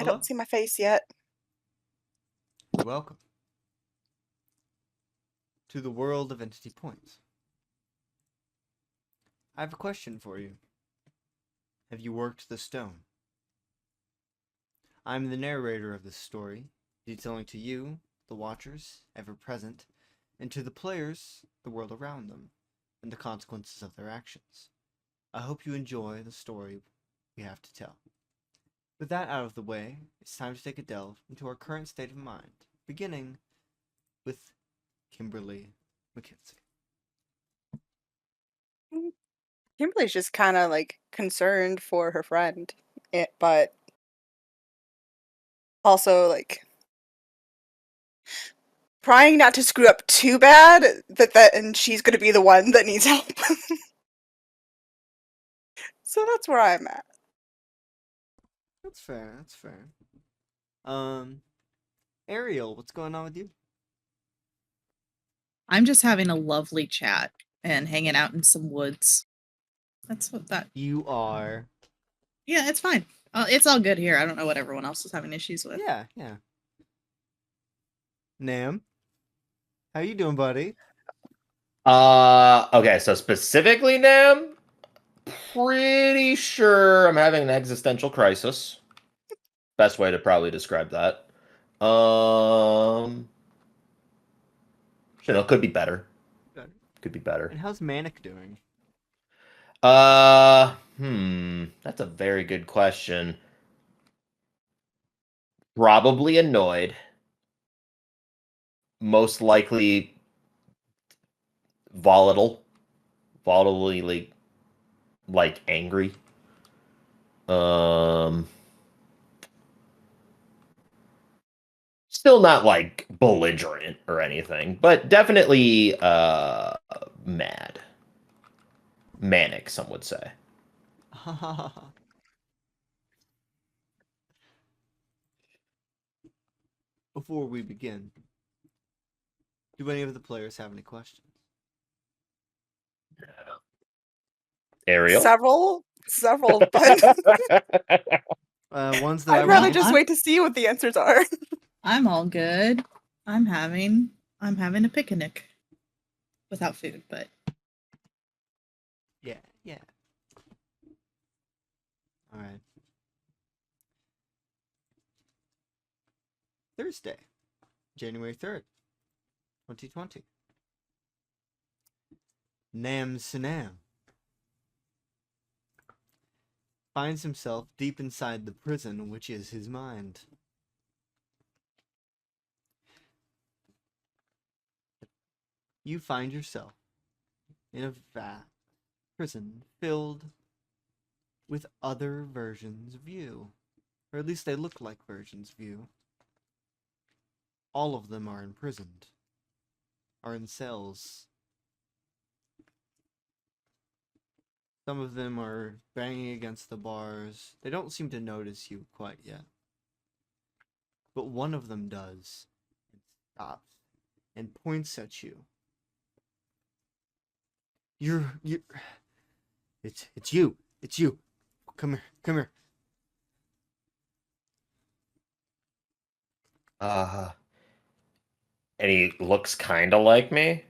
I Hello? don't see my face yet. You're welcome to the world of entity points. I have a question for you. Have you worked the stone? I'm the narrator of this story, detailing to you, the watchers, ever present, and to the players, the world around them, and the consequences of their actions. I hope you enjoy the story we have to tell. With that out of the way, it's time to take a delve into our current state of mind, beginning with Kimberly McKinsey. Kimberly's just kind of like concerned for her friend, but also like trying not to screw up too bad and she's going to be the one that needs help. So that's where I'm at. That's fair, that's fair. Ariel, what's going on with you? I'm just having a lovely chat and hanging out in some woods. That's what that. You are. Yeah, it's fine. It's all good here. I don't know what everyone else is having issues with. Yeah. Nam, how you doing, buddy? Okay, so specifically Nam, pretty sure I'm having an existential crisis. Best way to probably describe that. Could be better. Could be better. And how's Manic doing? That's a very good question. Probably annoyed. Most likely volatilely like angry. Still not like belligerent or anything, but definitely mad. Manic, some would say. Before we begin, do any of the players have any questions? Ariel? Several, but Ones that I'd rather just wait to see what the answers are. I'm all good. I'm having a picnic without food, but yeah. All right. Thursday, January 3rd, 2020. Nam Sinam finds himself deep inside the prison which is his mind. You find yourself in a vast prison filled with other versions of you. Or at least they look like versions of you. All of them are imprisoned, are in cells. Some of them are banging against the bars. They don't seem to notice you quite yet. But one of them does, and stops, and points at you. It's you. Come here. And he looks kind of like me.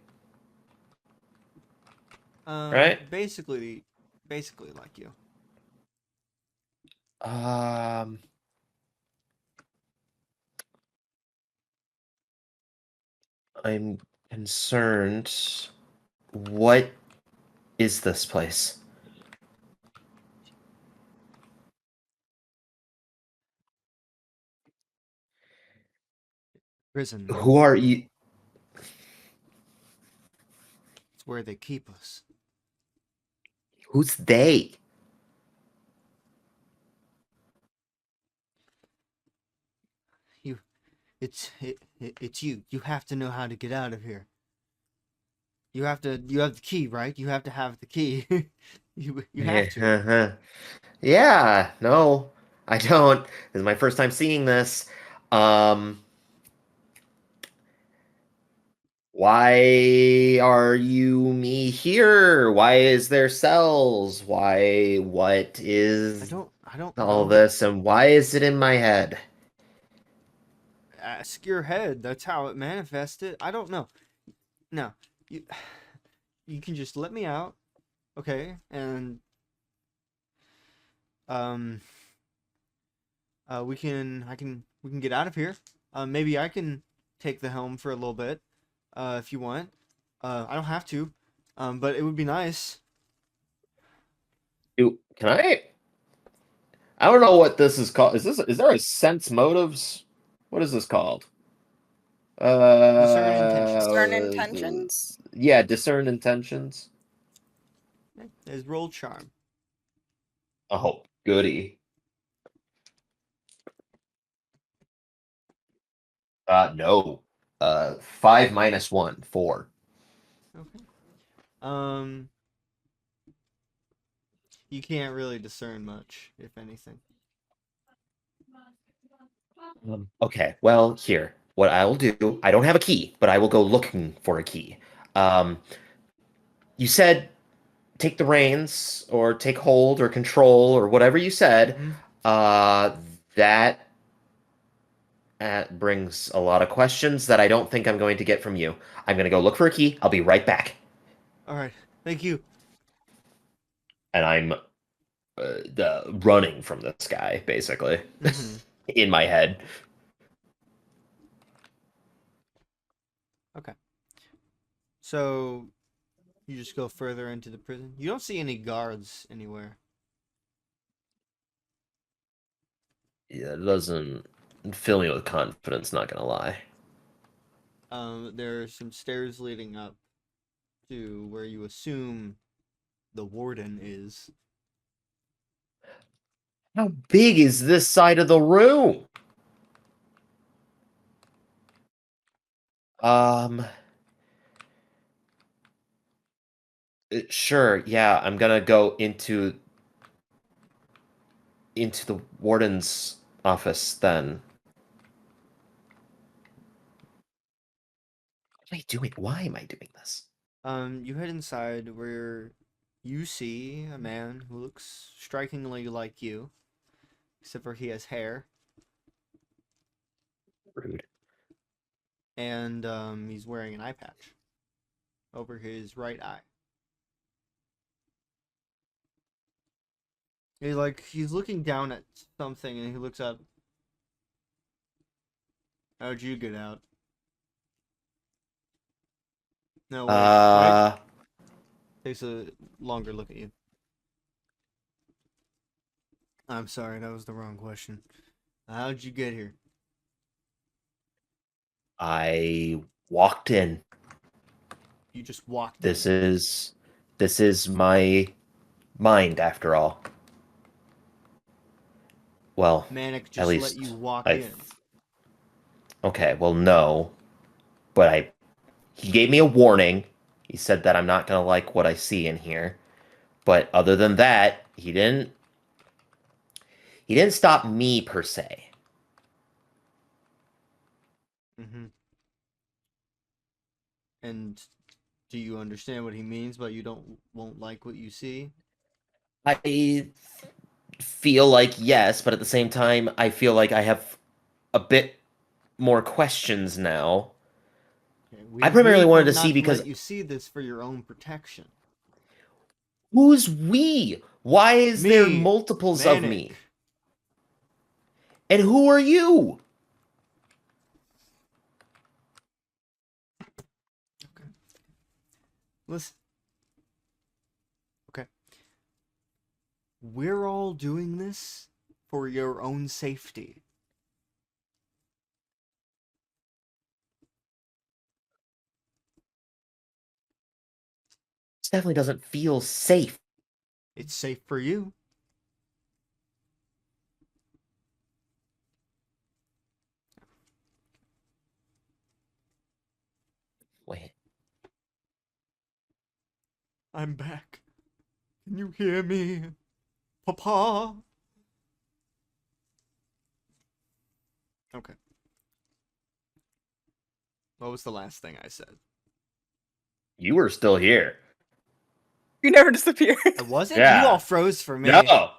Right? Basically like you. I'm concerned. What is this place? Prison. Who are you? It's where they keep us. Who's they? It's you. You have to know how to get out of here. You have the key, right? You have to have the key. you have to. Yeah, no, I don't. This is my first time seeing this. Why are you me here? Why is there cells? Why? What is I don't all know. this, and why is it in my head? Ask your head. That's how it manifested. I don't know. No, you you can just let me out, okay? And um, we can get out of here. Maybe I can take the helm for a little bit, if you want. I don't have to, but it would be nice. Can I? I don't know what this is called. Is there a sense motives? What is this called? Discern intentions. Certain intentions? Yeah, discern intentions. Okay. Is roll charm. Oh, goody. No. 5 minus 1, 4. Okay. Um, you can't really discern much, if anything. Okay, well, here. What I'll do, I don't have a key, but I will go looking for a key. Um, you said take the reins, or take hold, or control, or whatever you said. Mm-hmm. Uh, that brings a lot of questions that I don't think I'm going to get from you. I'm going to go look for a key. I'll be right back. All right. Thank you. And I'm running from this guy, basically, Mm-hmm. in my head. Okay. So you just go further into the prison. You don't see any guards anywhere. Yeah, it doesn't fill me with confidence, not gonna lie. There are some stairs leading up to where you assume the warden is. How big is this side of the room? Um, sure, yeah, I'm gonna go into the warden's office then. What am I doing? Why am I doing this? You head inside where you see a man who looks strikingly like you, except for he has hair, Rude. and he's wearing an eye patch over his right eye. He's looking down at something, and he looks up. How'd you get out? No, wait. Takes a longer look at you. I'm sorry, that was the wrong question. How'd you get here? I walked in. You just walked This in. is my mind after all. Well, Manic at just let least you walk I. in. Okay, well, no, but he gave me a warning. He said that I'm not gonna like what I see in here. But other than that, he didn't stop me per se. Mm-hmm. And do you understand what he means, but you won't like what you see? I feel like yes, but at the same time, I feel like I have a bit more questions now. Okay, I we primarily agreed wanted to see not to because let you see this for your own protection. who's we? Why is there Me, multiples of me? Manic. And who are you? Okay. Listen. Okay. We're all doing this for your own safety. This definitely doesn't feel safe. It's safe for you. Wait. I'm back. Can you hear me? Papa? Okay. What was the last thing I said? You were still here. You never disappeared. I wasn't? You Yeah. all froze for me. No.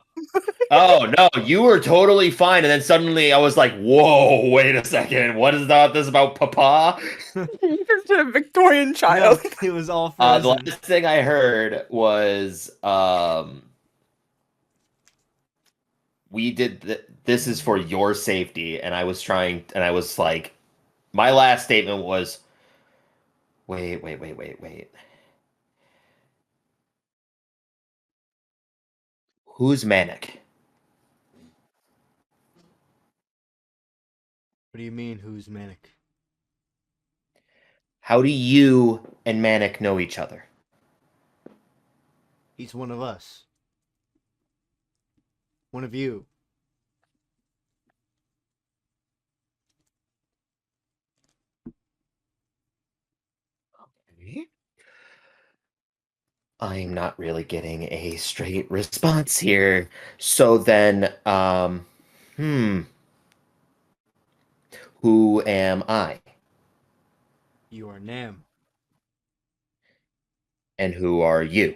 Oh no, you were totally fine, and then suddenly I was like, "Whoa, wait a second! What is that? This about Papa?" You're just a Victorian child. No, it was all The frozen. last thing I heard was, "We did this is for your safety," and I was trying, and I was like, my last statement was, "Wait. Who's Manic?" What do you mean, who's Manic? How do you and Manic know each other? He's one of us. One of you. I'm not really getting a straight response here. So then, who am I? You are Nam. And who are you?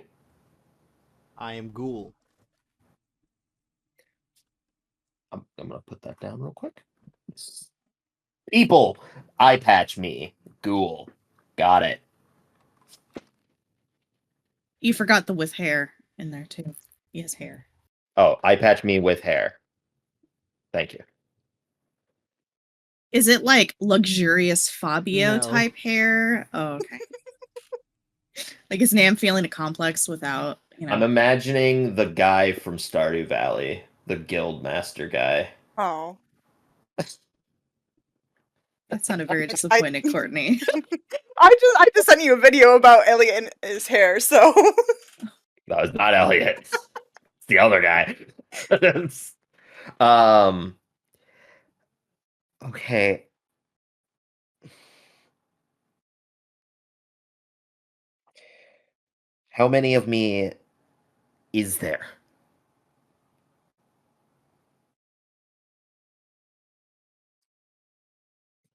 I am Ghoul. I'm gonna put that down real quick. People, eye patch me. Ghoul. Got it. You forgot the with hair in there too. He has hair. Oh, eye patch me with hair. Thank you. Is it like luxurious Fabio No. type hair? Oh, okay. Like is Nam feeling a complex without, I'm imagining the guy from Stardew Valley, the guild master guy. Oh. That sounded very disappointed, Courtney. I just sent you a video about Elliot and his hair, so That was not Elliot. It's the other guy. um. Okay. How many of me is there?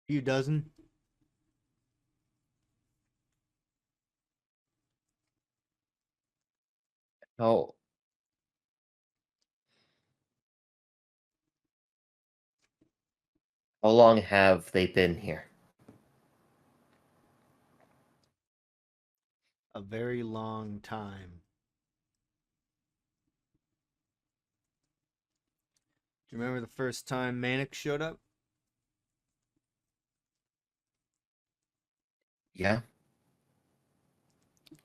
Few dozen. How how long have they been here? A very long time. Do you remember the first time Manic showed up? Yeah.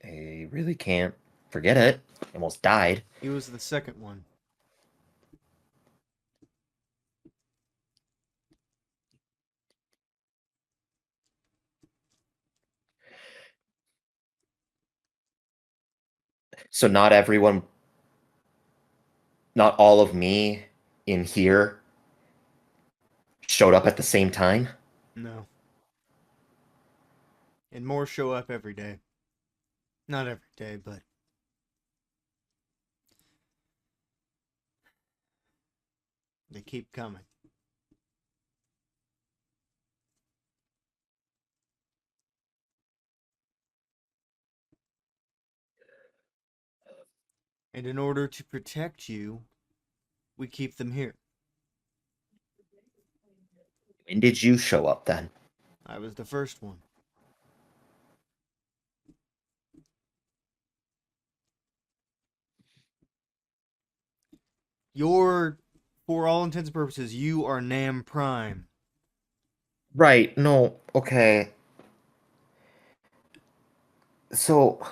I really can't forget it. I almost died. He was the second one. So not everyone, not all of me in here showed up at the same time? No. And more show up every day. Not every day, but they keep coming. And in order to protect you, we keep them here. When did you show up then? I was the first one. You're, for all intents and purposes, you are Nam Prime. Right, no, okay. So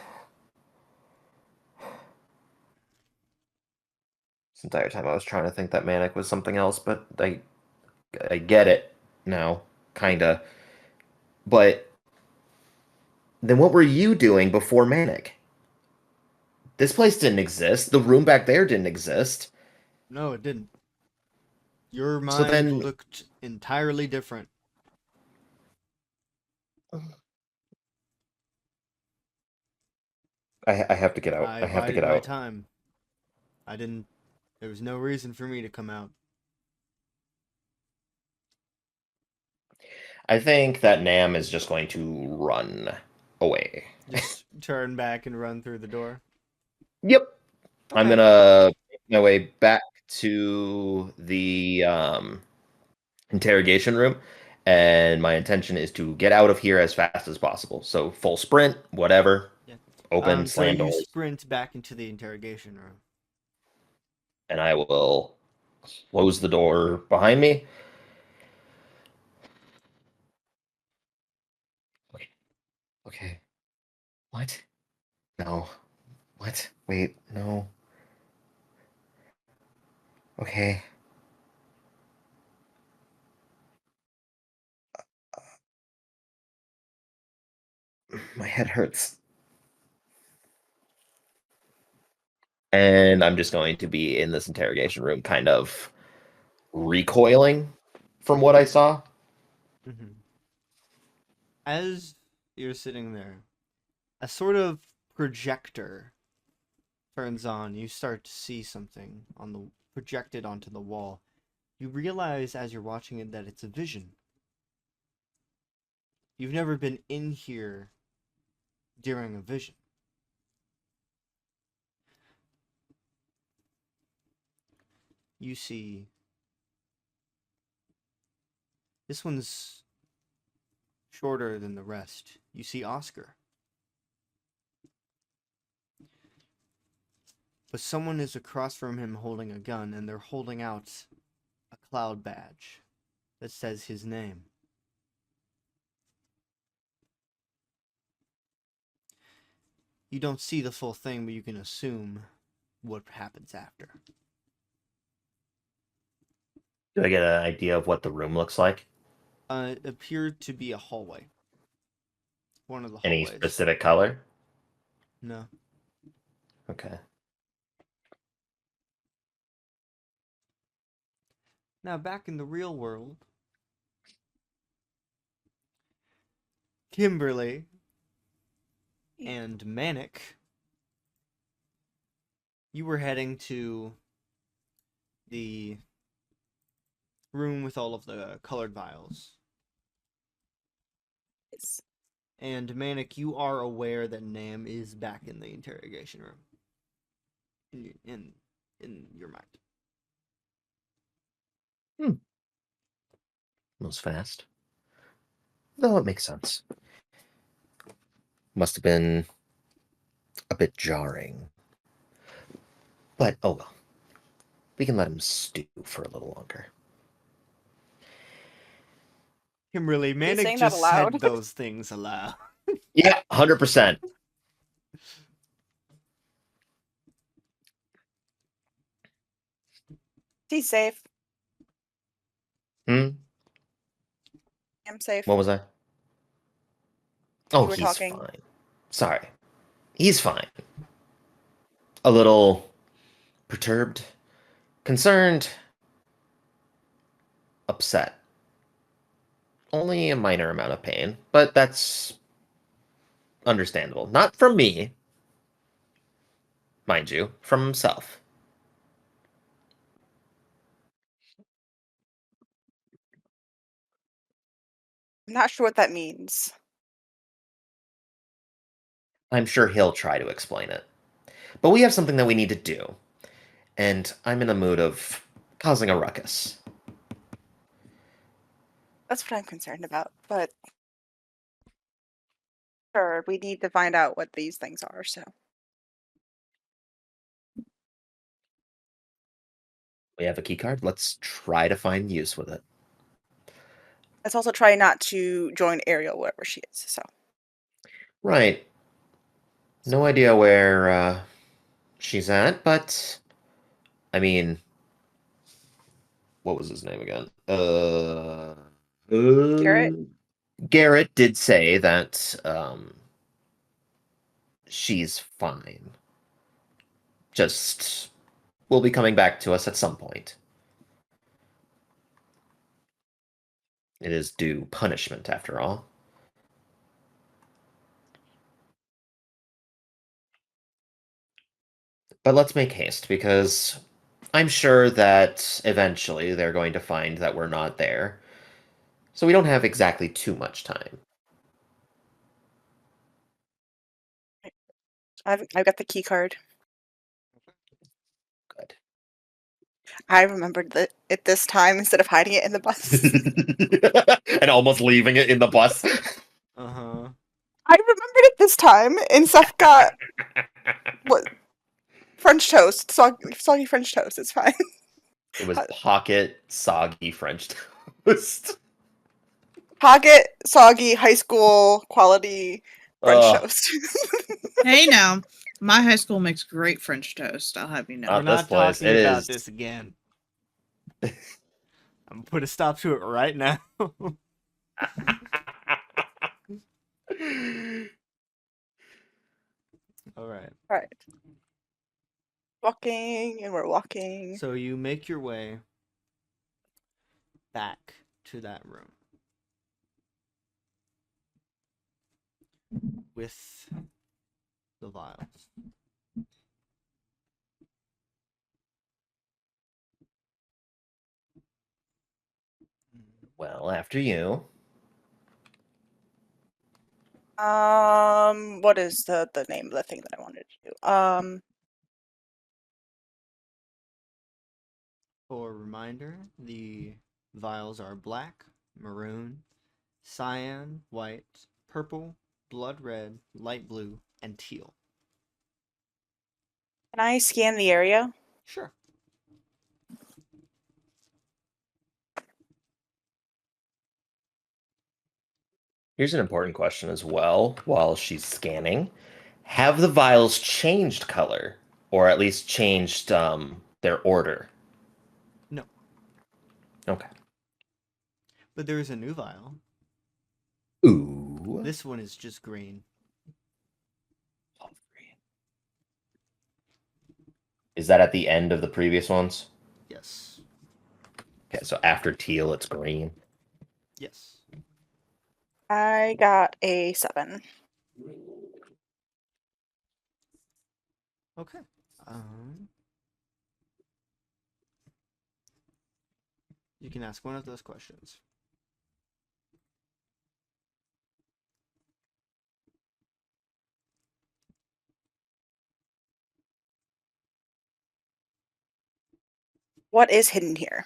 this entire time I was trying to think that Manic was something else, but I get it now, kinda. But then what were you doing before Manic? This place didn't exist. The room back there didn't exist. No, it didn't. Your So mind then looked entirely different. I have to get out. I I have to bided get my out. time. I didn't. There was no reason for me to come out. I think that Nam is just going to run away. Just turn back and run through the door. Yep. I'm okay. gonna my way back to the interrogation room, and my intention is to get out of here as fast as possible. So full sprint, whatever. Yeah. Open, So slam you doors, sprint back into the interrogation room. and I will close the door behind me. Okay. Okay. What? No. What? Wait, no. Okay. My head hurts. And I'm just going to be in this interrogation room, kind of recoiling from what I saw. Mm-hmm. As you're sitting there, a sort of projector turns on. You start to see something on the projected onto the wall. You realize as you're watching it that it's a vision. You've never been in here during a vision. You see, this one's shorter than the rest. You see Oscar. But someone is across from him holding a gun, and they're holding out a cloud badge that says his name. You don't see the full thing, but you can assume what happens after. Do I get an idea of what the room looks like? It appeared to be a hallway. One of the Any hallways. specific color? No. Okay. Now, back in the real world, Kimberly and Manic, you were heading to the room with all of the colored vials. Yes. And Manic, you are aware that Nam is back in the interrogation room. In your mind. Was fast. Though it makes sense. Must have been a bit jarring. But oh well. We can let him stew for a little longer. Kimberly, Are you Manic saying that just said aloud? those things aloud. Yeah, 100%. He's safe. Hmm? I'm safe. What was I? Oh, You were he's talking. fine. Sorry. He's fine. A little perturbed, concerned, upset. Only a minor amount of pain, but that's understandable. Not from me, mind you, from himself. I'm not sure what that means. I'm sure he'll try to explain it. But we have something that we need to do, and I'm in the mood of causing a ruckus. That's what I'm concerned about. But sure, we need to find out what these things are, so. We have a key card. Let's try to find use with it. Let's also try not to join Ariel wherever she is, so. Right. No idea where she's at, but I mean, what was his name again? Garrett? Garrett did say that she's fine. Just will be coming back to us at some point. It is due punishment, after all. But let's make haste, because I'm sure that eventually they're going to find that we're not there. So we don't have exactly too much time. I've got the key card. Good. I remembered it this time instead of hiding it in the bus. And almost leaving it in the bus. Uh-huh. I remembered it this time, and Seth got what French toast, soggy French toast. It's fine. It was pocket soggy French toast. Pocket soggy high school quality French Ugh, toast. Hey now, my high school makes great French toast. I'll have you know. We're not this not place. talking It about is. this again. I'm gonna put a stop to it right now. All right. All right, walking, and we're walking. So you make your way back to that room with the vials. Well, after you. What is the name of the thing that I wanted to do? For a reminder, the vials are black, maroon, cyan, white, purple, blood red, light blue, and teal. Can I scan the area? Sure. Here's an important question as well while she's scanning. Have the vials changed color? Or at least changed their order? No. Okay. But there is a new vial. Ooh. This one is just green. Is that at the end of the previous ones? Yes. Okay, so after teal, it's green. Yes. I got a 7. Okay. You can ask one of those questions. What is hidden here?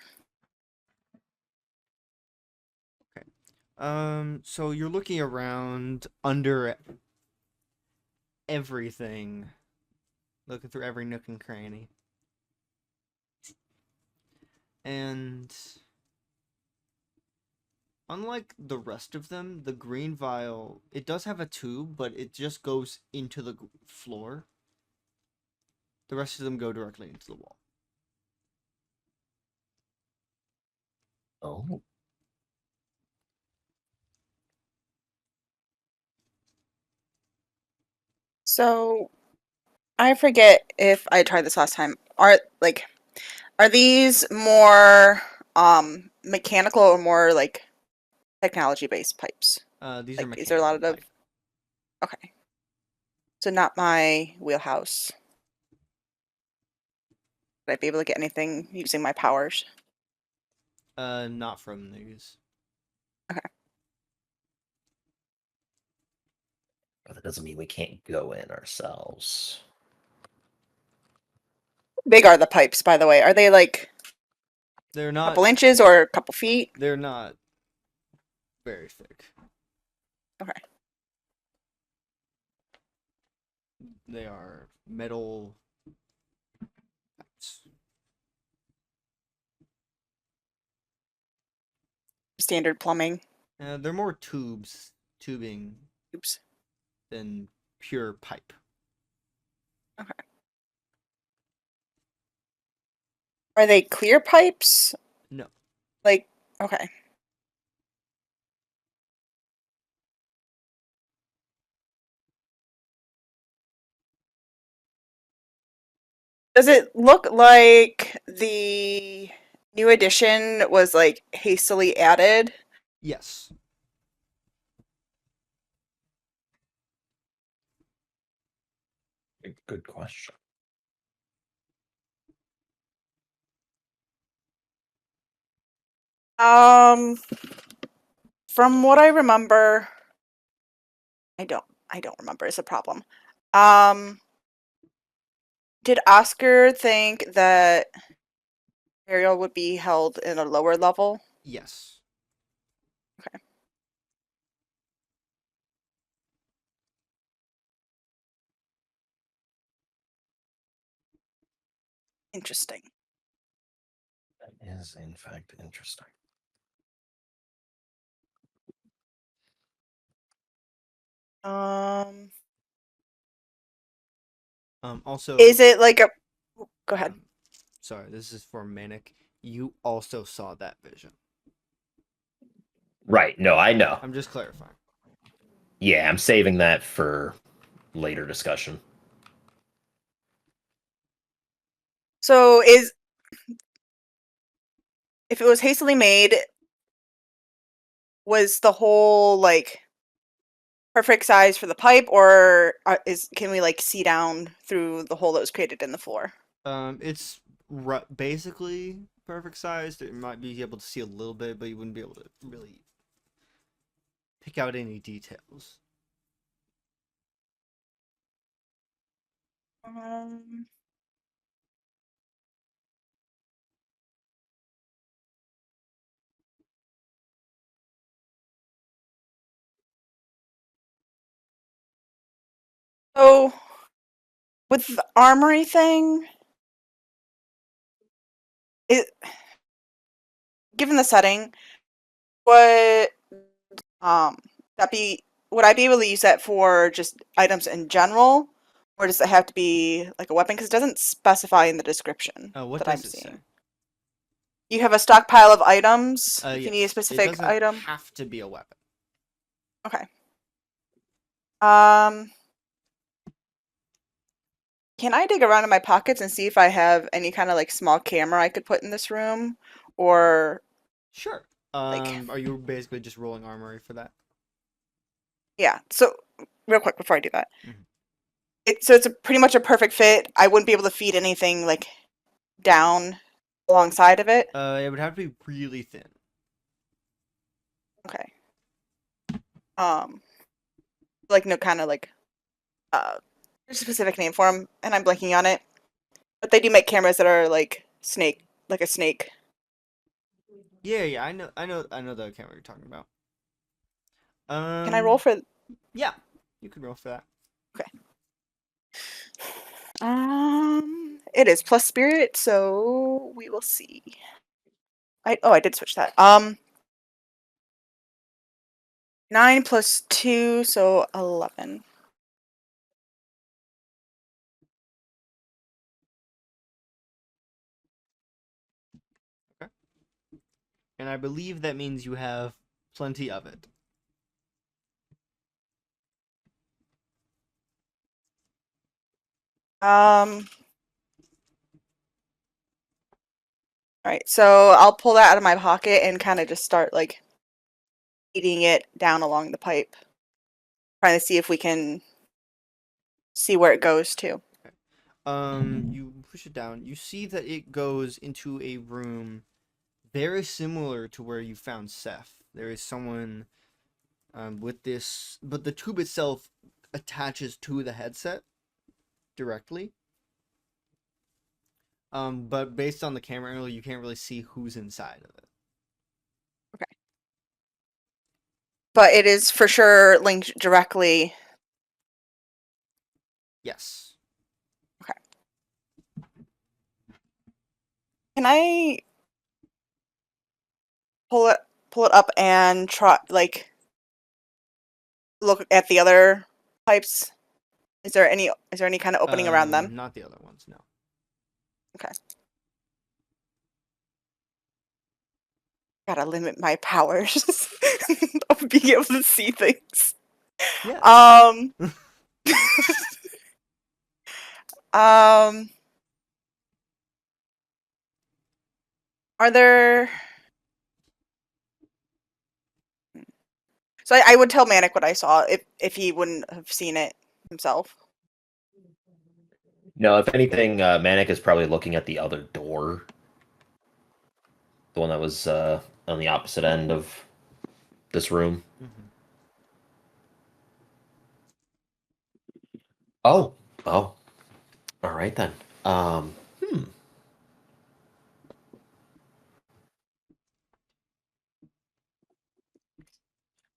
So you're looking around under everything, looking through every nook and cranny. And unlike the rest of them, the green vial, it does have a tube, but it just goes into the floor. The rest of them go directly into the wall. Oh. So I forget if I tried this last time. Are these more mechanical or more like technology based pipes? These are Like, is there a lot mechanical of okay. So not my wheelhouse. Would I be able to get anything using my powers? Not from these. Okay. But that doesn't mean we can't go in ourselves. How big are the pipes, by the way? Are they like They're a not. couple inches or a couple feet? They're not very thick. Okay. They are metal pipes. Standard plumbing. They're more tubing Oops. than pure pipe. Okay. Are they clear pipes? No. Like, okay. Does it look like the new edition was like hastily added? Yes. Good question. Um, from what I remember, I don't remember is a problem. Um, did Oscar think that Ariel would be held in a lower level. Yes. Okay. Interesting. That is, in fact, interesting. Also, Is it like a? Go ahead. sorry, this is for Manic. You also saw that vision. Right. No, I know. I'm just clarifying. Yeah, I'm saving that for later discussion. So if it was hastily made, was the hole like perfect size for the pipe, or can we like see down through the hole that was created in the floor? It's basically perfect sized. You might be able to see a little bit, but you wouldn't be able to really pick out any details. Um, so with the armory thing, it given the setting, what that be would I be able to use that for just items in general, or does it have to be like a weapon? Because it doesn't specify in the description What that does I'm it say? seeing. You have a stockpile of items. If you need a Yes. It specific doesn't item. have to be a weapon. Okay. Can I dig around in my pockets and see if I have any kind of like small camera I could put in this room, or Sure. like Are you basically just rolling armory for that? yeah? So real quick before I do that, Mhm. so it's pretty much a perfect fit. I wouldn't be able to feed anything like down alongside of it. It would have to be really thin. Okay. Like no kind of like there's a specific name for them, and I'm blanking on it. But they do make cameras that are like like a snake. Yeah, I know the camera you're talking about. Can I roll for? Yeah, you can roll for that. Okay. It is plus spirit, so we will see. I did switch that. 9 plus 2, so 11. Okay. And I believe that means you have plenty of it. All right, so I'll pull that out of my pocket and kind of just start like eating it down along the pipe, trying to see if we can see where it goes to. You push it down. You see that it goes into a room very similar to where you found Seth. There is someone with this, but the tube itself attaches to the headset directly. But based on the camera angle, you can't really see who's inside of it. Okay. But it is for sure linked directly. Yes. Okay. Can I pull it up and try like look at the other pipes? Is there any kind of opening around them? Not the other ones, no. Okay. Gotta limit my powers of being able to see things. Yeah. Um, are there? So I would tell Manic what I saw if he wouldn't have seen it himself. No, if anything, Manic is probably looking at the other door. The one that was on the opposite end of this room. Mm-hmm. Oh, oh. All right then. Hmm.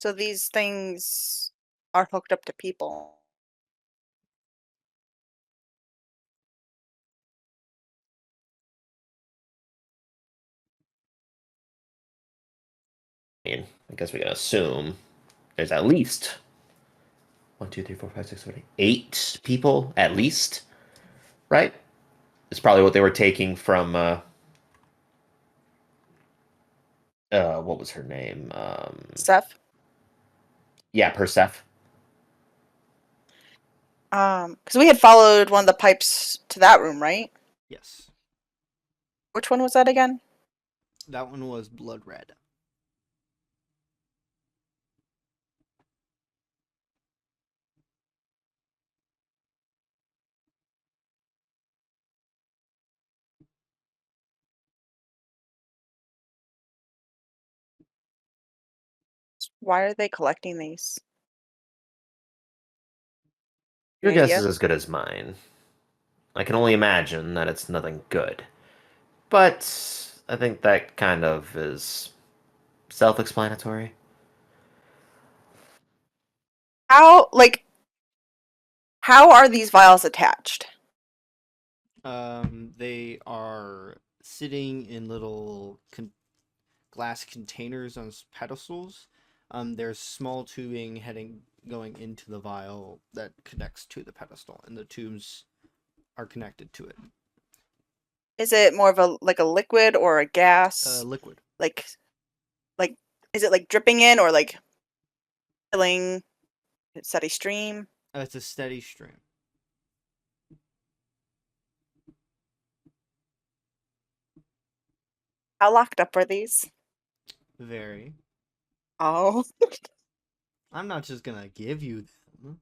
So these things are hooked up to people. I guess we can assume there's at least 1, 2, 3, 4, 5, 6, 7, 8 people at least, right? It's probably what they were taking from what was her name? Stuff. Yeah, Perseph. Because we had followed one of the pipes to that room, right? Yes. Which one was that again? That one was blood red. Why are they collecting these? Your Any guess idea? is as good as mine. I can only imagine that it's nothing good. But I think that kind of is self-explanatory. How, like, how are these vials attached? They are sitting in little glass containers on pedestals. There's small tubing going into the vial that connects to the pedestal, and the tubes are connected to it. Is it more of a like a liquid or a gas? Liquid. Like, like, is it like dripping in or like filling a steady stream? It's a steady stream. How locked up are these? Very. Oh, I'm not just gonna give you them.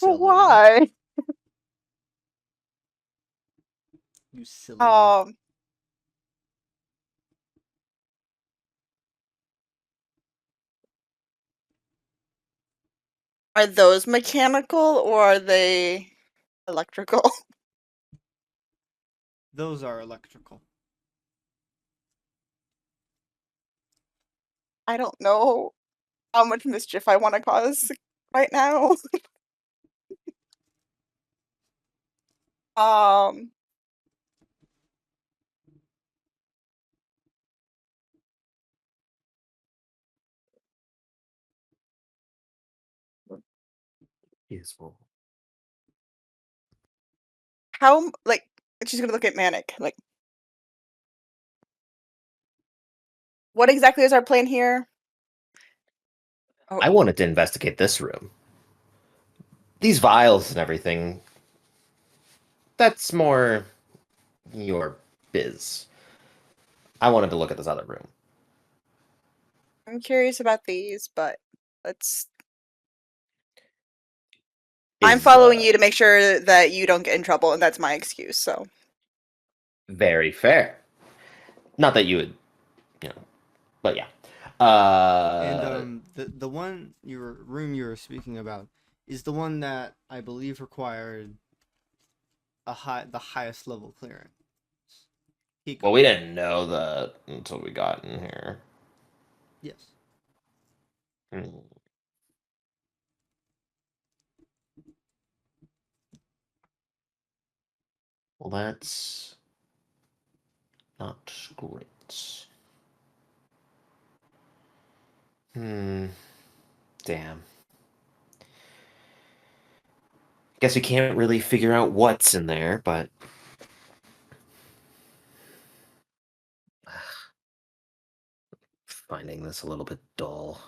well, Silly. why? You silly. Um, are those mechanical or are they electrical? Those are electrical. I don't know how much mischief I want to cause right now. Um, Useful. how like she's gonna look at Manic. Like, what exactly is our plan here? Oh, I wanted to investigate this room. These vials and everything, that's more your biz. I wanted to look at this other room. I'm curious about these, but let's. I'm Is following you to make sure that you don't get in trouble, and that's my excuse. So very fair. Not that you would, you know, but yeah. And the one your room you were speaking about is the one that I believe required the highest level clearance. Well, we didn't know that until we got in here. Yes. Hmm. Well, that's not great. Damn. Guess we can't really figure out what's in there, but finding this a little bit dull.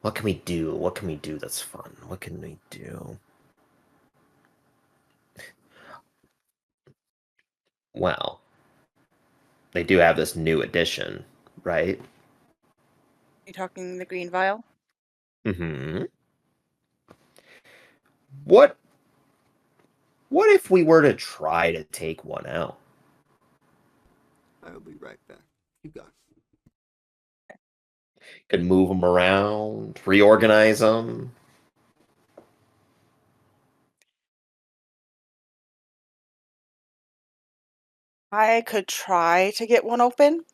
What can we do? What can we do that's fun? What can we do? Well, they do have this new edition, right? you talking the green vial? Mm-hmm. What what if we were to try to take one out? I'll be right back. Keep going. Could move them around, reorganize them. I could try to get one open.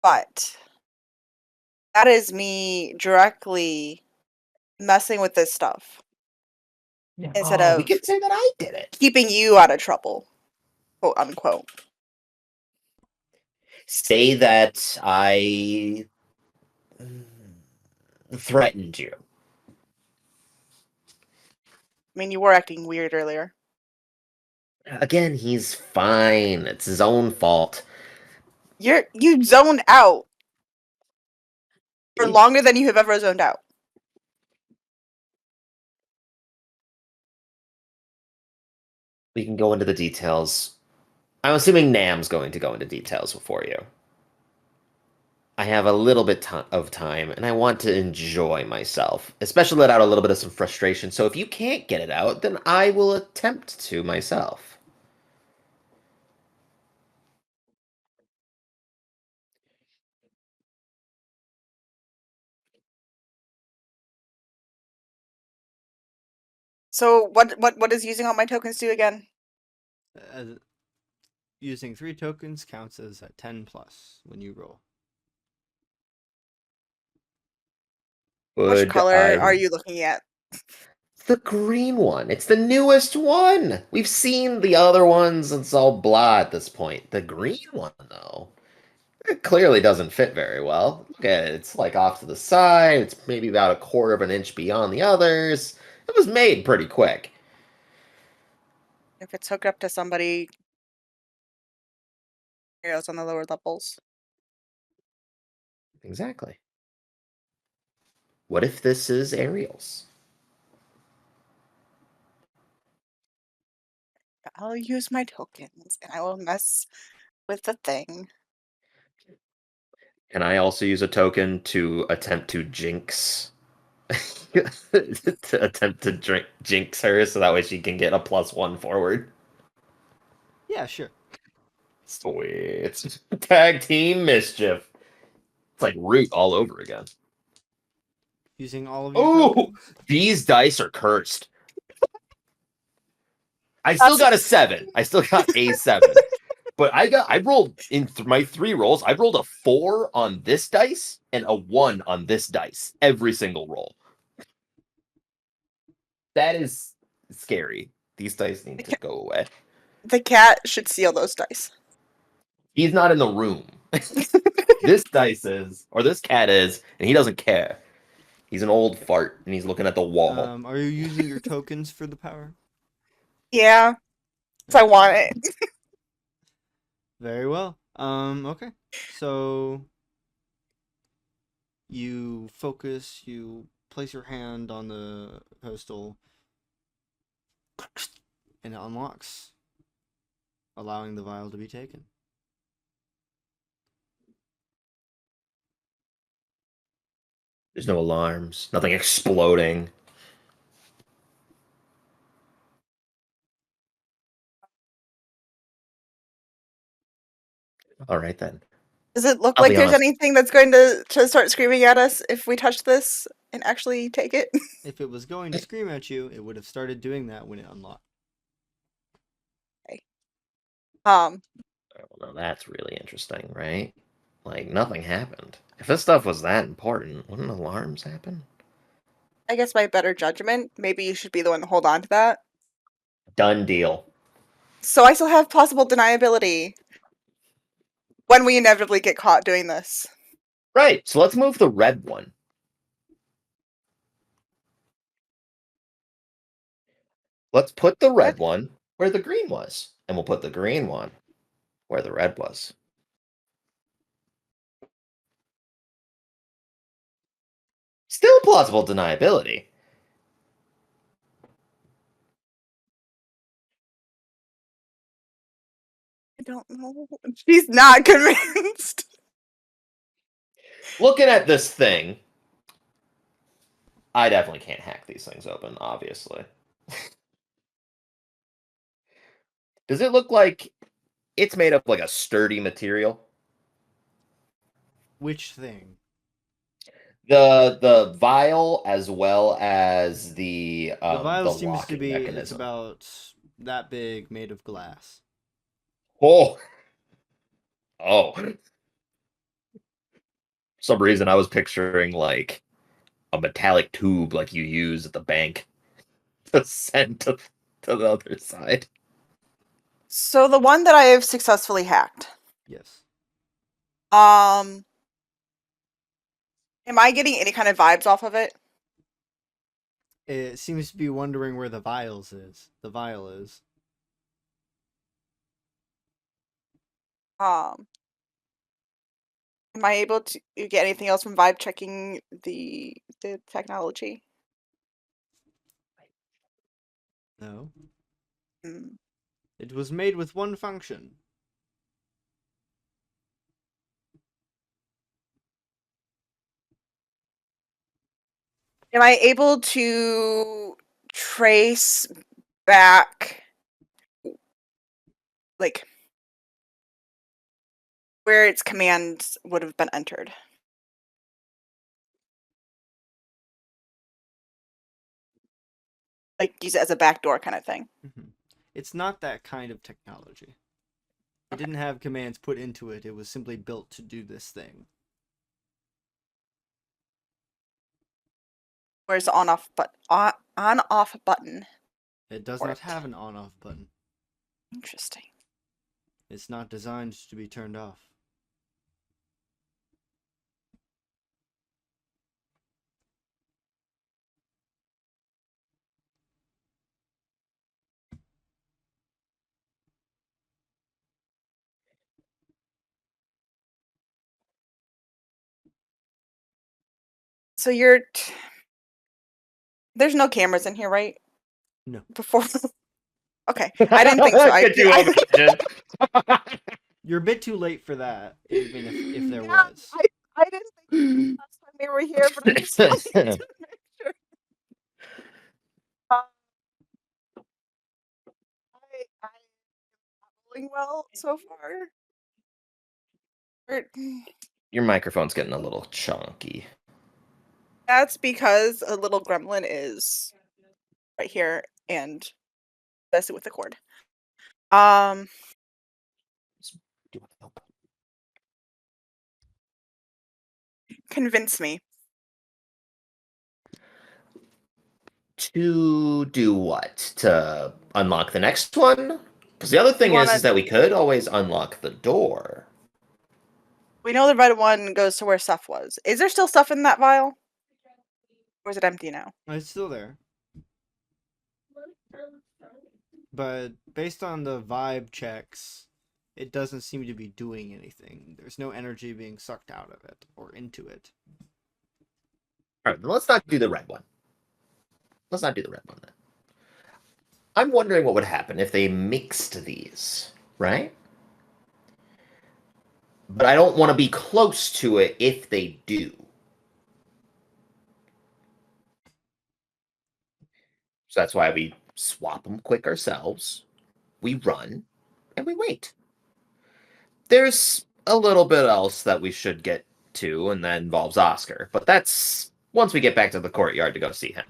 But that is me directly messing with this stuff instead We of could say that I did it. keeping you out of trouble, quote unquote. Say that I threatened you. I mean, you were acting weird earlier. Again, he's fine. It's his own fault. You zoned out for longer than you have ever zoned out. We can go into the details. I'm assuming Nam's going to go into details for you. I have a little bit of time, and I want to enjoy myself, especially let out a little bit of some frustration. So if you can't get it out, then I will attempt to myself. So what is using all my tokens do again? Using 3 tokens counts as a 10 plus when you roll. Which Would color I... are you looking at? The green one. It's the newest one. We've seen the other ones. It's all blah at this point. The green one, though, it clearly doesn't fit very well. Look at it. It's like off to the side. It's maybe about a quarter of an inch beyond the others. It was made pretty quick. If it's hooked up to somebody, Ariel's on the lower levels. Exactly. What if this is Ariel's? I'll use my tokens and I will mess with the thing. Can I also use a token to attempt to jinx? To attempt to jinx her so that way she can get a +1 forward? Yeah, sure. Sweet. Tag team mischief. It's like Root all over again. Using all of your Oh, tokens. these dice are cursed. I still got a 7. I still got a 7. But I rolled in my 3 rolls. I rolled a 4 on this dice and a 1 on this dice every single roll. That is scary. These dice need to go away. The cat should seal those dice. He's not in the room. This dice is, or this cat is, and he doesn't care. He's an old fart, and he's looking at the wall. Are you using your tokens for the power? Yeah. So I want it. Very well. Okay. So you focus, you place your hand on the pedestal, and it unlocks, allowing the vial to be taken. There's no alarms, nothing exploding. All right, then. Does it look I'll like be there's honest. anything that's going to start screaming at us if we touch this and actually take it? If it was going to scream at you, it would have started doing that when it unlocked. Um, Well, that's really interesting, right? Like, nothing happened. If this stuff was that important, wouldn't alarms happen? I guess by better judgment, maybe you should be the one to hold on to that. Done deal. So I still have possible deniability when we inevitably get caught doing this. Right, so let's move the red one. Let's put the red one where the green was. And we'll put the green one where the red was. Still plausible deniability. I don't know. She's not convinced. Looking at this thing, I definitely can't hack these things open, obviously. Does it look like it's made of like a sturdy material? Which thing? The vial as well as the vial seems to locking be, mechanism. it's about that big, made of glass. Oh. some reason I was picturing like a metallic tube like you use at the bank to send to the other side. So the one that I have successfully hacked. Yes. Am I getting any kind of vibes off of it? It seems to be wondering where the vials is. The vial is. Um, am I able to get anything else from vibe checking the technology? No. Hmm. It was made with one function. Am I able to trace back, like, where its commands would have been entered? Like, use it as a backdoor kind of thing. Mm-hmm. It's not that kind of technology. It didn't have commands put into it. It was simply built to do this thing. Where's the on-off on-off button? It does For not it. have an on-off button. Interesting. It's not designed to be turned off. So there's no cameras in here, right? No. Before. Okay, I didn't think so. Could you imagine? You're a bit too late for that, even if there Yeah, was. I didn't think last time they were here, but I just wanted to make sure. Uh, I'm rolling well so far. Or- Your microphone's getting a little chunky. That's because a little gremlin is right here and messing with the cord. Convince me. To do what? To unlock the next one? Because the other You thing is wanna? that we could always unlock the door. We know the red one goes to where stuff was. Is there still stuff in that vial? Or is it empty now? It's still there. But based on the vibe checks, it doesn't seem to be doing anything. There's no energy being sucked out of it or into it. All right, then let's not do the red one. Let's not do the red one then. I'm wondering what would happen if they mixed these, right? But I don't want to be close to it if they do. So that's why we swap them quick ourselves. We run and we wait. There's a little bit else that we should get to, and that involves Oscar. But that's once we get back to the courtyard to go see him.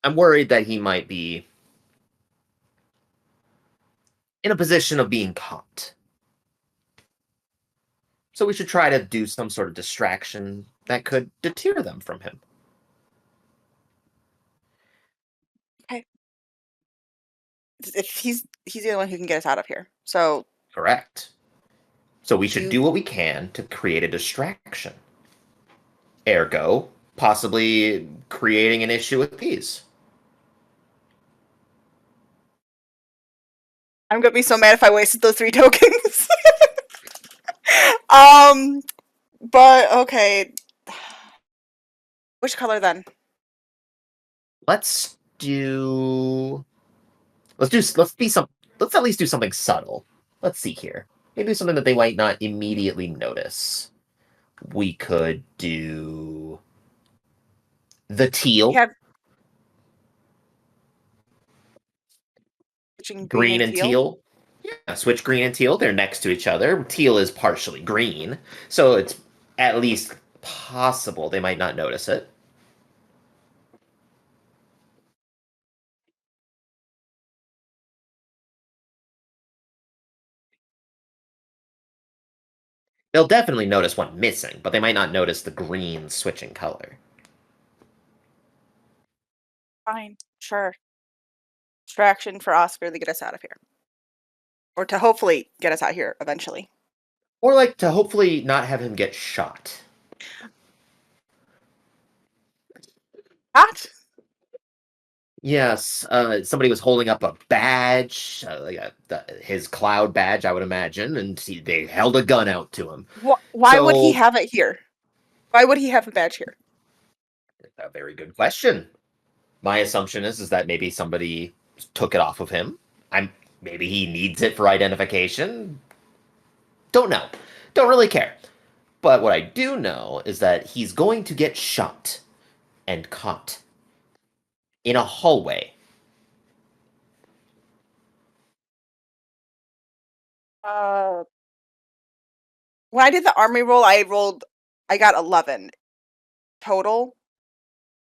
I'm worried that he might be in a position of being caught. So we should try to do some sort of distraction that could deter them from him. Okay. If he's the only one who can get us out of here. So Correct. So we should you do what we can to create a distraction. Ergo, possibly creating an issue with these. I'm gonna be so mad if I wasted those 3 tokens. um but okay. Which color then? Let's do. Let's at least do something subtle. Let's see here. Maybe something that they might not immediately notice. We could do the We teal, have switching green green and and teal. teal. Yeah, switch green and teal. They're next to each other. Teal is partially green, so it's at least possible they might not notice it. They'll definitely notice one missing, but they might not notice the green switching color. Fine, sure. Distraction for Oscar to get us out of here, or to hopefully get us out here eventually. Or like to hopefully not have him get shot. What? Yes, somebody was holding up a badge, his cloud badge, I would imagine, and they held a gun out to him. Why would he So- have it here? Why would he have a badge here? A very good question. My assumption is that maybe somebody took it off of him. Maybe he needs it for identification. Don't know. Don't really care. But what I do know is that he's going to get shot and caught in a hallway. When I did the army roll, I got 11 total.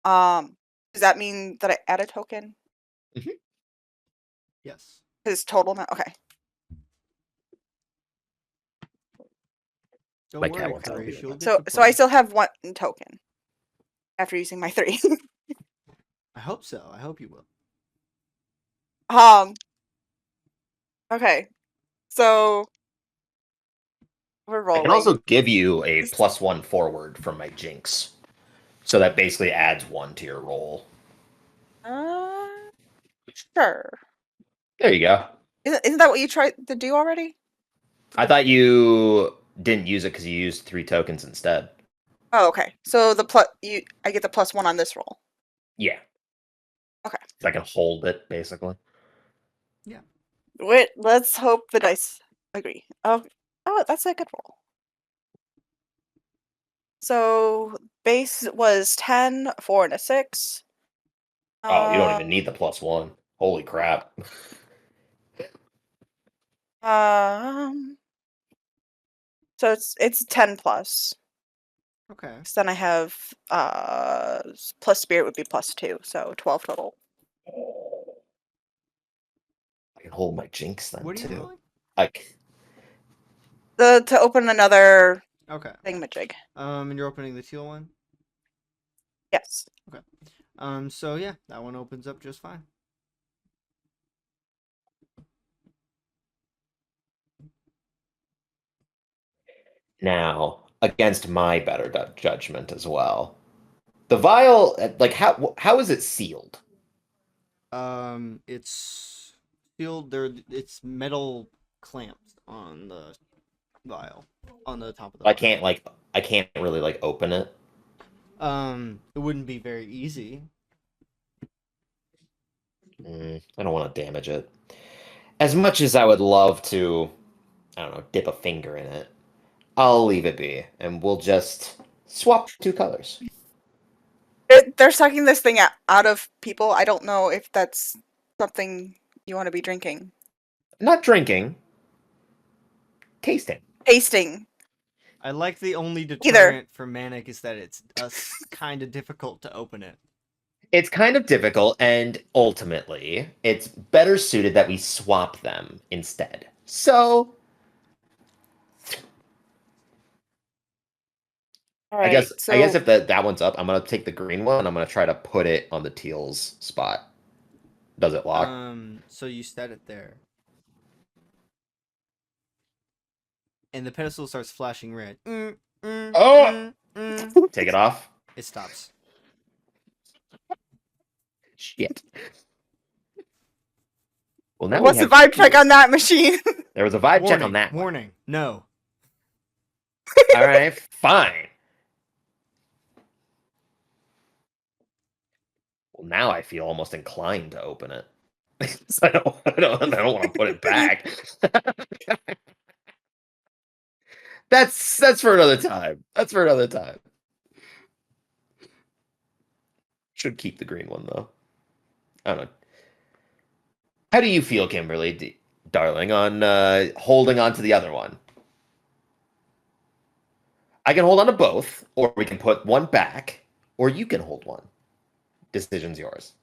Does that mean that I add a token? Yes. His total amount? Okay. Don't My cat worry, won't tell me Karish, you'll that. get to So I play. still have 1 token after using my 3. I hope so. I hope you will. Okay. So we're I rolling. can also give you a +1 forward from my jinx. So that basically adds 1 to your roll. Sure. There you go. Isn't that what you tried to do already? I thought you didn't use it because you used 3 tokens instead. Oh, okay. So I get the +1 on this roll. Yeah. Okay. So I can hold it, basically. Wait, let's hope the dice agree. Oh, that's a good roll. So base was 10, 4, and a 6. Oh, you don't even need the +1. Holy crap. So it's 10 plus. Okay. So then I have plus spirit would be +2, so 12 total. I can hold my jinx then, What are you too. rolling? Like, To open another Okay. thingamajig. And you're opening the teal one? Yes. So yeah, that one opens up just fine. now, against my better judgment as well. The vial, like, how is it sealed? It's sealed there. It's metal clamps on the vial, on the top of the I vial. can't really, like, open it. It wouldn't be very easy. I don't want to damage it. As much as I would love to, I don't know, dip a finger in it, I'll leave it be, and we'll just swap 2 colors. They're sucking this thing out of people. I don't know if that's something you want to be drinking. Not drinking, tasting. Tasting. I like the only Either. deterrent for Manic is that it's kind of difficult to open it. It's kind of difficult, and ultimately, it's better suited that we swap them instead. So, All I right. guess So if that one's up, I'm gonna take the green one and I'm gonna try to put it on the teal's spot. Does it lock? So you set it there. And the pedestal starts flashing red. Oh! Take it off. It stops. Shit. Well, now what's we the have vibe check on that machine? There was a vibe Warning, check on that one. warning. No. All right, fine. Well, now I feel almost inclined to open it. So I don't want to put it back. That's for another time. That's for another time. Should keep the green one though. I don't know. How do you feel, Kimberly, darling, on holding on to the other one? I can hold on to both, or we can put one back, or you can hold one. Decision's yours.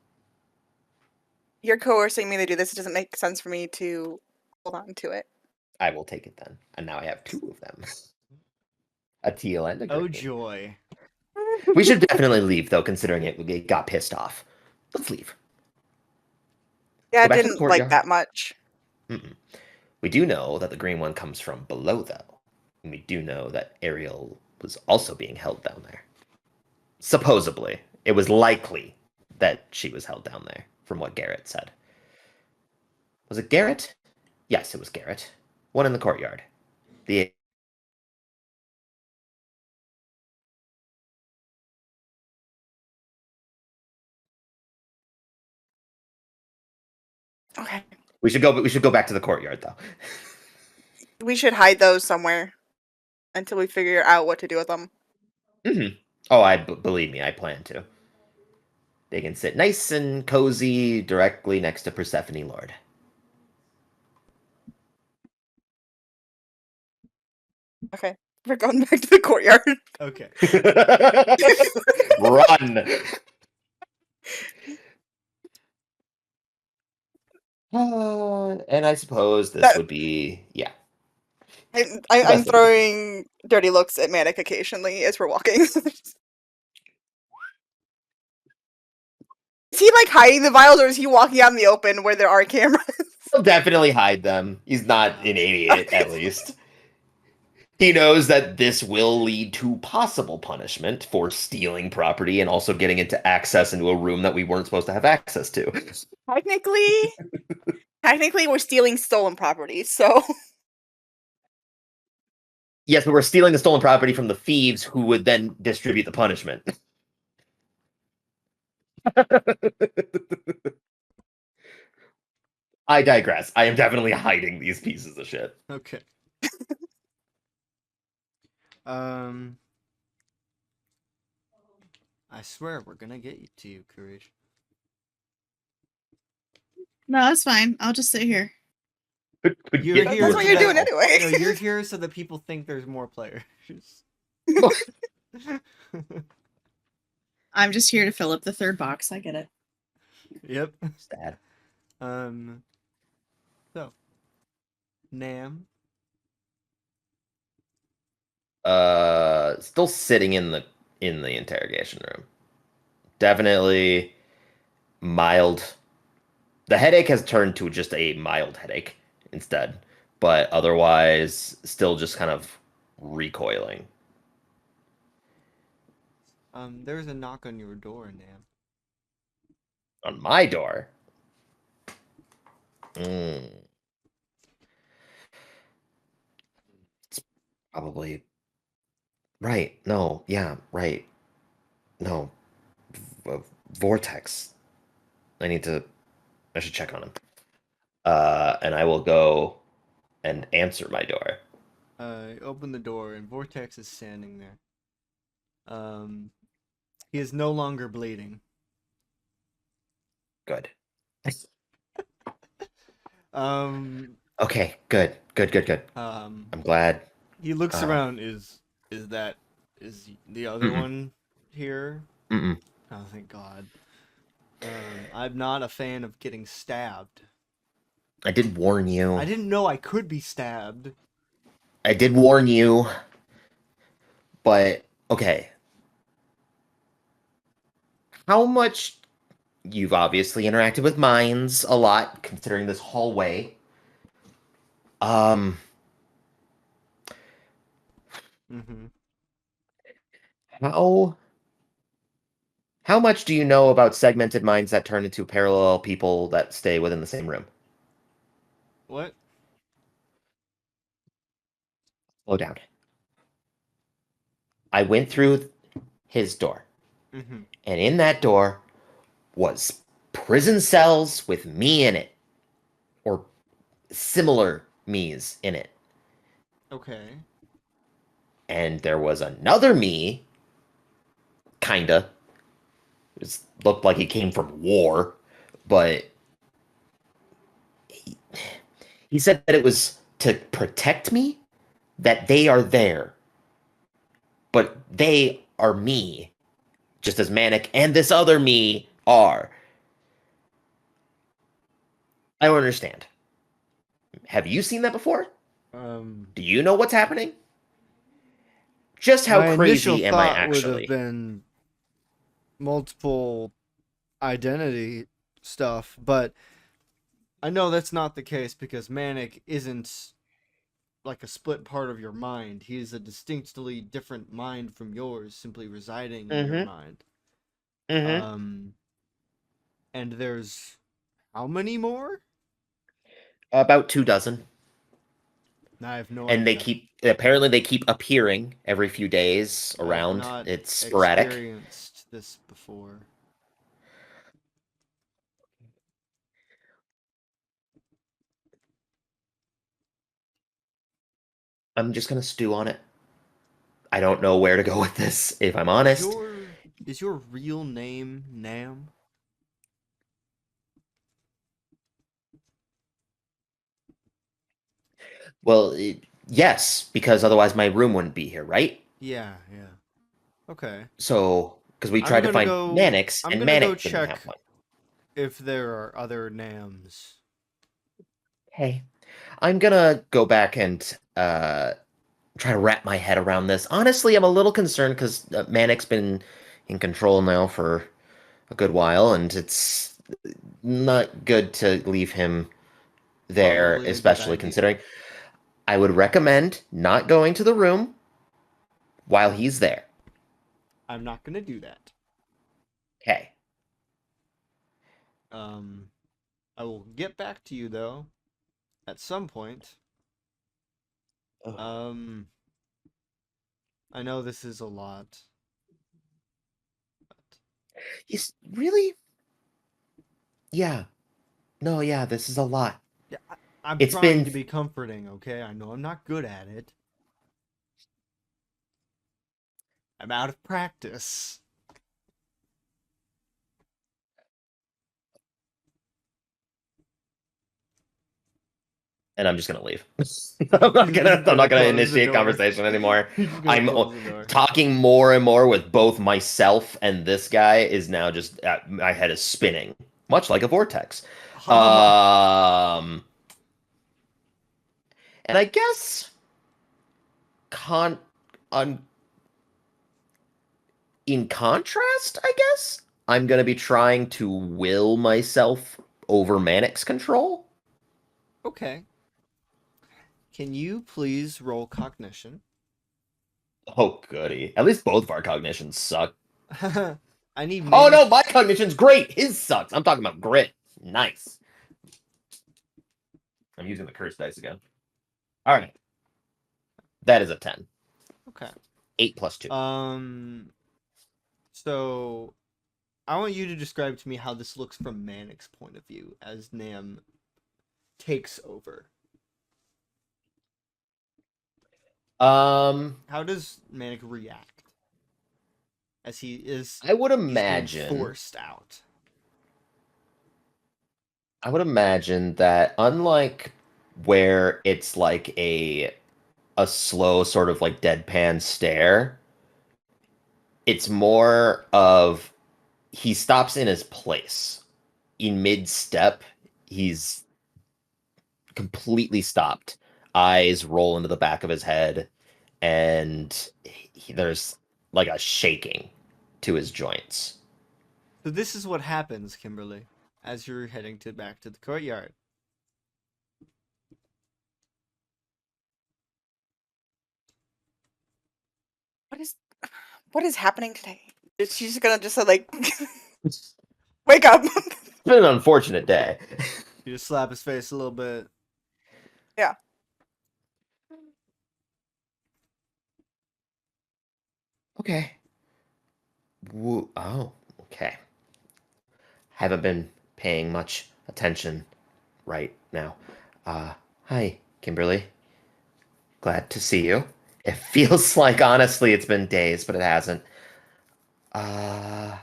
You're coercing me to do this. It doesn't make sense for me to hold on to it. I will take it then. And now I have 2 of them. A teal and a green. Oh joy. We should definitely leave, though, considering it got pissed off. Let's leave. Yeah, I Go back to the didn't like courtyard. that much. Mm-mm. We do know that the green one comes from below, though. And we do know that Ariel was also being held down there. Supposedly. It was likely that she was held down there, from what Garrett said. Was it Garrett? Yes, it was Garrett. One in the courtyard. The Okay. we should go back to the courtyard, though. We should hide those somewhere until we figure out what to do with them. Oh, believe me, I plan to. They can sit nice and cozy directly next to Persephone Lord. Okay. We're going back to the courtyard. Okay. Run! And I suppose this would be, yeah. I'm Best throwing dirty looks at Manic occasionally as we're walking. Is he like hiding the vials, or is he walking out in the open where there are cameras? He'll definitely hide them. He's not an idiot, at least. He knows that this will lead to possible punishment for stealing property and also getting into access into a room that we weren't supposed to have access to. Technically, we're stealing stolen property, so Yes, but we're stealing the stolen property from the thieves who would then distribute the punishment. I digress. I am definitely hiding these pieces of shit. Okay. I swear we're gonna get you to you, Courage. No, that's fine. I'll just sit here. You're Get here. that's so what you're that- doing anyway. No, you're here so that people think there's more players. I'm just here to fill up the third box. I get it. Yep. Sad. So, Nam. Still sitting in the interrogation room. Definitely mild. The headache has turned to just a mild headache instead, but otherwise still just kind of recoiling. There's a knock on your door, Nam. On my door. It's probably right. No, yeah, right. No. Vortex. I should check on him. And I will go and answer my door. Open the door, and Vortex is standing there. He is no longer bleeding. Good. Okay, good. I'm glad. He looks around. Is the other one here? Mm-mm. Oh, thank God. I'm not a fan of getting stabbed. I did warn you. I didn't know I could be stabbed. I did warn you. But, okay. How much... You've obviously interacted with mines a lot, considering this hallway. Mm-hmm. How much do you know about segmented mines that turn into parallel people that stay within the same room? What? Slow down. I went through his door. Mm-hmm. And in that door was prison cells with me in it. Or similar me's in it. Okay. And there was another me, kinda. It looked like he came from war, but he said that it was to protect me, that they are there. But they are me, just as Manic and this other me are. I don't understand. Have you seen that before? Do you know what's happening? just how My initial crazy am I thought would have actually? been multiple identity stuff, but I know that's not the case because Manic isn't like a split part of your mind. He is a distinctly different mind from yours, simply residing in your Mm-hmm. mind. Mm-hmm. And there's how many more? About 24. I have no And they idea. keep appearing every few days I've around. not It's sporadic. experienced this before. I'm just gonna stew on it. I don't know where to go with this, if I'm Is honest. your real name Nam? Well, yes, because otherwise my room wouldn't be here, right? Yeah. Okay. So, because we I'm tried to gonna find go. Mannix, I'm and gonna go Mannix didn't have check one. if there are other Nams. Hey, I'm gonna go back and try to wrap my head around this. Honestly, I'm a little concerned because Mannix been in control now for a good while, and it's not good to leave him there, Probably a good especially idea. considering I would recommend not going to the room while he's there. I'm not gonna do that. Okay. I will get back to you though at some point. I know this is a lot, but He's really? Yeah. No, yeah, this is a lot. yeah, I'm It's trying been to be comforting. Okay, I know I'm not good at it. I'm out of practice. and I'm just gonna leave. You're just I'm gonna not gonna close the initiate door. conversation anymore. You're just gonna I'm close the door. talking more and more with both myself and this guy is now just my head is spinning, much like a vortex. Um, and I guess con on in contrast, I guess I'm gonna be trying to will myself over Mannix control. Okay. Can you please roll cognition? Oh goody! At least both of our cognitions suck. I need Oh maybe. no, my cognition's great. His sucks. I'm talking about grit. Nice. I'm using the curse dice again. All right. That is a 10. Okay. 8 plus 2. So I want you to describe to me how this looks from Manic's point of view as Nam takes over. How does Manic react as I would he's being imagine forced out? that unlike where it's like a slow sort of like deadpan stare, it's more of he stops in his place. In mid step, he's completely stopped. Eyes roll into the back of his head, and there's like a shaking to his joints. So this is what happens, Kimberly, as you're heading back to the courtyard. What is what is happening today? Is she just gonna just like wake up? It's been an unfortunate day. You just slap his face a little bit. Yeah. Okay. Oh, okay. Haven't been paying much attention right now. Hi, Kimberly. Glad to see you. It feels like, honestly, it's been days, but it hasn't. Uh,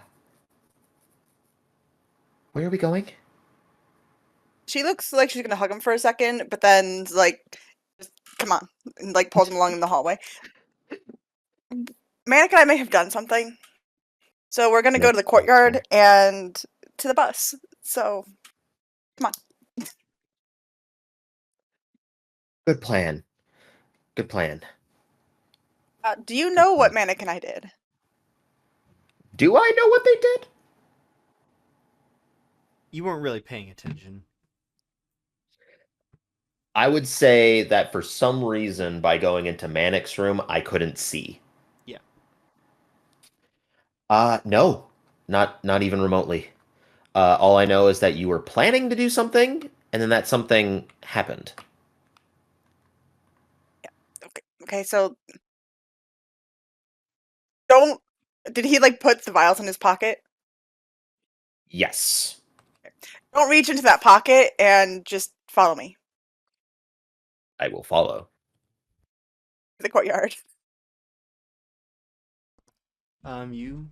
where are we going? She looks like she's gonna hug him for a second, but then like, just, come on, and like pulls him along in the hallway. Manic and I may have done something, so we're gonna go to the That's fair. courtyard and to the bus. So come on. Good plan. Good plan. Do you know what Manic and I did? Do I know what they did? You weren't really paying attention. I would say that for some reason, by going into Manic's room, I couldn't see. Yeah. No, not even remotely. All I know is that you were planning to do something, and then that something happened. Okay, so don't. Did he like put the vials in his pocket? Yes, Don't reach into that pocket and just follow me I will follow. to the courtyard. You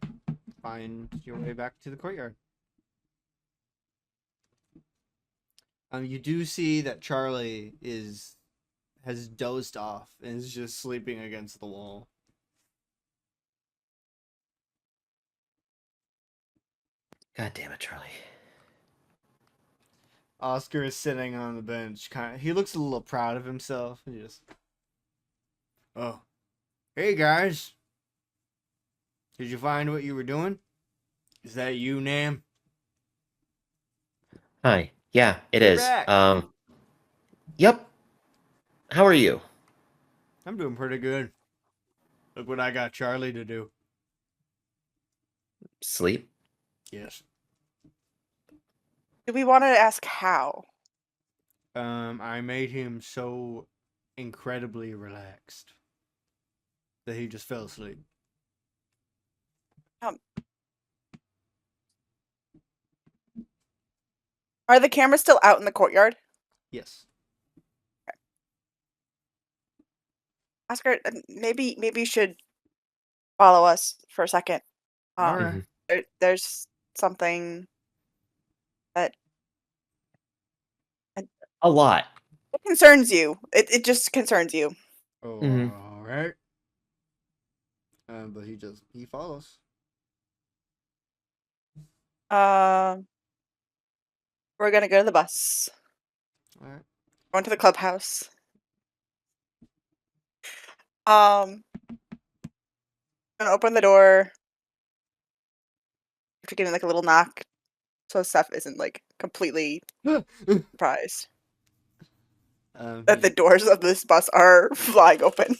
find your way back to the courtyard. You do see that Charlie has dozed off and is just sleeping against the wall. God damn it, Charlie. Oscar is sitting on the bench. He looks a little proud of himself. He just, oh, hey guys, did you find what you were doing? Is that you, Nam? Hi. Yeah, it You're is. back. Yep. How are you? I'm doing pretty good. Look what I got Charlie to do. Sleep? Yes. Do we want to ask how? I made him so incredibly relaxed that he just fell asleep. Are the cameras still out in the courtyard? Yes. Oscar, maybe you should follow us for a second. All right. Mhm. There's something that A lot. concerns you. It just concerns you. Oh, Mhm. all right. But he follows. We're gonna go to the bus. All right. Going to the clubhouse. Gonna open the door. After getting like a little knock, so Seth isn't like completely surprised that the He, doors of this bus are flying open.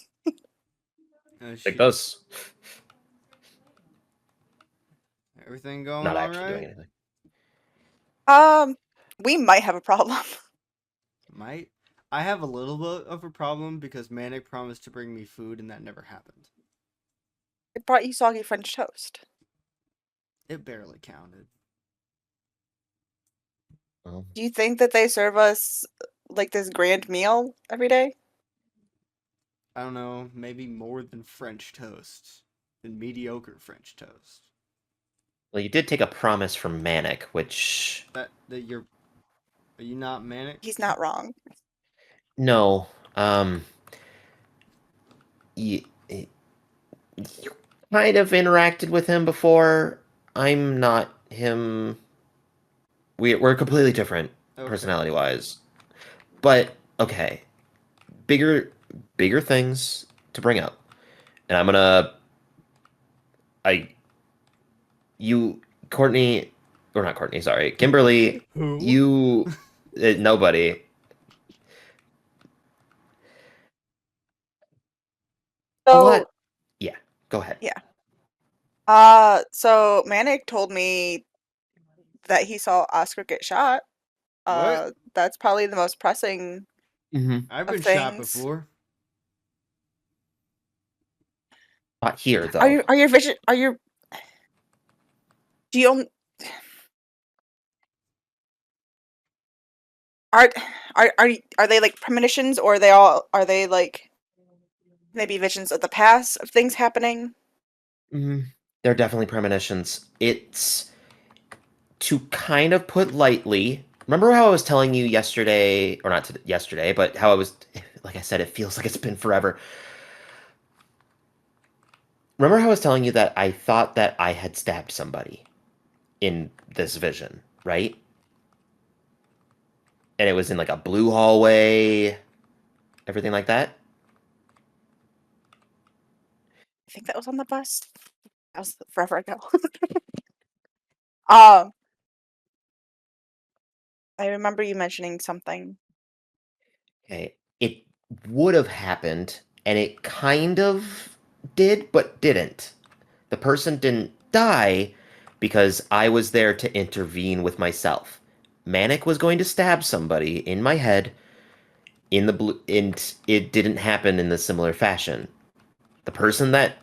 Like those. everything going Not all actually doing right? anything. We might have a problem. Might. I have a little bit of a problem because Manic promised to bring me food and that never happened. It brought you soggy French toast. It barely counted. Well, Do you think that they serve us like this grand meal every day? I don't know, maybe more than French toast. Than mediocre French toast. you did take a promise from Manic, which That you're Are you not Manic? He's not wrong. no. You, you kind of interacted with him before. I'm not him. We're completely different Okay. personality-wise. But okay, bigger things to bring up, and I you Courtney or not Courtney, sorry, Kimberly, Who? you nobody. A So lot. Yeah, go ahead. yeah. So Manic told me that he saw Oscar get shot. What? That's probably the most pressing Mm-hmm. I've of been shot things. before. Not here though. Are your vision? Are your do you own, are are they like premonitions, or are they like maybe visions of the past of things happening? Mm, they're definitely premonitions. It's to kind of put lightly. Remember how I was telling you yesterday, or not yesterday, but how I was, like I said, it feels like it's been forever. Remember how I was telling you that I thought that I had stabbed somebody in this vision, right? And it was in like a blue hallway, everything like that. think that was on the bus. That was forever ago. um, I remember you mentioning something. Okay. It would have happened, and it kind of did, but didn't. The person didn't die because I was there to intervene with myself. Manic was going to stab somebody in my head in the blue, and it didn't happen in the similar fashion. The person that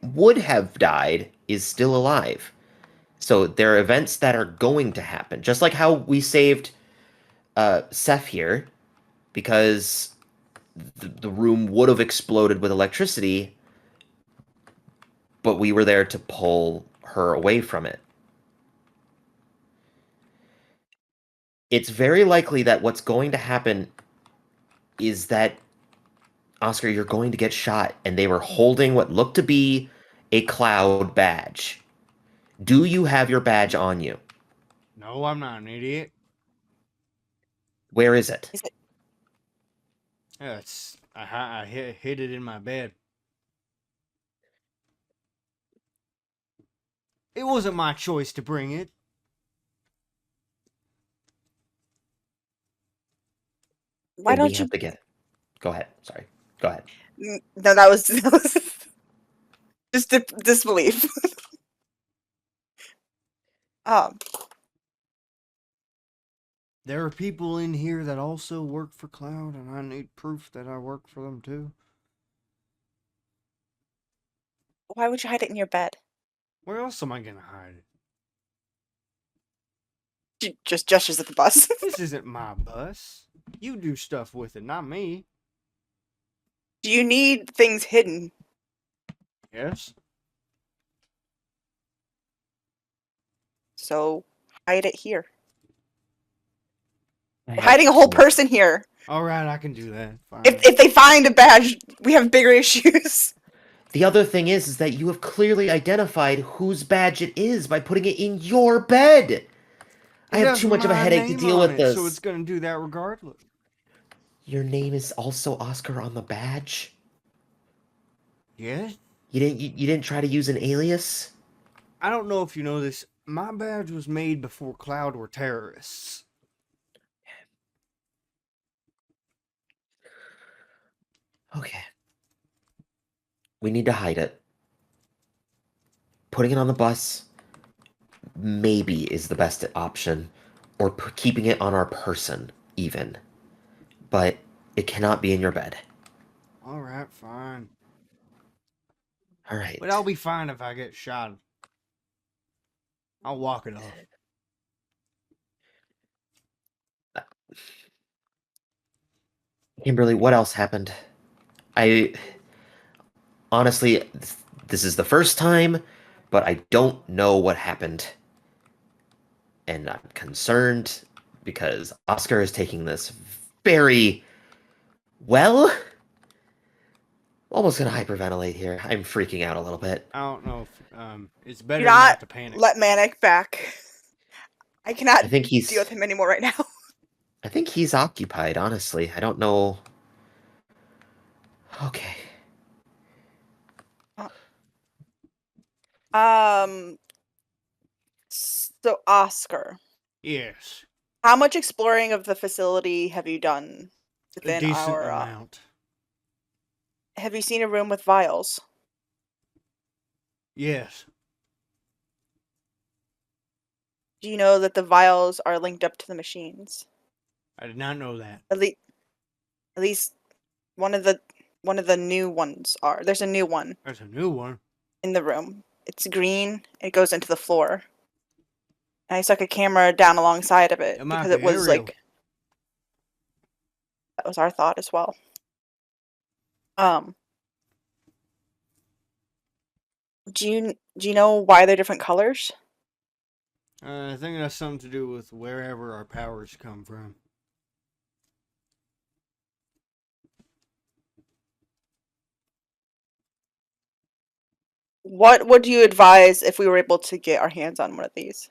would have died is still alive. So there are events that are going to happen, just like how we saved Seth here, because the room would have exploded with electricity, but we were there to pull her away from it. It's very likely that what's going to happen is that, Oscar, you're going to get shot, and they were holding what looked to be a cloud badge. Do you have your badge on you? No, I'm not an idiot. Where is it? Is it Yeah, I hid it in my bed. It wasn't my choice to bring it. why Then we don't have you to get it. Go ahead. Sorry. Go ahead. no, that was, that was just disbelief. um There are people in here that also work for Cloud, and I need proof that I work for them too. why would you hide it in your bed? Where else am I gonna hide it? She just gestures at the bus. This isn't my bus. You do stuff with it, not me. Do you need things hidden? Yes? So hide it here. I We're have hiding a whole too much- person here. Alright, I can do that. Fine. If they find a badge, we have bigger issues. The other thing is that you have clearly identified whose badge it is by putting it in your bed. I It have has too much of a my headache to name deal on with it, this. so it's gonna do that regardless. Your name is also Oscar on the badge? Yes? You didn't try to use an alias? I don't know if you know this. My badge was made before Cloud were terrorists. Okay. We need to hide it. Putting it on the bus maybe is the best option, or keeping it on our person, even. But it cannot be in your bed. Alright, fine. All right. But I'll be fine if I get shot. I'll walk it off. Kimberly, what else happened? I honestly, this is the first time, but I don't know what happened. And I'm concerned because Oscar is taking this very well. Almost gonna hyperventilate here. I'm freaking out a little bit. I don't know if it's Do better not not to panic. let Manic back. I cannot I think he's deal with him anymore right now. I think he's occupied, honestly. I don't know. Okay. Um. So Oscar, Yes, how much exploring of the facility have you done a within decent our? amount. Have you seen a room with vials? Yes, Do you know that the vials are linked up to the machines? I did not know that. At least one of the new ones are. There's a new one There's a new one. in the room. It's green. It goes into the floor. And I stuck a camera down alongside of it It might because be it was Ariel. like that was our thought as well. Um, do you know why they're different colors? I think it has something to do with wherever our powers come from. What would you advise if we were able to get our hands on one of these?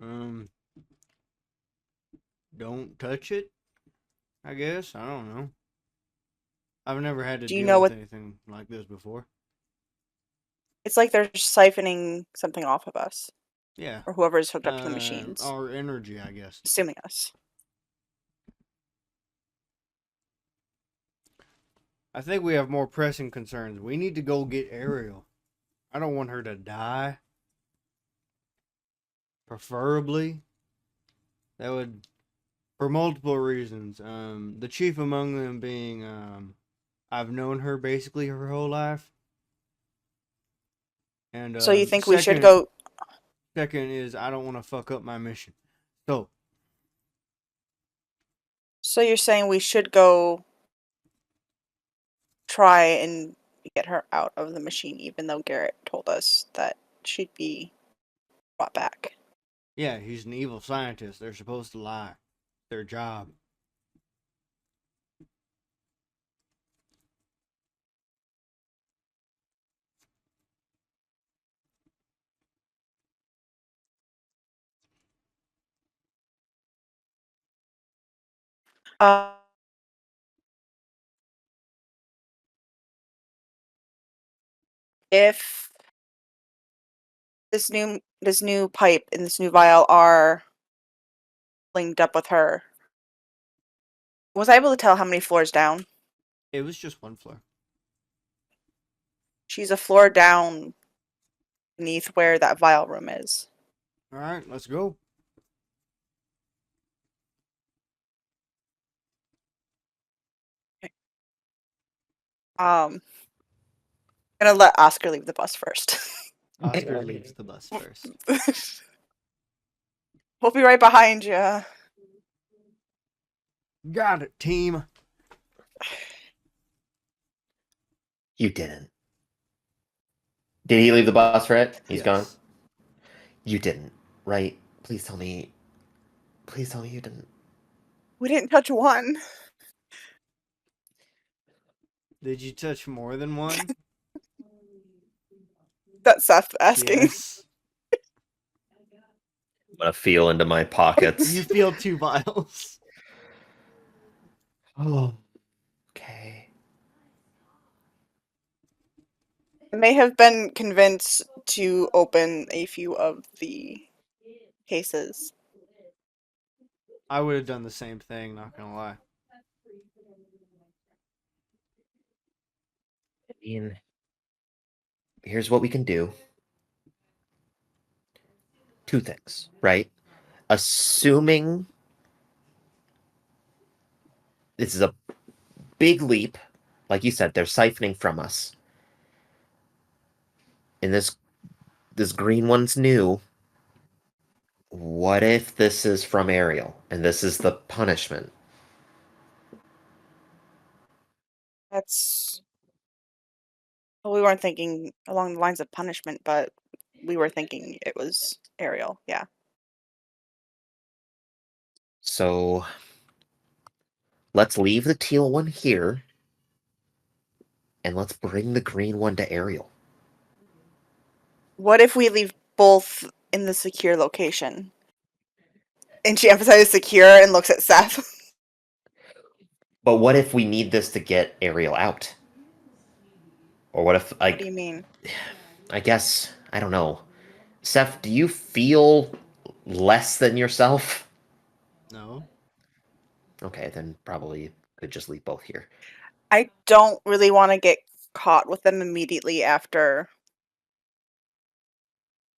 Um, don't touch it. I guess I don't know. I've never had to Do you deal know with what anything like this before. It's like they're siphoning something off of us, Yeah. or whoever's hooked up to the machines, Our energy, I guess. assuming us. I think we have more pressing concerns. We need to go get Ariel. I don't want her to die. Preferably. That would, for multiple reasons. The chief among them being, I've known her basically her whole life. And So you think we should go? Second is I don't want to fuck up my mission. So So you're saying we should go try and get her out of the machine, even though Garrett told us that she'd be brought back. yeah, he's an evil scientist. They're supposed to lie. Their job. Uh, if this new pipe and this new vial are linked up with her, was I able to tell how many floors down? It was just one floor. She's a floor down beneath where that vial room is. All right, let's go. Gonna let Oscar leave the bus first. Oscar leaves the bus first. We'll be right behind you. Got it, team. You didn't. Did he leave the bus, Fred? He's Yes. gone? You didn't, right? Please tell me. Please tell me you didn't. We didn't touch one. Did you touch more than one? That's Seth asking. Yes. I'm gonna feel into my pockets. You feel 2 vials. Oh, okay. I may have been convinced to open a few of the cases. I would have done the same thing, not gonna lie. I mean, here's what we can do. 2 things, right? Assuming this is a big leap, like you said, they're siphoning from us. And this green one's new. What if this is from Ariel and this is the punishment? That's. Well, we weren't thinking along the lines of punishment, but we were thinking it was Ariel. Yeah. So let's leave the teal one here and let's bring the green one to Ariel. What if we leave both in the secure location? And she emphasizes secure and looks at Seth. But what if we need this to get Ariel out? Or what if, What do like, you mean? I guess, I don't know. Seth, do you feel less than yourself? No. Okay, then probably could just leave both here. I don't really want to get caught with them immediately after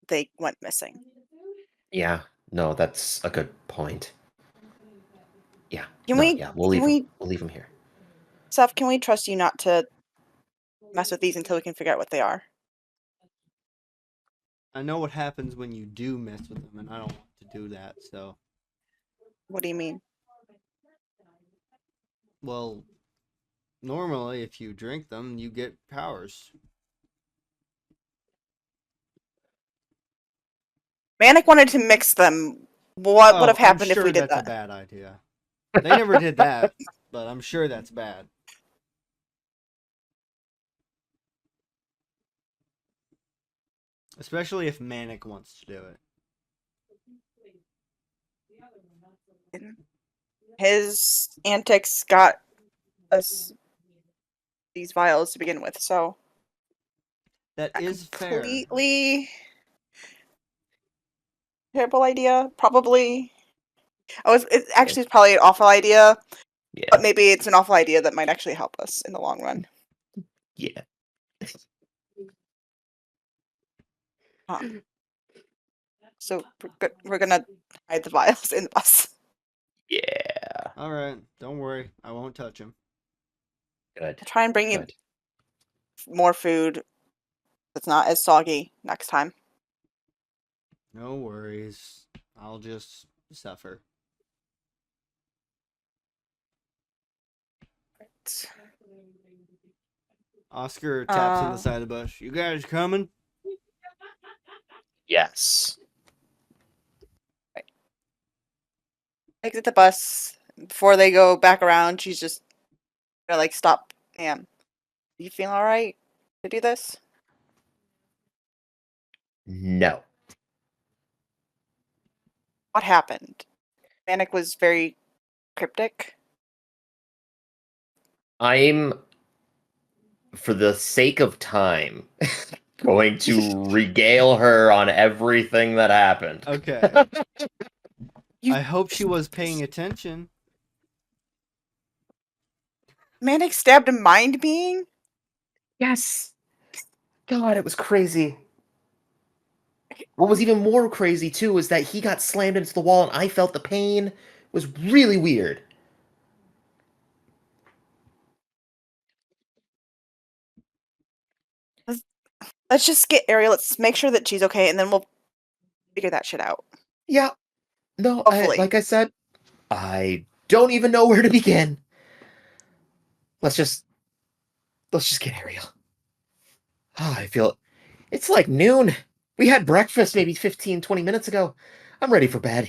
they went missing. Yeah, no, that's a good point. Yeah, Can no, we? yeah, we'll Can leave we? him. We'll leave him here. Seth, can we trust you not to mess with these until we can figure out what they are? I know what happens when you do mess with them, and I don't want to do that, so. What do you mean? Well, normally, if you drink them, you get powers. Manic wanted to mix them. What would have happened if we did that's that? a bad idea. They never did that, but I'm sure that's bad. Especially if Manic wants to do it. His antics got us these vials to begin with, so That is fair. Completely terrible idea. Probably. It actually is probably an awful idea, Yeah. but maybe it's an awful idea that might actually help us in the long run. Yeah. Huh. So we're gonna hide the vials in the bus. Yeah. All right, don't worry. I won't touch him. Good. I'll try and bring you Good. more food that's not as soggy next time. No worries. I'll just suffer. Oscar taps on the side of the bush. You guys coming? Yes. Exit the bus before they go back around. She's just gonna like stop. Ma'am, you feel all right to do this? No. What happened? Manic was very cryptic. I'm, for the sake of time, going to regale her on everything that happened. Okay. You- I hope she was paying attention. Manic stabbed a mind being? Yes. God, it was crazy. What was even more crazy, too, is that he got slammed into the wall and I felt the pain. It was really weird. Let's just get Ariel. Let's make sure that she's okay, and then we'll figure that shit out. Yeah. No, Hopefully. like I said, I don't even know where to begin. Let's just get Ariel. I feel it's like noon. We had breakfast maybe 15, 20 minutes ago. I'm ready for bed.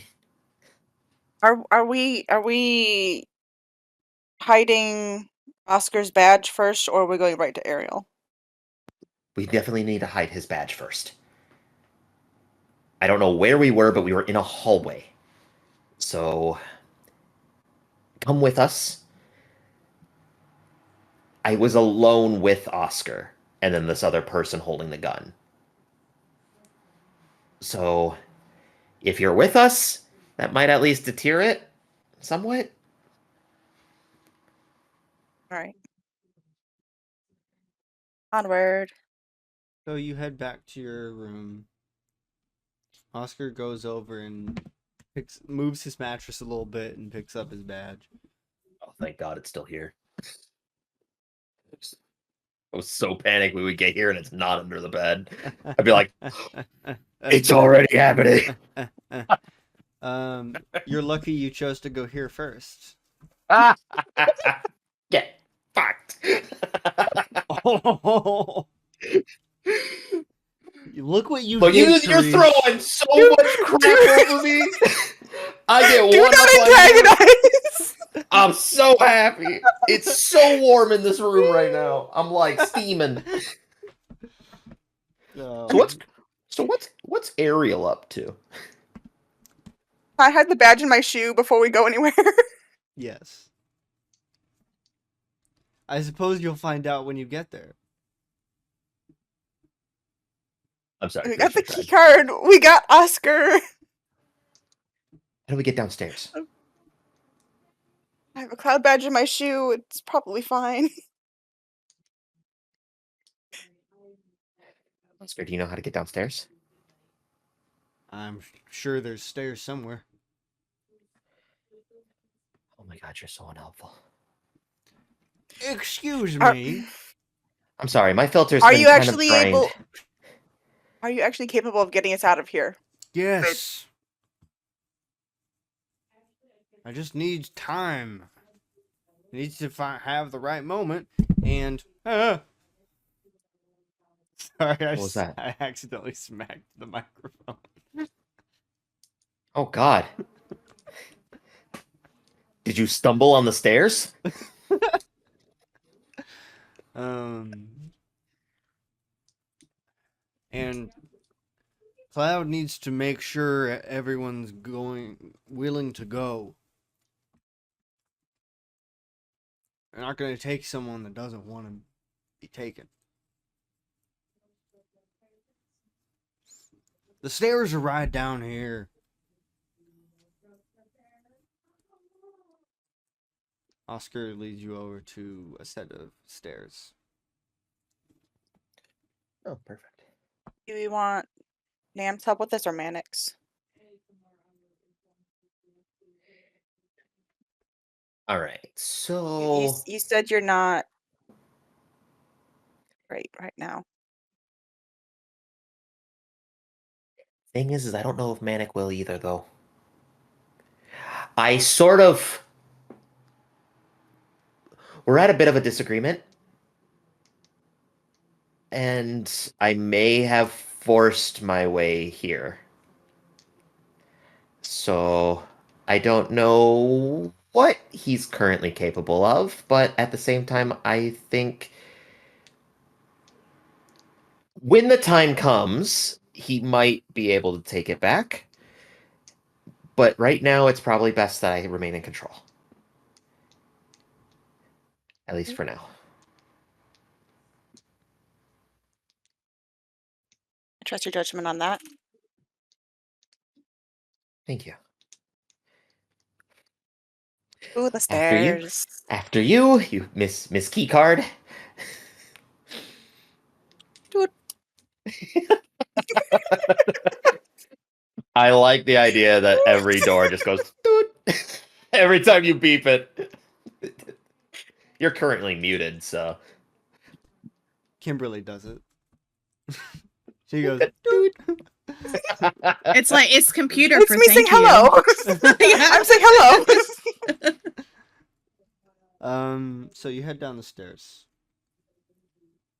Are we hiding Oscar's badge first, or are we going right to Ariel? We definitely need to hide his badge first. I don't know where we were, but we were in a hallway. So come with us. I was alone with Oscar and then this other person holding the gun. So if you're with us, that might at least deter it somewhat. All right. Onward. So you head back to your room. Oscar goes over and moves his mattress a little bit and picks up his badge. Oh, thank God it's still here. I was so panicked we would get here and it's not under the bed. I'd be like, it's already happening. You're lucky you chose to go here first. Get fucked. Oh, look what you But did, you're Therese. throwing so much crap over me. I get Do one up on you. not antagonize! I'm so happy. It's so warm in this room right now. I'm like steaming. So what's Ariel up to? I had the badge in my shoe before we go anywhere. Yes. I suppose you'll find out when you get there. I'm sorry. We got the finish your key thread. card. We got Oscar. How do we get downstairs? I have a cloud badge in my shoe. It's probably fine. Oscar, do you know how to get downstairs? I'm sure there's stairs somewhere. Oh my God, you're so unhelpful. Excuse Are- me. I'm sorry, my filter's Are been you kind of actually drained. able? Are you actually capable of getting us out of here? Yes. I just need time. I need to have the right moment. And sorry, What was that? I accidentally smacked the microphone. Oh God. Did you stumble on the stairs? And Cloud needs to make sure everyone's willing to go. They're not going to take someone that doesn't want to be taken. The stairs are right down here. Oscar leads you over to a set of stairs. Oh, perfect. Do we want Nam's help with this or Manic's? All right. You, So you said you're not right now. thing is I don't know if Manic will either, though. I sort of. We're at a bit of a disagreement, and I may have forced my way here. So I don't know what he's currently capable of, but at the same time, I think when the time comes, he might be able to take it back. But right now, it's probably best that I remain in control. At least for now. I trust your judgment on that. Thank you. Ooh, the stairs. After you miss Keycard. Dude. I like the idea that every door just goes doot every time you beep it. You're currently muted, so Kimberly does it. She goes, doot. It's like it's computer It's for me saying thank you. hello. Yeah. I'm saying hello. So you head down the stairs.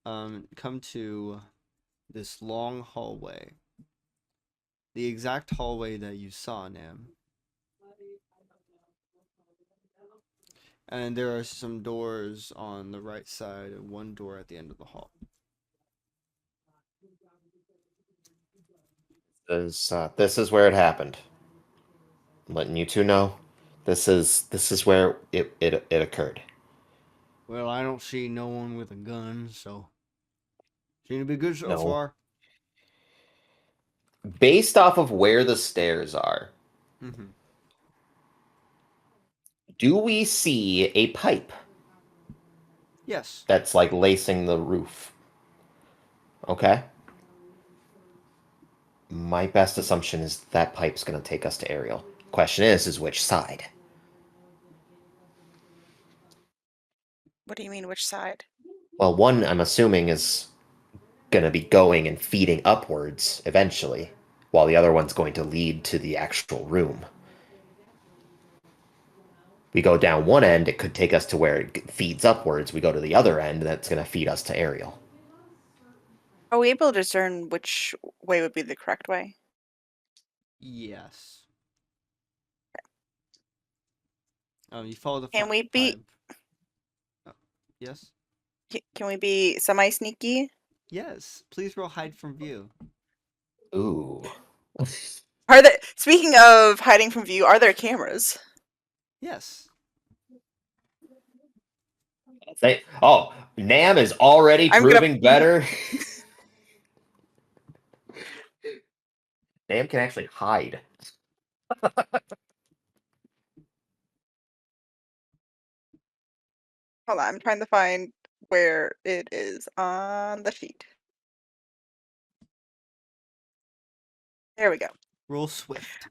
Come to this long hallway. The exact hallway that you saw, Nam. And there are some doors on the right side and one door at the end of the hall. this is where it happened. I'm letting you two know. This is where it occurred. Well, I don't see no one with a gun, so seem to be good so No. far. Based off of where the stairs are, Mm-hmm. do we see a pipe Yes. that's like lacing the roof? Okay. My best assumption is that pipe's going to take us to Ariel. Question is which side? What do you mean, which side? Well, one I'm assuming is going to be going and feeding upwards eventually, while the other one's going to lead to the actual room. We go down one end, it could take us to where it feeds upwards. We go to the other end, that's going to feed us to Ariel. Are we able to discern which way would be the correct way? Yes. You follow the Can we be pipe. Yes? can we be semi sneaky? Yes. Please roll hide from view. Ooh. Are there, speaking of hiding from view, are there cameras? Yes. Nam is already I'm gonna- proving better. Nam can actually hide. Hold on, I'm trying to find where it is on the sheet. There we go. Roll swift.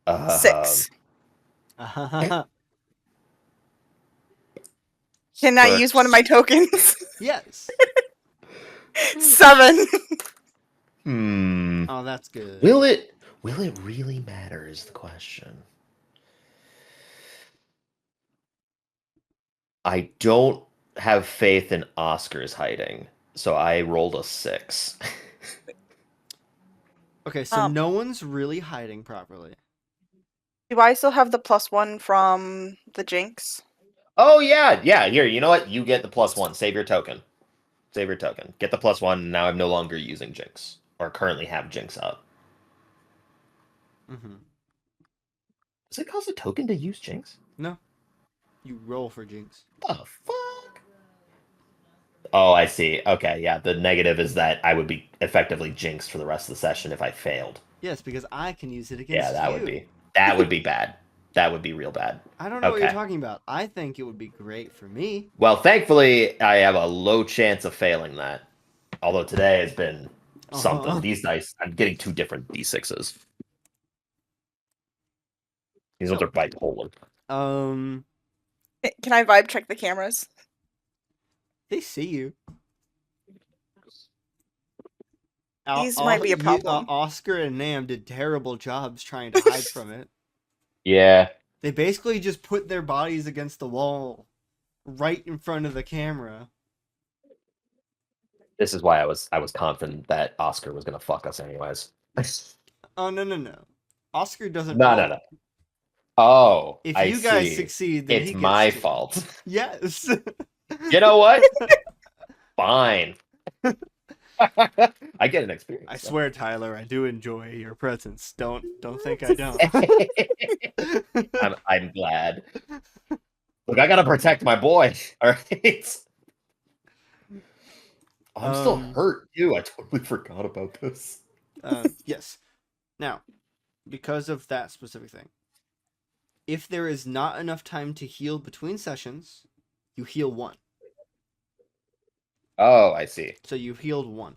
Uh, 6. Uh-huh. Can I use one of my tokens? Yes. 7. Oh, that's good. Will it really matter is the question. I don't have faith in Oscar's hiding, so I rolled a 6. Okay, so no one's really hiding properly. Do I still have the +1 from the Jinx? Oh yeah. Here, you know what? You get the +1. Save your token. Get the +1. Now I'm no longer using Jinx, or currently have Jinx up. Mm-hmm. Does it cost a token to use Jinx? No. You roll for Jinx. The fuck? Oh, I see. Okay, yeah. The negative is that I would be effectively jinxed for the rest of the session if I failed. Yes, because I can use it Yeah, against you. that would be bad. That would be real bad. I don't know what you're Okay. talking about. I think it would be great for me. Well, thankfully, I have a low chance of failing that. Although today has been something. Uh-huh. These dice, I'm getting two different D6s. These ones So, are bipolar. Can I vibe check the cameras? they see you. These might be a problem. Oscar and Nam did terrible jobs trying to hide from it. Yeah. They basically just put their bodies against the wall, right in front of the camera. This is why I was confident that Oscar was gonna fuck us anyways. Oh no! Oscar doesn't No, roll. no, no. Oh, If I you guys see. succeed, then It's he gets my to. fault. Yes. You know what? Fine. I get an experience. I though. swear, Tyler, I do enjoy your presence. Don't think I don't. I'm glad. Look, I gotta protect my boy. All right. I'm still hurt too. I totally forgot about this. Yes. Now, because of that specific thing, if there is not enough time to heal between sessions, you heal 1. Oh, I see. So you've healed 1.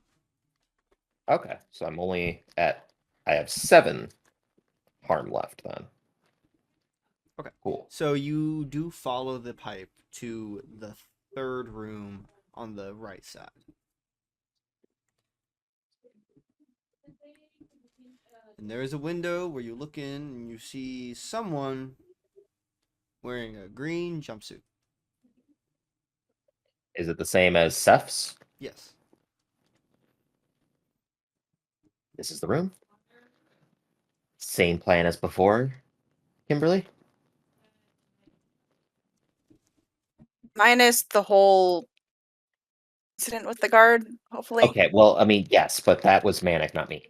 Okay, so I'm only at. I have 7 harm left then. Okay. Cool. So you do follow the pipe to the 3rd room on the right side. And there is a window where you look in and you see someone wearing a green jumpsuit. Is it the same as Seth's? Yes. This is the room. Same plan as before, Kimberly? Minus the whole incident with the guard, hopefully. Okay, well, I mean, yes, but that was Manic, not me.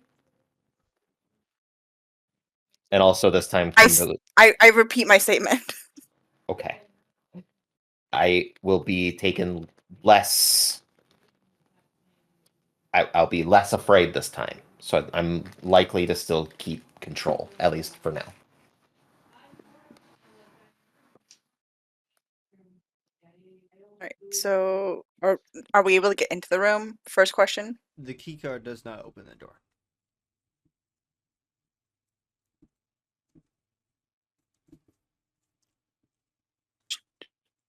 And also this time, Kimberly. I repeat my statement. Okay. I will be taken less. I'll be less afraid this time. So I'm likely to still keep control, at least for now. Alright, so are we able to get into the room? First question. The keycard does not open the door.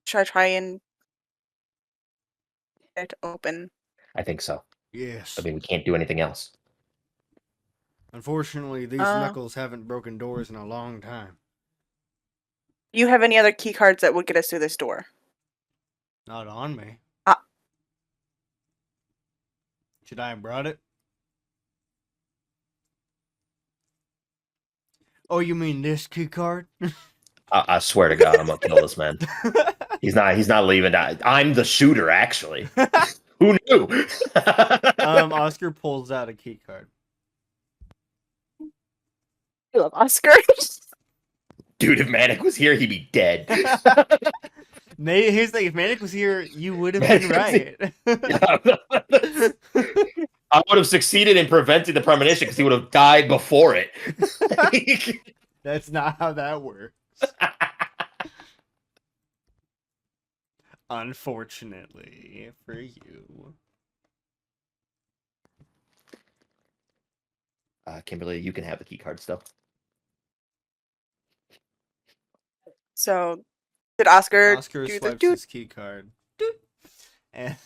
Should I try and get it to open? I think so. Yes. I mean, we can't do anything else. Unfortunately, these knuckles haven't broken doors in a long time. Do you have any other key cards that would get us through this door? Not on me. Ah. Should I have brought it? Oh, you mean this key card? I swear to God, I'm gonna kill this man. He's not leaving. I'm the shooter, actually. Who knew? Oscar pulls out a key card. I love Oscar. Dude, if Manic was here, he'd be dead. Here's the thing, if Manic was here, you would have been right. I would have succeeded in preventing the premonition because he would have died before it. That's not how that works. Unfortunately for you. Kimberly, you can have the key card still. So, did Oscar Oscar do the swipes dude? his key card. Doot. And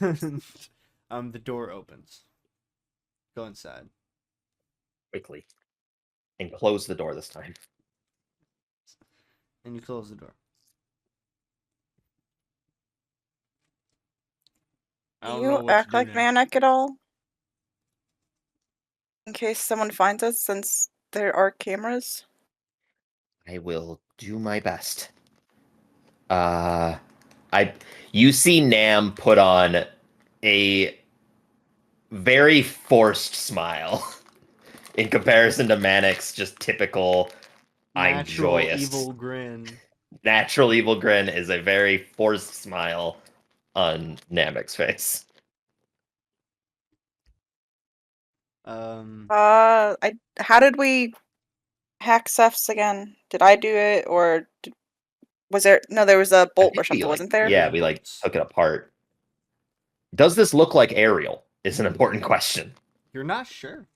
the door opens. Go inside. Quickly. And close the door this time. And you close the door. I Do don't know you what to act do like now. Manic at all? In case someone finds us, since there are cameras? I will do my best. You see Nam put on a very forced smile in comparison to Manic's just typical I'm Natural joyous. evil grin. Natural evil grin is a very forced smile on Namic's face. How did we hack Ceph's again? Did I do it, or was there? No, there was a I bolt think or we something, like, wasn't there? yeah, we like Bolts. took it apart. Does this look like Ariel? Is an important question. You're not sure.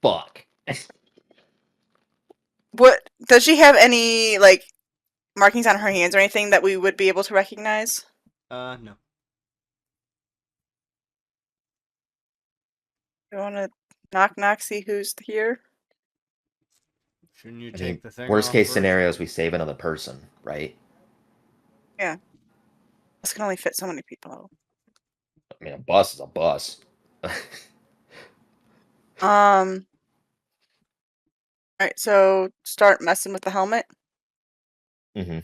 Fuck. What does she have any like markings on her hands or anything that we would be able to recognize? No. You want to knock, see who's here? Shouldn't you I take mean, the thing worst off case first? scenario is we save another person, right? This can only fit so many people. I mean, a bus is a bus. All right, so start messing with the helmet. Mm-hmm.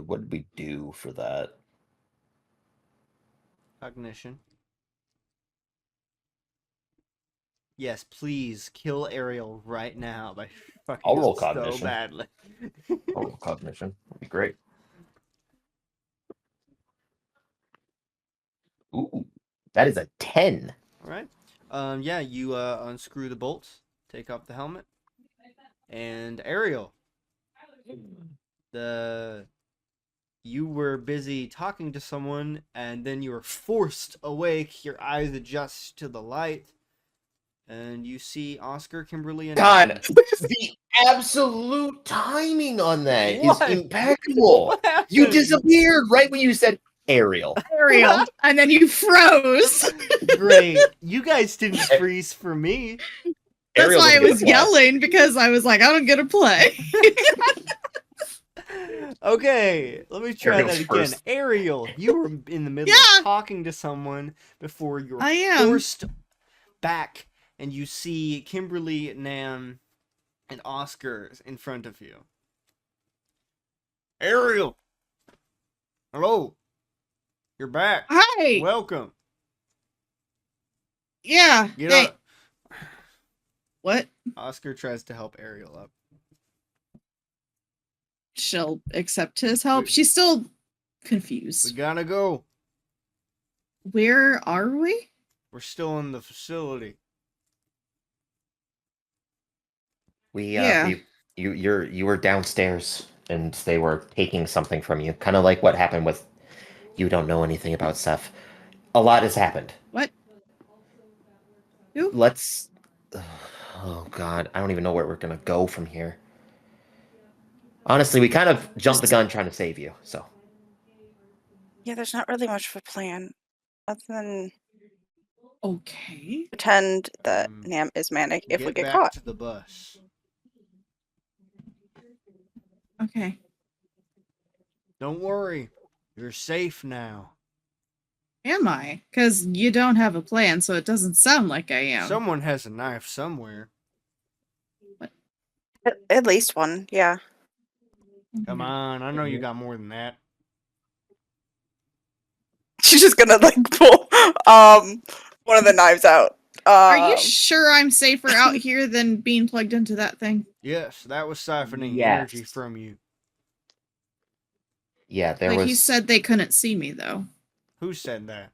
What did we do for that? Cognition. Yes, please kill Ariel right now by fucking I'll roll so cognition. badly. Oh, cognition. That'd be great. Ooh, that is a 10. All right. Yeah, you unscrew the bolts, take off the helmet, and Ariel, you were busy talking to someone, and then you were forced awake. Your eyes adjust to the light, and you see Oscar, Kimberly, and God, Adam. the absolute timing on that is What? impeccable. What happened? You disappeared right when you said Ariel. Ariel, and then you froze. Great. You guys didn't freeze for me. That's Ariel why I doesn't get a was play. yelling, because I was like, I don't get a play. Okay, let me try Ariel's that again. first. Ariel, you were in the middle Yeah. of talking to someone before you were I am. forced back, and you see Kimberly, Nam, and Oscar in front of you. Ariel! Hello! You're back. Hi. Welcome. Yeah. Get Hey. up. What? Oscar tries to help Ariel up. She'll accept his help. We- She's still We confused. gotta go. Where are we? We're still in the facility. Yeah. You were downstairs and they were taking something from you. Kind of like what happened with you don't know anything about Seth. A lot has happened. What? Who? Let's Oh god, I don't even know where we're gonna go from here. Honestly, we kind of jumped the gun trying to save you, so. Yeah, there's not really much of a plan other than Okay. pretend that Um, Nam is manic if we get back caught. to the bus. Okay. Don't worry. You're safe now. Am I? Because you don't have a plan, so it doesn't sound like I am. Someone has a knife somewhere. At least one, yeah. Come on, I know you got more than that. She's just gonna like pull one of the knives out. Are you sure I'm safer out here than being plugged into that thing? Yes, that was siphoning Yes. energy from you. Yeah, there But was he said they couldn't see me, though. Who said that?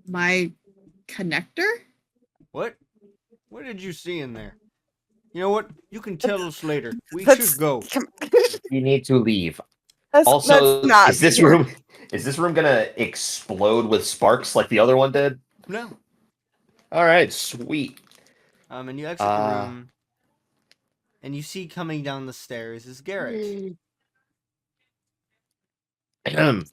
My connector? What? What did you see in there? You know what? You can tell us later. We Let's- should go. you need to leave. Let's Also, not is this room gonna explode with sparks like the other one did? No. All right, sweet. And you exit the room, and you see coming down the stairs is Garrett. And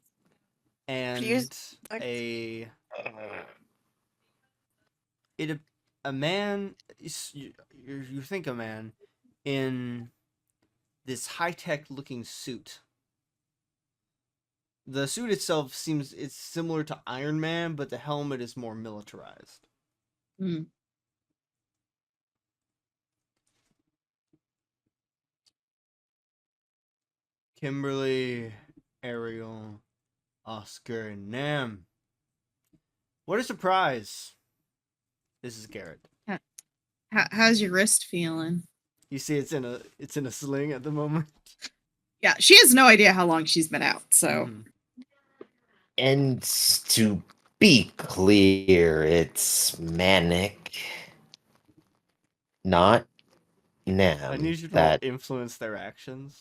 a man, you think a man in this high-tech looking suit. The suit itself it's similar to Iron Man, but the helmet is more militarized. Hmm. Kimberly, Ariel, Oscar, and Nam. What a surprise! This is Garrett. How's your wrist feeling? You see, it's in a sling at the moment. Yeah, she has no idea how long she's been out, so. Mhm. And to be clear, it's Manic, not I Nam. need you to That influence their actions.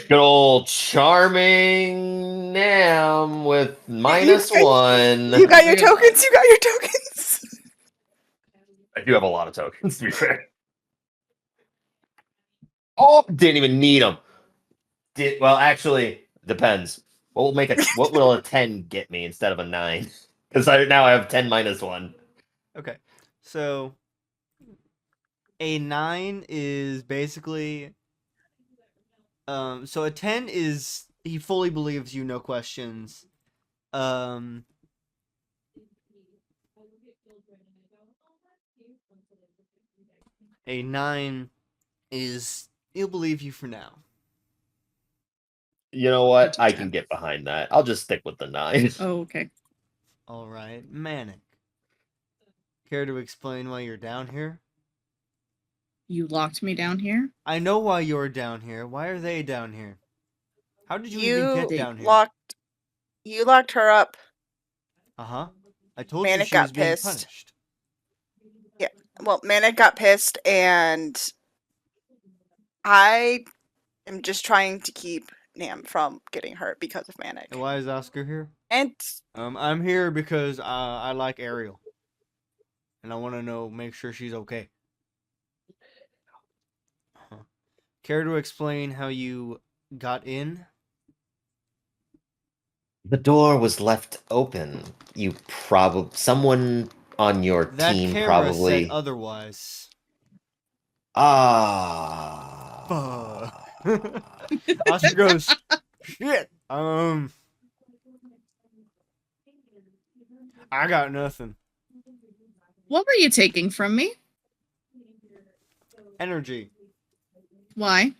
good old charming Nam with minus you- 1. You got your Yeah. tokens. You got your tokens. I do have a lot of tokens, to be fair. Oh, didn't even need them. Well, actually, depends. What will a 10 get me instead of a 9? Because now I have 10 minus 1. Okay, so a 9 is basically so a 10 is he fully believes you, no questions. Um a 9 is he'll believe you for now. You know what? Into I 10. can get behind that. I'll just stick with the 9. Oh, okay. All right, Manic. Care to explain why you're down here? You locked me down here? I know why you're down here. Why are they down here? How did you even get You down here? locked her up. Uh-huh. I told you Manic she was got being pissed. punished. Yeah. Well, Manic got pissed, and I am just trying to keep Nam from getting hurt because of Manic. And why is Oscar here? And I'm here because I like Ariel. And I want to make sure she's okay. Care to explain how you got in? The door was left open. Someone on your That team camera said probably. otherwise. Ah. Oscar goes, shit. I got nothing. What were you taking from me? Energy. Why?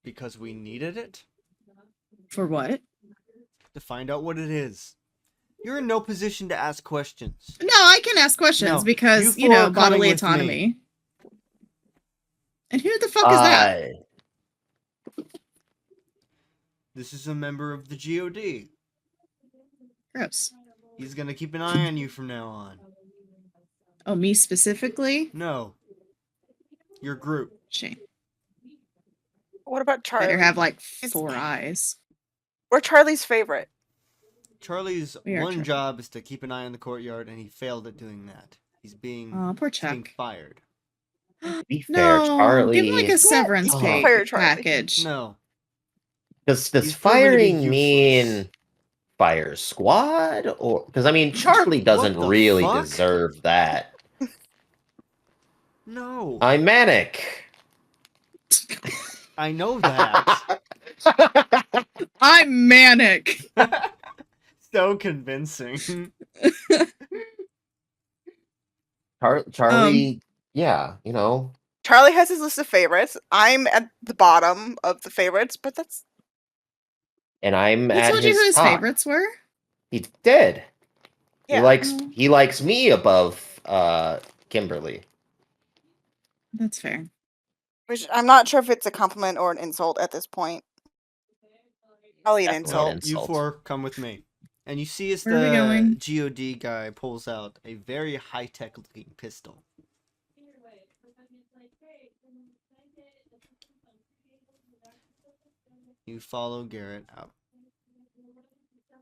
Because we needed it For what? to find out what it is. You're in no position to ask questions. No, I can ask questions No, because, you four are coming bodily with me. autonomy. And who the fuck is that? This is a member of the GOD. Gross. He's gonna keep an eye on you from now on. Oh, me specifically? No. Your group. Shame. what about Charlie? Better have like 4 eyes. We're Charlie's favorite. Charlie's We are one Charlie. job is to keep an eye on the courtyard, and he failed at doing that. He's being, Oh, poor he's being Chuck. fired. To be fair, No, Charlie. give him like a severance you pay can't fire Charlie. package. No. Does He's proven to be firing useless. mean fire squad? Or because I mean Charlie doesn't the really fuck? deserve that. No. I'm Manic. I know that. I'm manic. So convincing. Charlie, yeah, you know. Charlie has his list of favorites. I'm at the bottom of the favorites, but that's And I'm He at told you his who his top. favorites were? He did. yeah. He likes me above Kimberly. That's fair. Which I'm not sure if it's a compliment or an insult at this point. Probably an Definitely insult. an You insult. four come with me. And you see as Where are we the going? GOD guy pulls out a very high-tech looking pistol. You follow Garrett out.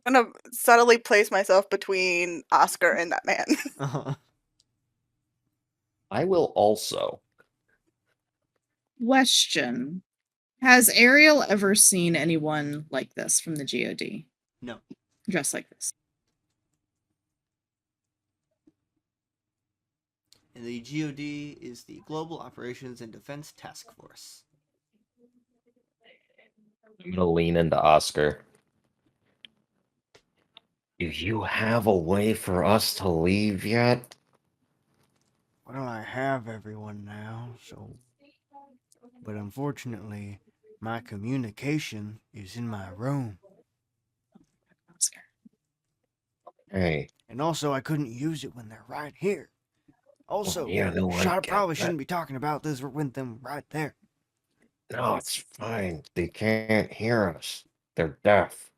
I'm gonna subtly place myself between Oscar and that man. Uh-huh. I will also. Question. Has Ariel ever seen anyone like this from the GOD? No. Dressed like this? And the GOD is the Global Operations and Defense Task Force. I'm gonna lean into Oscar. Do you have a way for us to leave yet? Well, I have everyone now, so... But unfortunately, my communication is in my room. Oscar. Hey, And also, I couldn't use it when they're right here. Also, yeah, no, I I get probably that. shouldn't be talking about this with them right there. no, it's fine. They can't hear us. They're deaf.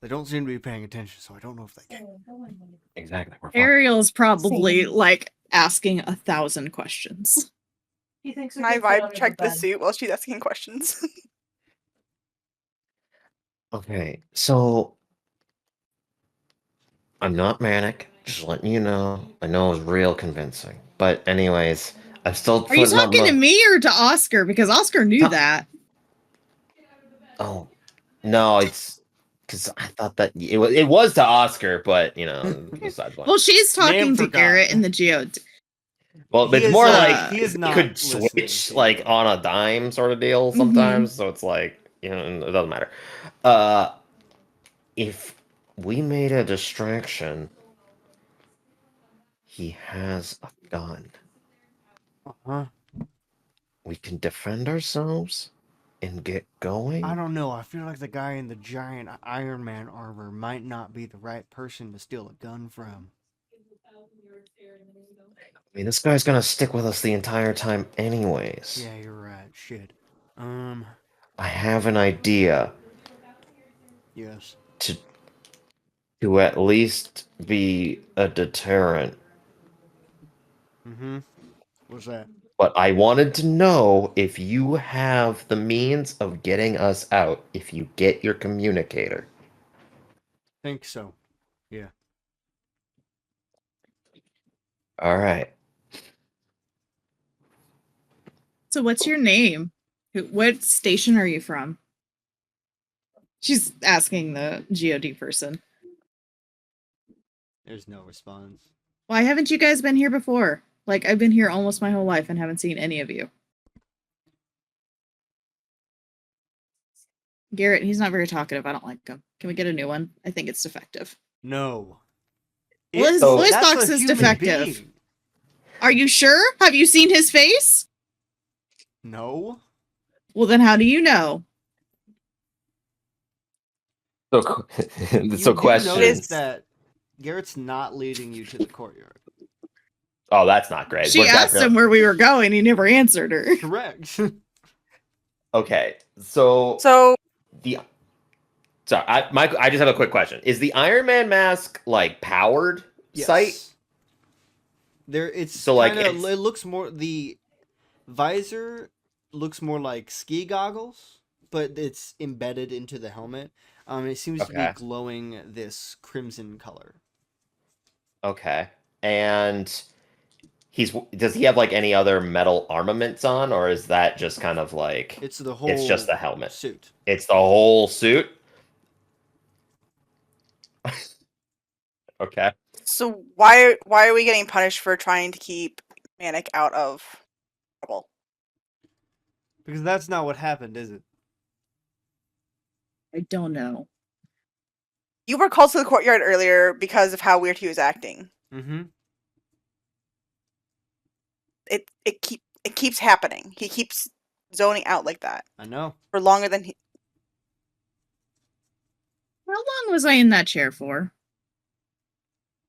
They don't seem to be paying attention, so I don't know if they can. Exactly. We're fine. Ariel's probably like asking 1,000 questions. He thinks Can I vibe check the suit while she's asking questions? Okay, so I'm not manic. Just letting you know. I know it was real convincing, but anyways, I'm still. Are you putting up talking to me or to Oscar? Because Oscar knew that. Oh, no, it's because I thought that it was to Oscar, but besides the point. Well, she's talking Name to forgot. Garrett in the Geode. Well, He it's is, more uh, like he is it not could listening switch to like you. on a dime sort of deal sometimes. So it's like it doesn't matter. If we made a distraction, he has a gun. Uh-huh. We can defend ourselves and get going. I don't know. I feel like the guy in the giant Iron Man armor might not be the right person to steal a gun from. I mean, this guy's gonna stick with us the entire time, anyways. Yeah, you're right. Shit. I have an idea Yes. to at least be a deterrent. Mm-hmm. What's that? But I wanted to know if you have the means of getting us out if you get your communicator. Think so. Yeah. All right. So what's your name? What station are you from? She's asking the GOD person. There's no response. Why haven't you guys been here before? Like, I've been here almost my whole life and haven't seen any of you. Garrett, he's not very talkative. I don't like him. Can we get a new one? I think it's defective. No. Well, his So- voice That's box a is human defective. being. Are you sure? Have you seen his face? No. Well, then how do you know? So, You so do question. notice that Garrett's not leading you to the courtyard. Oh, that's not great. She asked him where we were going. He never answered her. Correct. Okay, so So the. Sorry, I just have a quick question. Is the Iron Man mask like powered sight? There, it's So, like, kinda, it's- it looks more, the visor looks more like ski goggles, but it's embedded into the helmet. It seems to be Okay. glowing this crimson color. Okay, and does he have like any other metal armaments on, or is that just kind of like It's the whole it's just the helmet? suit. It's the whole suit. Okay. so why are we getting punished for trying to keep Manic out of trouble? Because that's not what happened, is it? I don't know. You were called to the courtyard earlier because of how weird he was acting. Mm-hmm. It keeps happening. He keeps zoning out like that I know. for longer than he. How long was I in that chair for?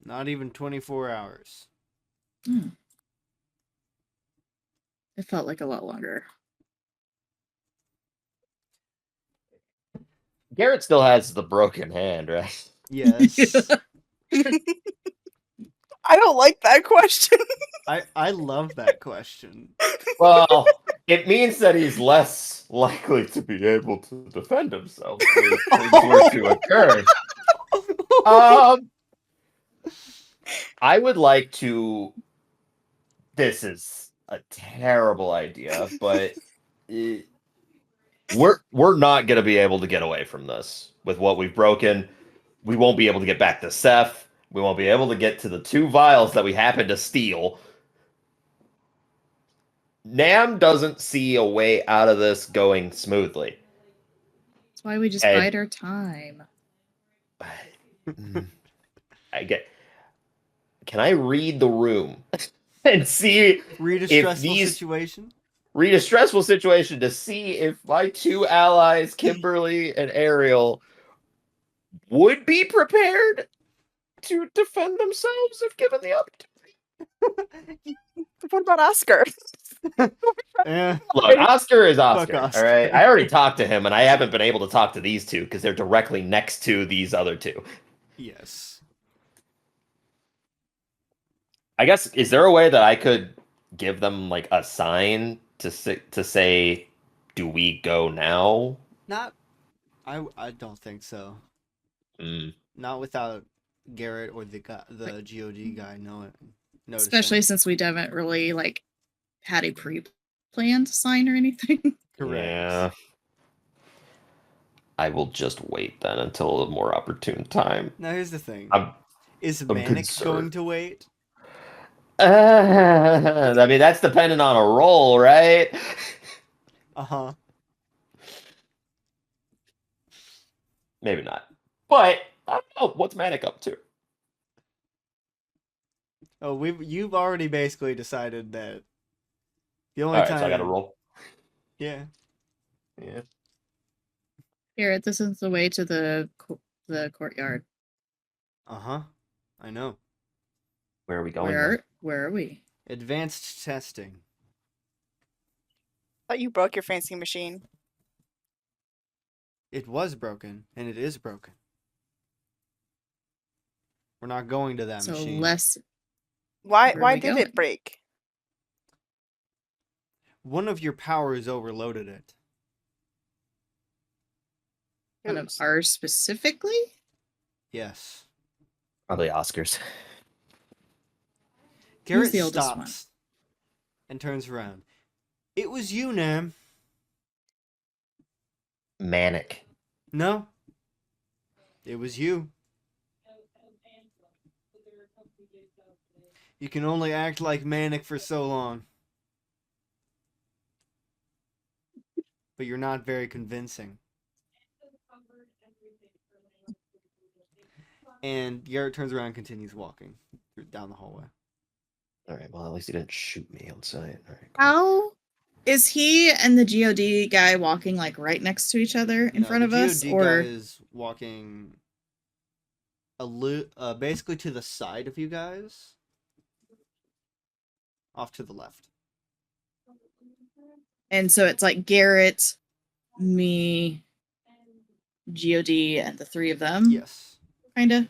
Not even 24 hours. It felt like a lot longer. Garrett still has the broken hand, right? Yes. I don't like that question. I love that question. Well, it means that he's less likely to be able to defend himself if things were to occur. I would like to. This is a terrible idea, but we're not gonna be able to get away from this with what we've broken. We won't be able to get back to Seth. We won't be able to get to the 2 vials that we happened to steal. Nam doesn't see a way out of this going smoothly. That's why we just And- bide our time. I get. Can I read the room and see Read a If stressful these- situation. read a stressful situation to see if my 2 allies, Kimberly and Ariel, would be prepared to defend themselves if given the opportunity? What about Oscar? Yeah. Look, Oscar is Oscar. Oscar. All right. I already talked to him, and I haven't been able to talk to these two because they're directly next to these other two. Yes. I guess is there a way that I could give them like a sign to say, "Do we go now?" Not. I don't think so. Mm. Not without Garrett or the GOD guy noticing. Especially since we haven't really like had a pre-planned sign or anything. Correct. Yeah. I will just wait then until a more opportune time. Now here's the thing: I'm is I'm Manic concerned. going to wait? I mean, that's dependent on a roll, right? Uh-huh. Maybe not. But I don't know. What's Manic up to? Oh, you've already basically decided that the All only right, time. so I got to roll. Yeah. Yeah. Here, this is the way to the courtyard. Uh-huh. I know. Where are we going? Then? Where are we? Advanced testing. Thought you broke your fancy machine. It was broken, and it is broken. We're not going to that So machine. less. Why? Where are Why we did going? it break? One of your powers overloaded it. One of Whose? ours specifically? Yes. Probably Oscars. Garrett the oldest stops and turns around. It was you, Nam. Manic. No. It was you. You can only act like Manic for so long. But you're not very convincing. And Garrett turns around and continues walking down the hallway. All right. Well, at least he didn't shoot me on sight. All right. Cool. How is he and the GOD guy walking like right next to each other in front of us? The Or GOD guy is walking basically to the side of you guys. Off to the left. and so it's like Garrett, me, GOD, and the three of them. Yes. Kinda.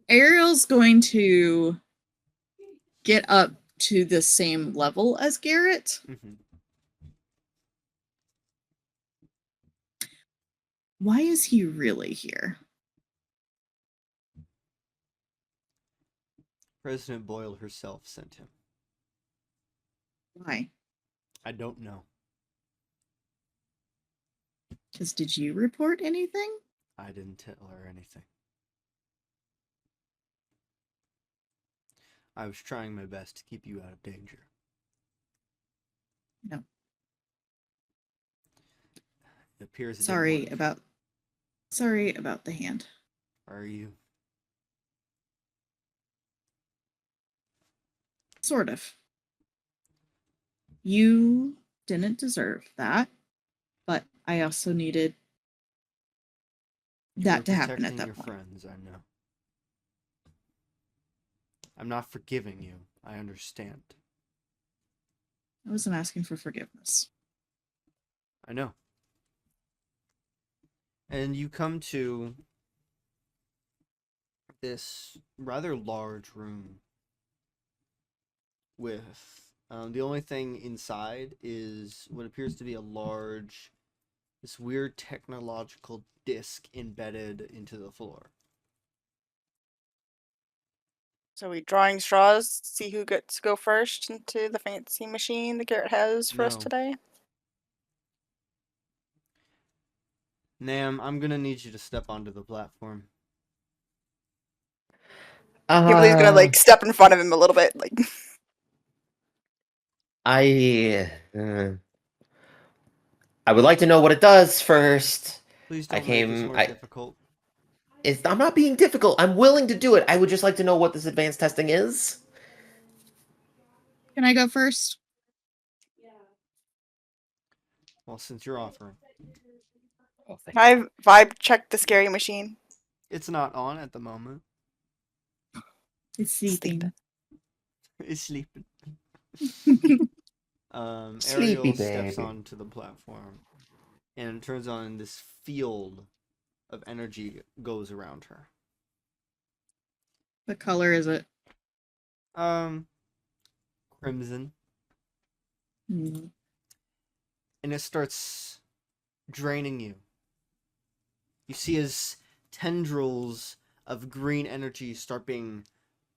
Ariel's going to get up to the same level as Garrett. Mm-hmm. Why is he really here? President Boyle herself sent him. Why? I don't know. Because did you report anything? I didn't tell her anything. I was trying my best to keep you out of danger. No. It appears it Sorry didn't work. about the hand. Are you? Sort of. You didn't deserve that, but I also needed that to happen at Protecting that your point. friends, I know. I'm not forgiving you. I understand. I wasn't asking for forgiveness. I know. And you come to this rather large room with the only thing inside is what appears to be this weird technological disc embedded into the floor. So we drawing straws, see who gets to go first into the fancy machine that Garrett has for us No. today. Nam, I'm gonna need you to step onto the platform. Kimberly's gonna like step in front of him a little bit, like. I would like to know what it does first. Please don't make this more difficult. I'm not being difficult. I'm willing to do it. I would just like to know what this advanced testing is. Can I go first? Well, since you're offering. Oh, thank Can I vibe check the scary machine? It's not on at the moment. It's sleeping. Sleeping. It's sleeping. Sleepy Ariel steps baby. onto the platform and it turns on this field of energy goes around her. What color is it? Crimson. Hmm. And it starts draining you. You see as tendrils of green energy start being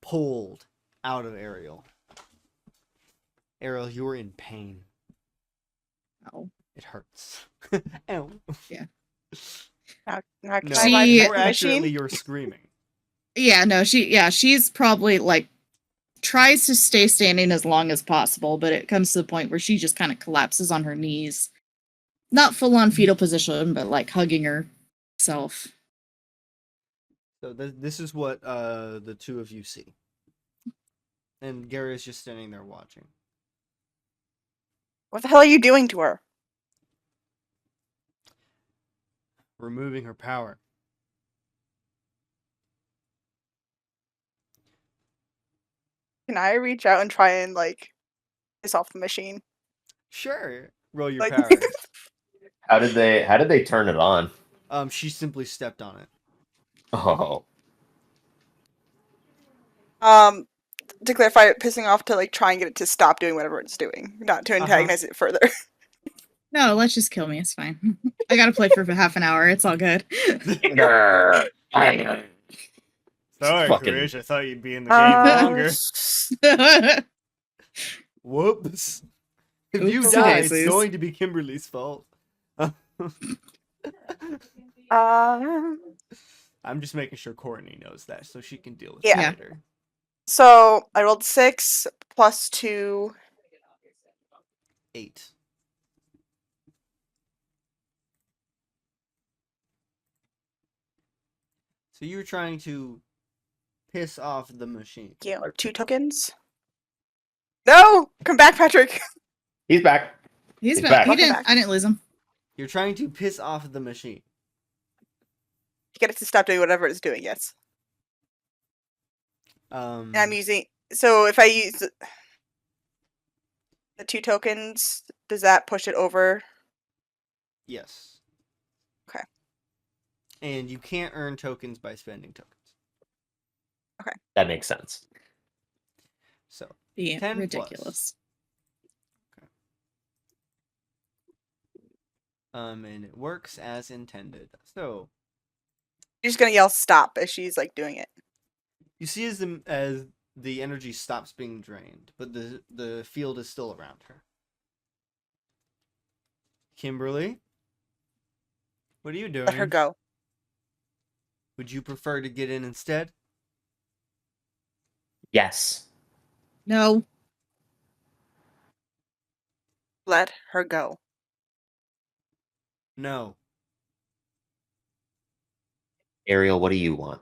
pulled out of Ariel. Ariel, you're in pain. Oh. It hurts. Ow. Yeah. Now can No, I ride She- more accurately, machine? you're screaming. Yeah, no, she's probably like tries to stay standing as long as possible, but it comes to the point where she just kind of collapses on her knees. Not full on fetal position, but like hugging herself. So this is what the two of you see. And Gary is just standing there watching. What the hell are you doing to her? Removing her power. Can I reach out and try and like piss off the machine? Sure. Roll your Like, power. How did they turn it on? She simply stepped on it. Oh. to clarify, pissing off to like try and get it to stop doing whatever it's doing, not to antagonize it further. No, let's just kill me. It's fine. I gotta play for half an hour. It's all good. Sorry, Fucking- Karish. I thought you'd be in the game longer. Whoops. If you Oopsie die, it's daisies. going to be Kimberly's fault. Um, I'm just making sure Courtney knows that so she can deal with Yeah. it later. so I rolled 6 plus 2. 8. So you're trying to piss off the machine. Yeah, 2 tokens. No, come back, Patrick. He's back. He's He's back. back. He Welcome didn't. back. I didn't lose him. You're trying to piss off the machine. Get it to stop doing whatever it's doing. Yes, and I'm using. So if I use the 2 tokens, does that push it over? Yes. Okay. And you can't earn tokens by spending tokens. That makes sense. So Be 10 ridiculous. and it works as intended. So You're just gonna yell "stop" as she's like doing it. you see as the energy stops being drained, but the field is still around her. Kimberly, what are you doing? Let her go. Would you prefer to get in instead? Yes. No. Let her go. No. Ariel, what do you want?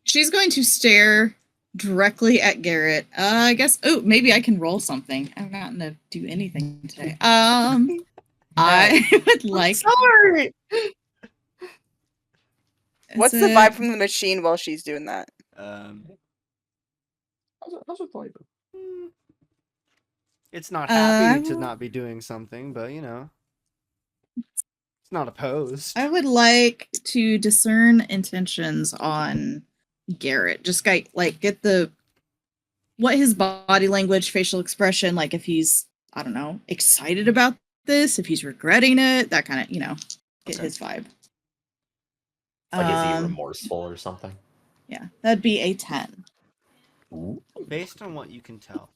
She's going to stare directly at Garrett. I guess. Oh, maybe I can roll something. I've gotten to do anything today. I would like. Sorry. What's the Is vibe it- from the machine while she's doing that? How's it flavor? It's not happy to Uh, not be doing something, but you know, it's not opposed. I would like to discern intentions on Garrett. Just get what his body language, facial expression, like if he's, I don't know, excited about this, if he's regretting it, that kind of, get Okay. his vibe. Like, is he remorseful or something? Yeah, that'd be a 10. Ooh. Based on what you can tell,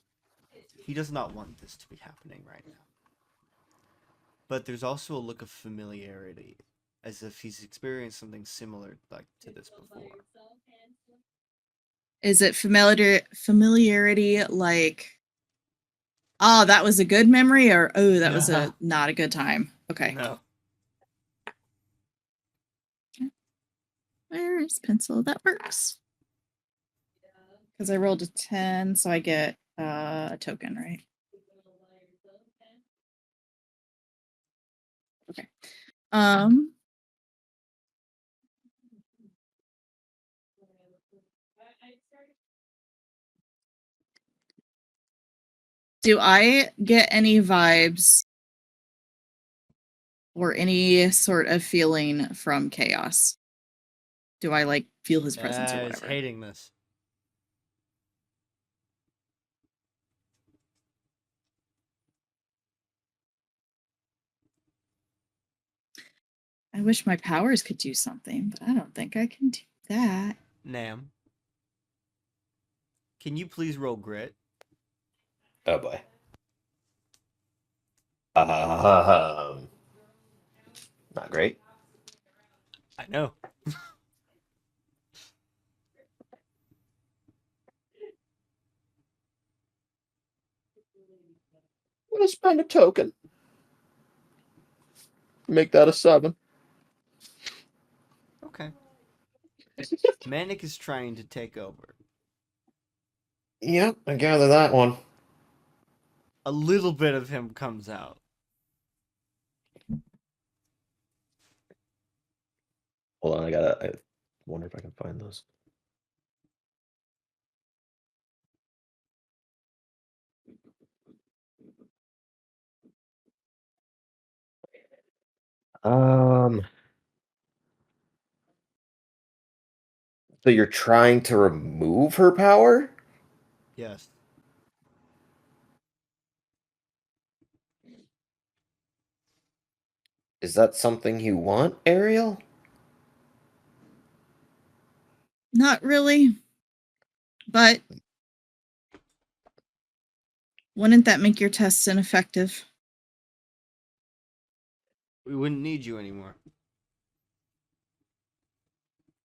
he does not want this to be happening right now. But there's also a look of familiarity, as if he's experienced something similar like to this before. Is it familiarity like, oh, that was a good memory, or oh, that was Yeah. not a good time? Okay. No. Where is pencil? That works. Because I rolled a 10, so I get a token, right? Okay. Do I get any vibes or any sort of feeling from Chaos? Do I like feel his presence or He's whatever? hating this. I wish my powers could do something, but I don't think I can do that. Nam, can you please roll grit? Oh boy. Not great. I know. I'm gonna spend a token. Make that a 7. Okay. Manic is trying to take over. Yep, I gather that one. A little bit of him comes out. Hold on, I wonder if I can find those. Um, so you're trying to remove her power? Yes. Is that something you want, Ariel? Not really. But wouldn't that make your tests ineffective? We wouldn't need you anymore.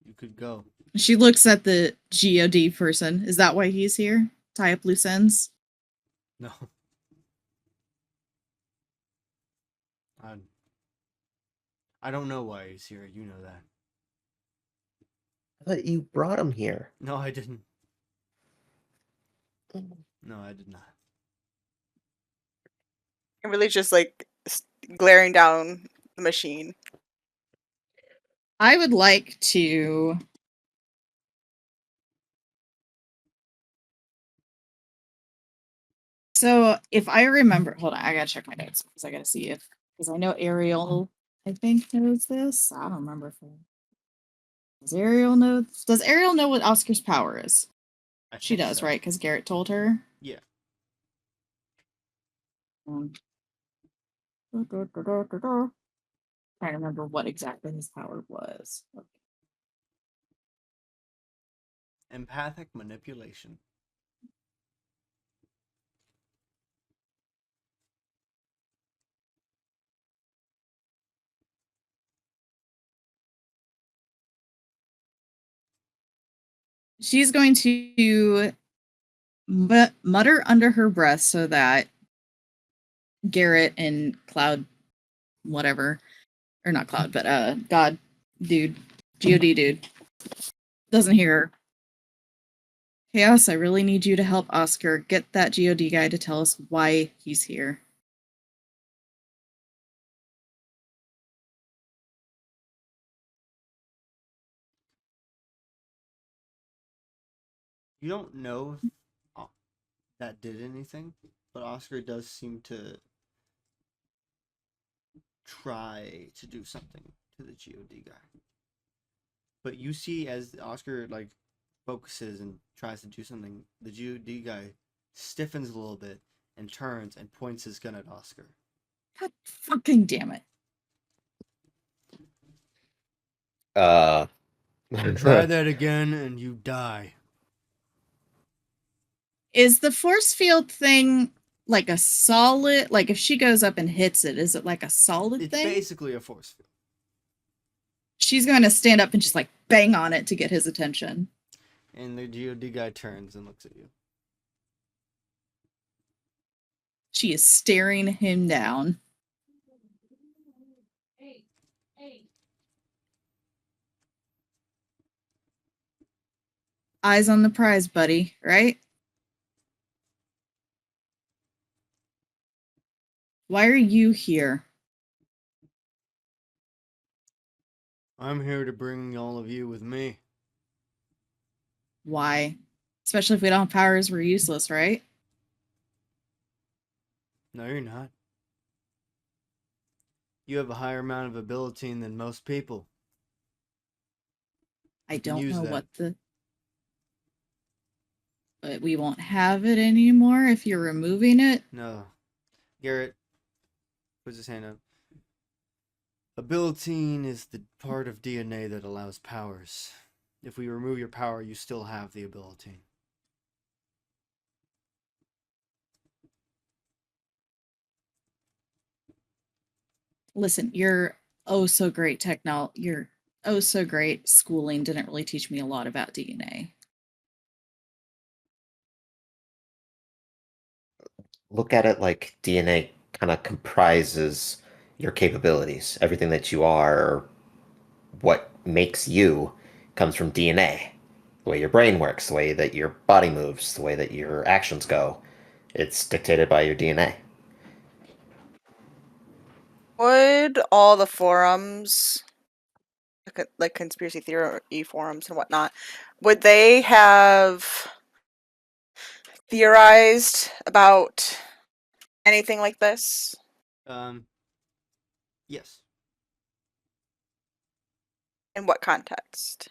You could go. She looks at the GOD person. Is that why he's here? Tie up loose ends? No. I don't know why he's here. You know that. I thought you brought him here. No, I didn't. No, I did not. Kimberly's just like glaring down the machine. I would like to. So if I remember, hold on, I gotta check my notes because I gotta see if, because I know Ariel, I think, knows this. I don't remember if does Ariel know. Does Ariel know what Oscar's power is? I She think does, so. right? Because Garrett told her. Yeah. Trying to remember what exactly his power was. Empathic manipulation. She's going to mutter under her breath so that Garrett and Cloud, whatever, or not Cloud, but God dude, God dude, doesn't hear her. Chaos, I really need you to help Oscar get that God guy to tell us why he's here. You don't know if that did anything, but Oscar does seem to try to do something to the God guy. But you see, as Oscar like focuses and tries to do something, the God guy stiffens a little bit and turns and points his gun at Oscar. God fucking damn it. Try that again and you die. Is the force field thing like a solid, like if she goes up and hits it, is it like a solid It's thing? basically a force field. She's going to stand up and just like bang on it to get his attention. And the God guy turns and looks at you. She is staring him down. Eyes on the prize, buddy, right? Why are you here? I'm here to bring all of you with me. Why? Especially if we don't have powers, we're useless, right? No, you're not. You have a higher amount of ability than most people. I You can don't use know that. what the. But we won't have it anymore if you're removing it. No. Garrett puts his hand up. Ability is the part of DNA that allows powers. If we remove your power, you still have the ability. Listen, your so great your so great schooling didn't really teach me a lot about DNA. Look at it like DNA kind of comprises your capabilities. Everything that you are, what makes you, comes from DNA. The way your brain works, the way that your body moves, the way that your actions go. It's dictated by your DNA. Would all the forums, like conspiracy theory forums and whatnot, would they have theorized about anything like this? Yes. In what context?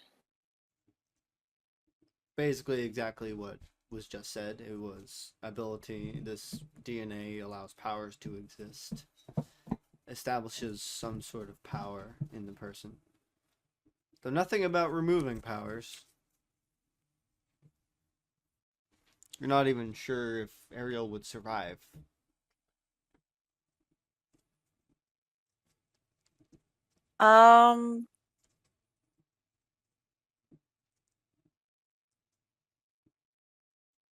Basically, exactly what was just said. It was ability. This DNA allows powers to exist, establishes some sort of power in the person. Though nothing about removing powers. You're not even sure if Ariel would survive. Um,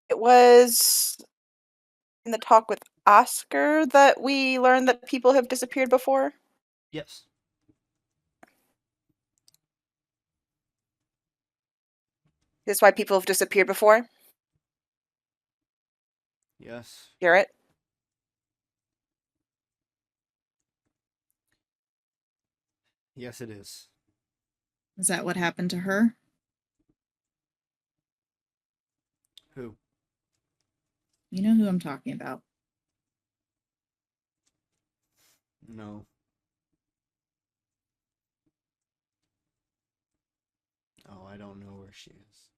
it was in the talk with Oscar that we learned that people have disappeared before. Yes. This is why people have disappeared before. Yes. Garrett? Yes, it is. Is that what happened to her? Who? You know who I'm talking about. No. Oh, I don't know where she is.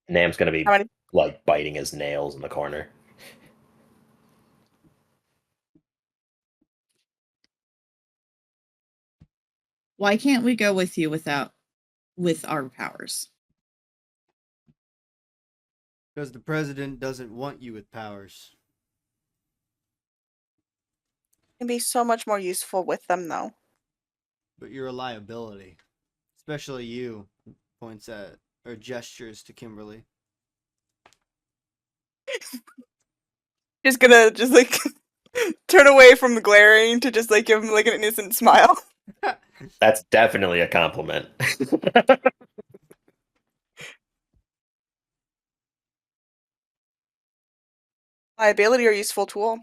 Nam's gonna be How many? like biting his nails in the corner. Why can't we go with you with our powers? Because the president doesn't want you with powers. Can be so much more useful with them, though. But you're a liability. Especially you. Points at or gestures to Kimberly. Just gonna like turn away from the glaring to just like give him like an innocent smile. That's definitely a compliment. Liability or useful tool.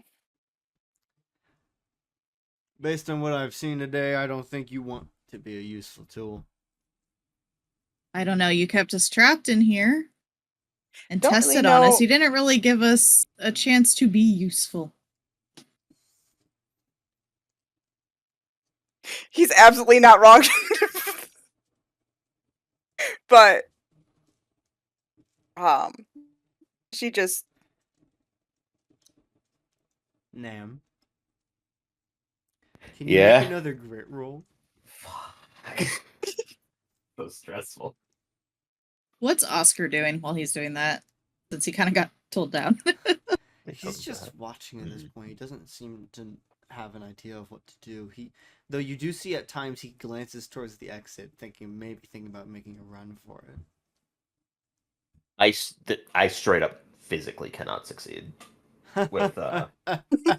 Based on what I've seen today, I don't think you want to be a useful tool. I don't know. You kept us trapped in here and Don't tested really on us. know- You didn't really give us a chance to be useful. He's absolutely not wrong. But she just Nam. Can you Yeah. make another grit roll? Fuck. So stressful. What's Oscar doing while he's doing that? Since he kind of got told down. He's just watching at this point. He doesn't seem to have an idea of what to do. Though you do see at times he glances towards the exit, thinking about making a run for it. I straight up physically cannot succeed with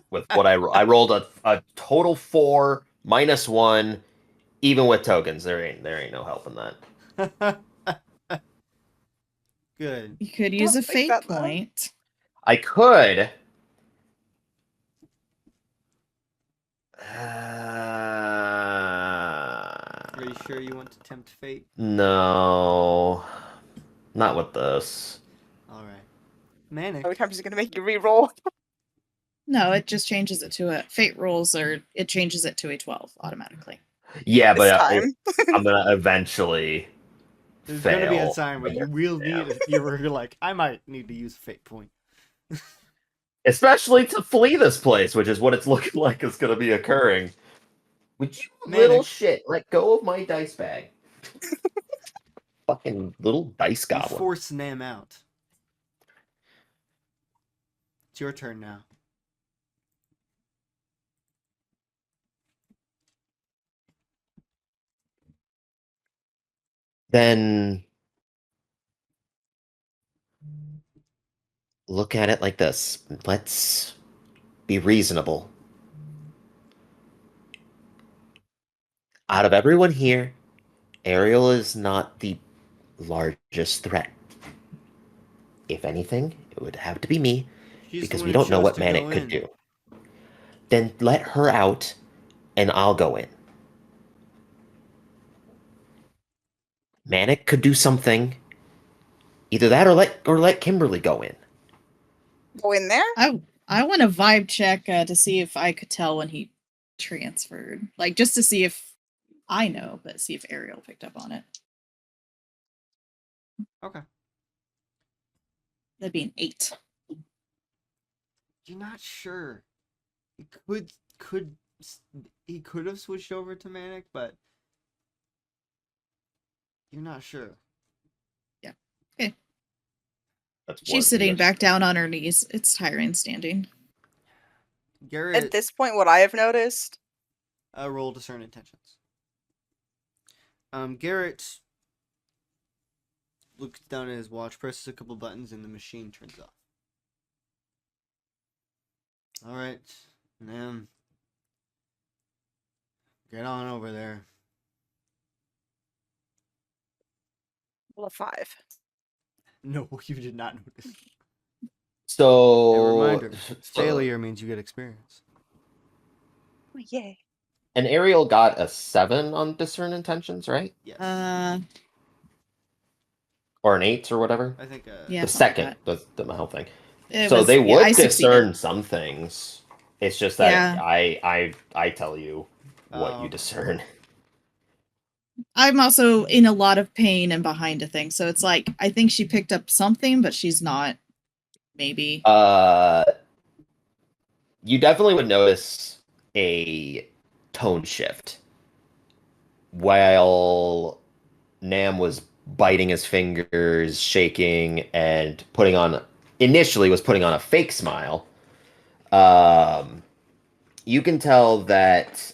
with what I rolled a total 4 -1, even with tokens. There ain't no help in that. Good. You could use a Don't like fate that, though. point. I could. Are you you sure you want to tempt fate? No, not with this. All right. Manic. How many times is it gonna make you re-roll? No, it just changes it to a fate rolls, or it changes it to a 12 automatically. Yeah, This but time. I'm gonna eventually There's fail. gonna be a time where you will need. You're like, I might need to use a fate point. Especially to flee this place, which is what it's looking like is gonna be occurring. Would you little Manic. shit let go of my dice bag? Fucking little dice You goblin. force Nam out. It's your turn now. Then look at it like this. Let's be reasonable. Out of everyone here, Ariel is not the largest threat. If anything, it would have to be me, She's because the we one who don't know chose what to Manic go could in. do. Then let her out, and I'll go in. Manic could do something. Either that or let Kimberly go in. Go in there? I want a vibe check to see if I could tell when he transferred. Like, just to see if I know, but see if Ariel picked up on it. Okay. That'd be an 8. You're not sure. He could have switched over to Manic, but you're not sure. That's She's sitting back down on her knees. It's tiring standing. Garrett, At this point, what I have noticed, roll discern intentions. Garrett looks down at his watch, presses a couple buttons, and the machine turns off. All right, Nam, get on over there. well, a 5. No, you did not notice. So A reminder: failure means you get experience. Oh, yay. And Ariel got a 7 on discern intentions, right? Yes. Or an 8 or whatever. I think. Yeah. The something like second, the whole thing. It So was- they yeah, would I succeeded. discern some things. It's just that Yeah. I tell you what you Okay. discern. I'm also in a lot of pain and behind a thing, so it's like I think she picked up something, but she's not. Maybe. You definitely would notice a tone shift while Nam was biting his fingers, shaking, and initially was putting on a fake smile. You can tell that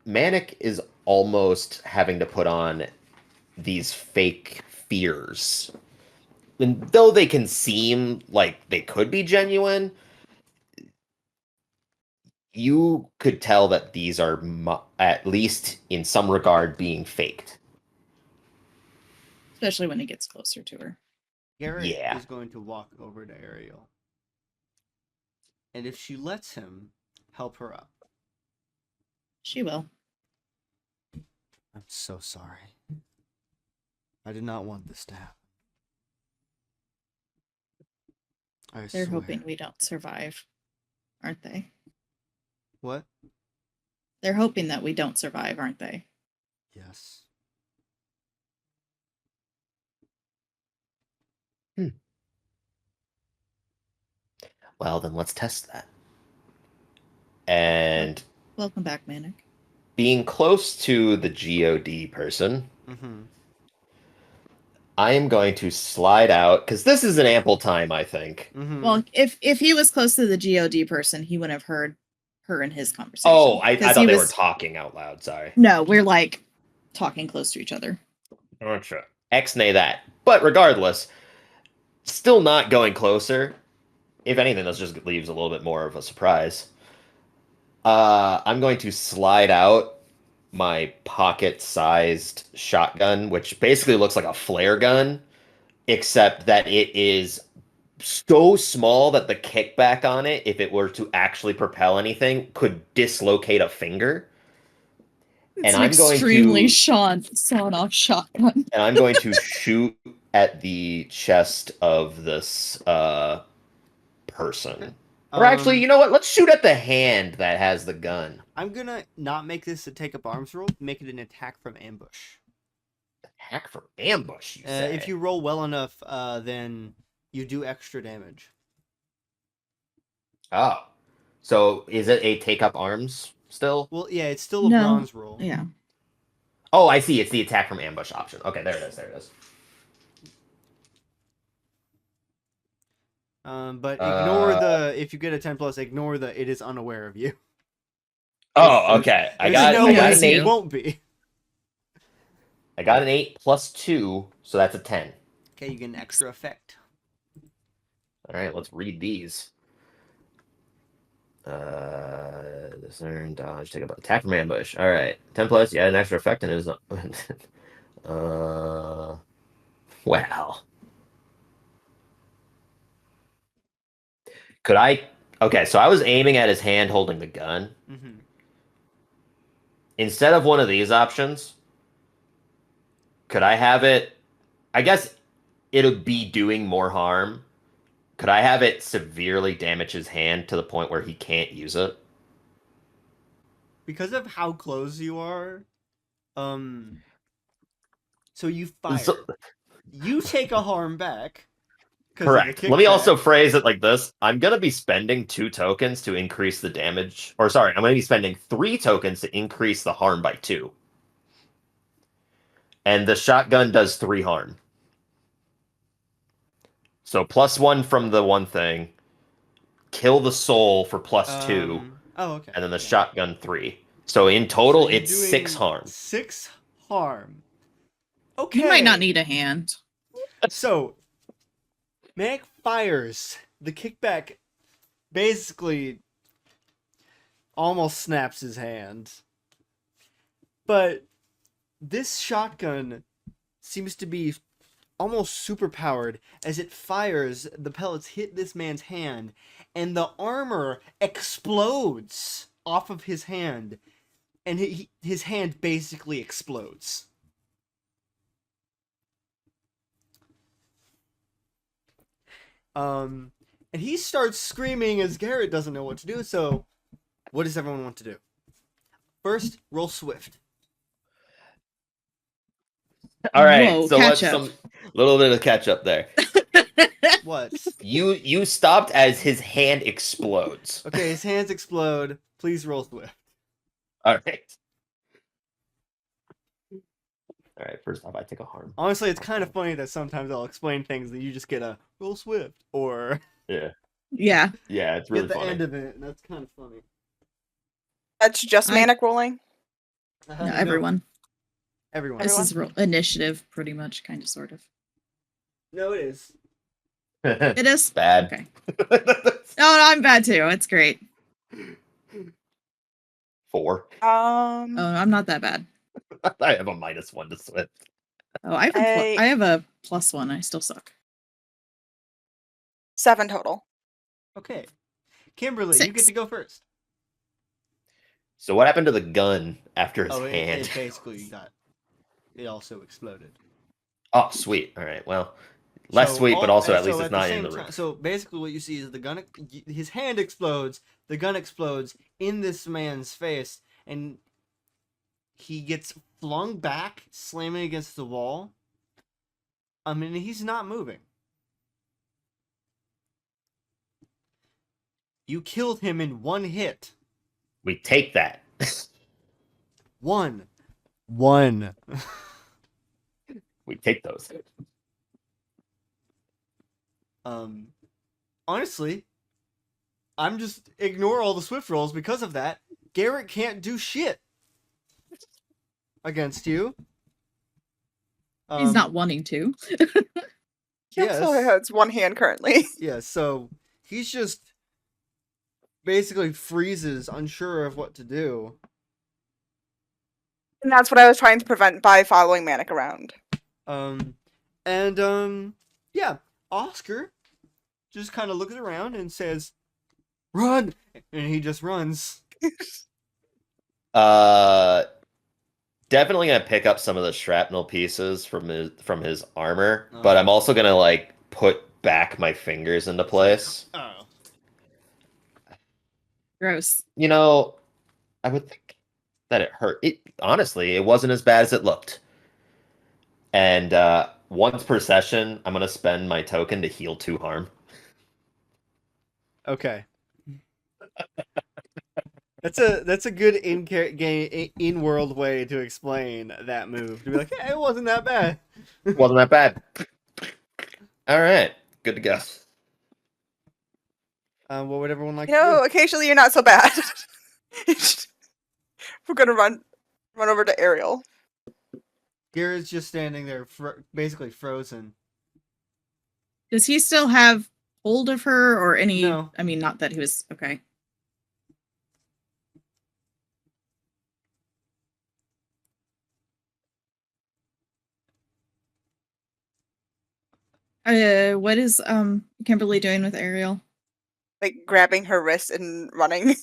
Manic is almost having to put on these fake fears. And though they can seem like they could be genuine, you could tell that these are, at least in some regard, being faked. Especially when it gets closer to her. Garrett Yeah. is going to walk over to Ariel. And if she lets him, help her up. She will. I'm so sorry. I did not want this to happen. They're hoping we don't survive, aren't they? What? They're hoping that we don't survive, aren't they? Yes. Well, then let's test that. And Welcome back, Manic. being close to the GOD person, Mm-hmm. I am going to slide out, because this is an ample time, I think. Mm-hmm. Well, if he was close to the GOD person, he wouldn't have heard her in his conversation. Oh, I 'Cause thought he they were was- talking out loud, sorry. No, we're like talking close to each other. Gotcha. X-nay that. But regardless, still not going closer. If anything, this just leaves a little bit more of a surprise. I'm going to slide out my pocket-sized shotgun, which basically looks like a flare gun, except that it is so small that the kickback on it, if it were to actually propel anything, could dislocate a finger. It's And an I'm going extremely to sawn-off shotgun. and I'm going to shoot at the chest of this person. Or actually, you know what? Let's shoot at the hand that has the gun. I'm gonna not make this a take up arms roll. Make it an attack from ambush. Attack for ambush, you say? If you roll well enough, then you do extra damage. Oh. So is it a take up arms still? Well, yeah, it's still a No. bronze roll. Yeah. Oh, I see. It's the attack from ambush option. Okay, there it is. There it is. But ignore if you get a 10 plus, ignore the it is unaware of you. Oh, okay. I got no I way got an an it 8. won't be. I got an 8 plus 2, so that's a 10. Okay, you get an extra effect. All right, let's read these. Discern, dodge, take up attack from ambush. All right, 10 plus. You add an extra effect, and it is. Well, could I? Okay, so I was aiming at his hand holding the gun. Mm-hmm. Instead of one of these options, could I have it? I guess it'll be doing more harm. Could I have it severely damage his hand to the point where he can't use it? Because of how close you are, so you fire. So- You take a harm back. Correct. Let me also phrase it like this. I'm going to be spending 2 tokens to increase the damage. Or sorry, I'm going to be spending 3 tokens to increase the harm by 2. And the shotgun does 3 harm. So +1 from the one thing. Kill the soul for +2. Oh, okay. And then the shotgun 3. So in total, So you're it's doing 6 harm. 6 harm. Okay. You might not need a hand. So, Mac fires. The kickback basically almost snaps his hand. But this shotgun seems to be almost super powered. As it fires, the pellets hit this man's hand, and the armor explodes off of his hand, and his hand basically explodes. And he starts screaming as Garrett doesn't know what to do. So, what does everyone want to do? First, roll swift. All right, Whoa, so catch let's up. some little bit of catch up there. What? You stopped as his hand explodes. Okay, his hands explode. Please roll swift. All right. All right. First off, I take a harm. Honestly, it's kind of funny that sometimes I'll explain things and you just get a roll swift or Yeah. Yeah. Yeah, it's really get the funny. end of it, and that's kind of funny. That's just manic rolling. No, everyone. Everyone. This is initiative, pretty much, kind of, sort of. No, it is. It is? Bad. Okay. No, I'm bad too. It's great. 4. Oh, I'm not that bad. I have a -1 to Swift. Oh, I have a +1. I still suck. 7 total. Okay. Kimberly, you get 6. to go first. So what happened to the gun after his hand? It basically got... It also exploded. Oh, sweet. All right. Well, less sweet, but also at least it's not in the room. So basically what you see is the gun... His hand explodes, the gun explodes in this man's face, and he gets flung back, slamming against the wall. I mean, he's not moving. You killed him in 1 hit. We take that. 1. We take those. Honestly, I'm just ignore all the swift rolls because of that. Garrett can't do shit against you. He's not wanting to. Yes. So it's one hand currently. Yeah, so he's just basically freezes, unsure of what to do. And that's what I was trying to prevent by following Manic around. Yeah, Oscar just kind of looks around and says, "Run!" And he just runs. definitely gonna pick up some of the shrapnel pieces from his armor, Uh-huh. but I'm also gonna like put back my fingers into place. Oh. Gross. You know, I would think that it hurt. It honestly, it wasn't as bad as it looked. And once per session, I'm gonna spend my token to heal 2 harm. Okay. That's a good in world way to explain that move. To be like, hey, it wasn't that bad. Wasn't that bad. All right, good to go. What would everyone like You to know, do? occasionally you're not so bad. We're gonna run over to Ariel. Garrett's just standing there, basically frozen. Does he still have hold of her or any? No. I mean, not that he was okay. What is Kimberly doing with Ariel? Like grabbing her wrist and running.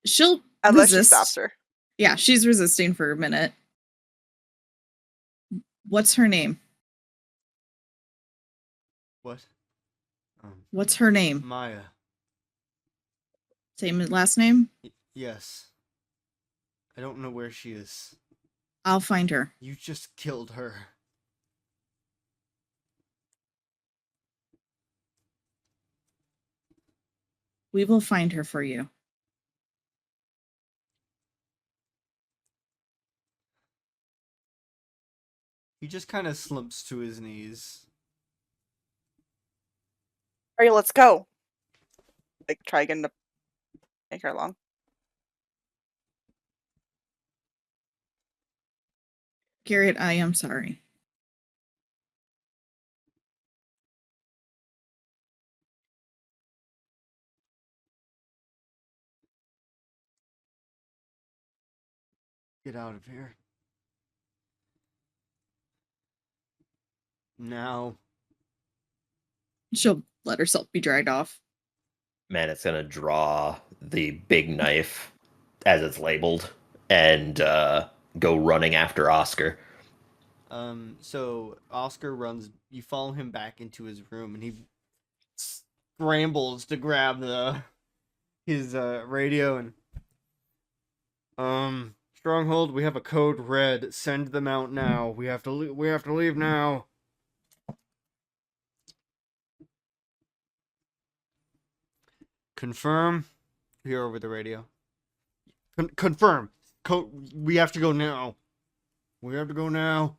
She'll Unless resist. she stops her. Yeah, she's resisting for a minute. What's her name? What? What's her name? Maya. Same last name? Yes. I don't know where she is. I'll find her. You just killed her. We will find her for you. He just kind of slumps to his knees. Ariel, let's go. Like try again to make her along. Garrett, I am sorry. Get out of here. Now. She'll let herself be dragged off. Man, it's gonna draw the big knife as it's labeled and go running after Oscar. So Oscar runs. You follow him back into his room, and he scrambles to grab his radio and Stronghold. We have a code red. Send them out now. We have to leave now. Confirm. Here over the radio. Confirm. Code. We have to go now. We have to go now.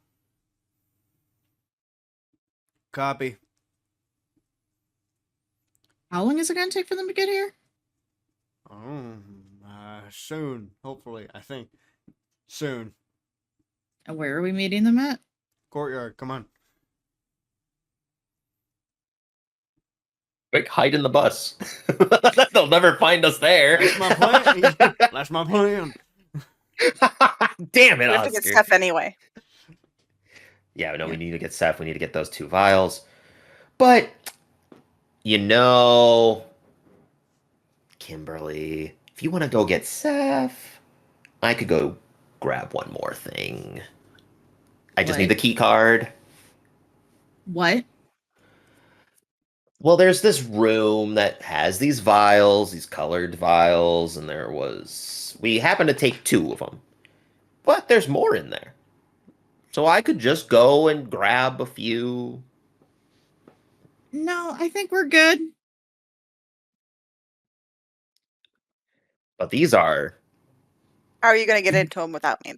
Copy. How long is it going to take for them to get here? Soon. Hopefully, I think. Soon. And where are we meeting them at? Courtyard, come on. Quick, hide in the bus. They'll never find us there. That's my plan. That's my plan. Damn it, We have to get Oscar. stuff anyway. Yeah, no, we need to get Seth. We need to get those 2 vials. But, you know, Kimberly, if you want to go get Seth, I could go grab one more thing. I just What? need the key card. What? Well, there's this room that has these vials, these colored vials, and we happened to take 2 of them. But there's more in there. So I could just go and grab a few. No, I think we're good. But these are, How are you gonna get into them without me?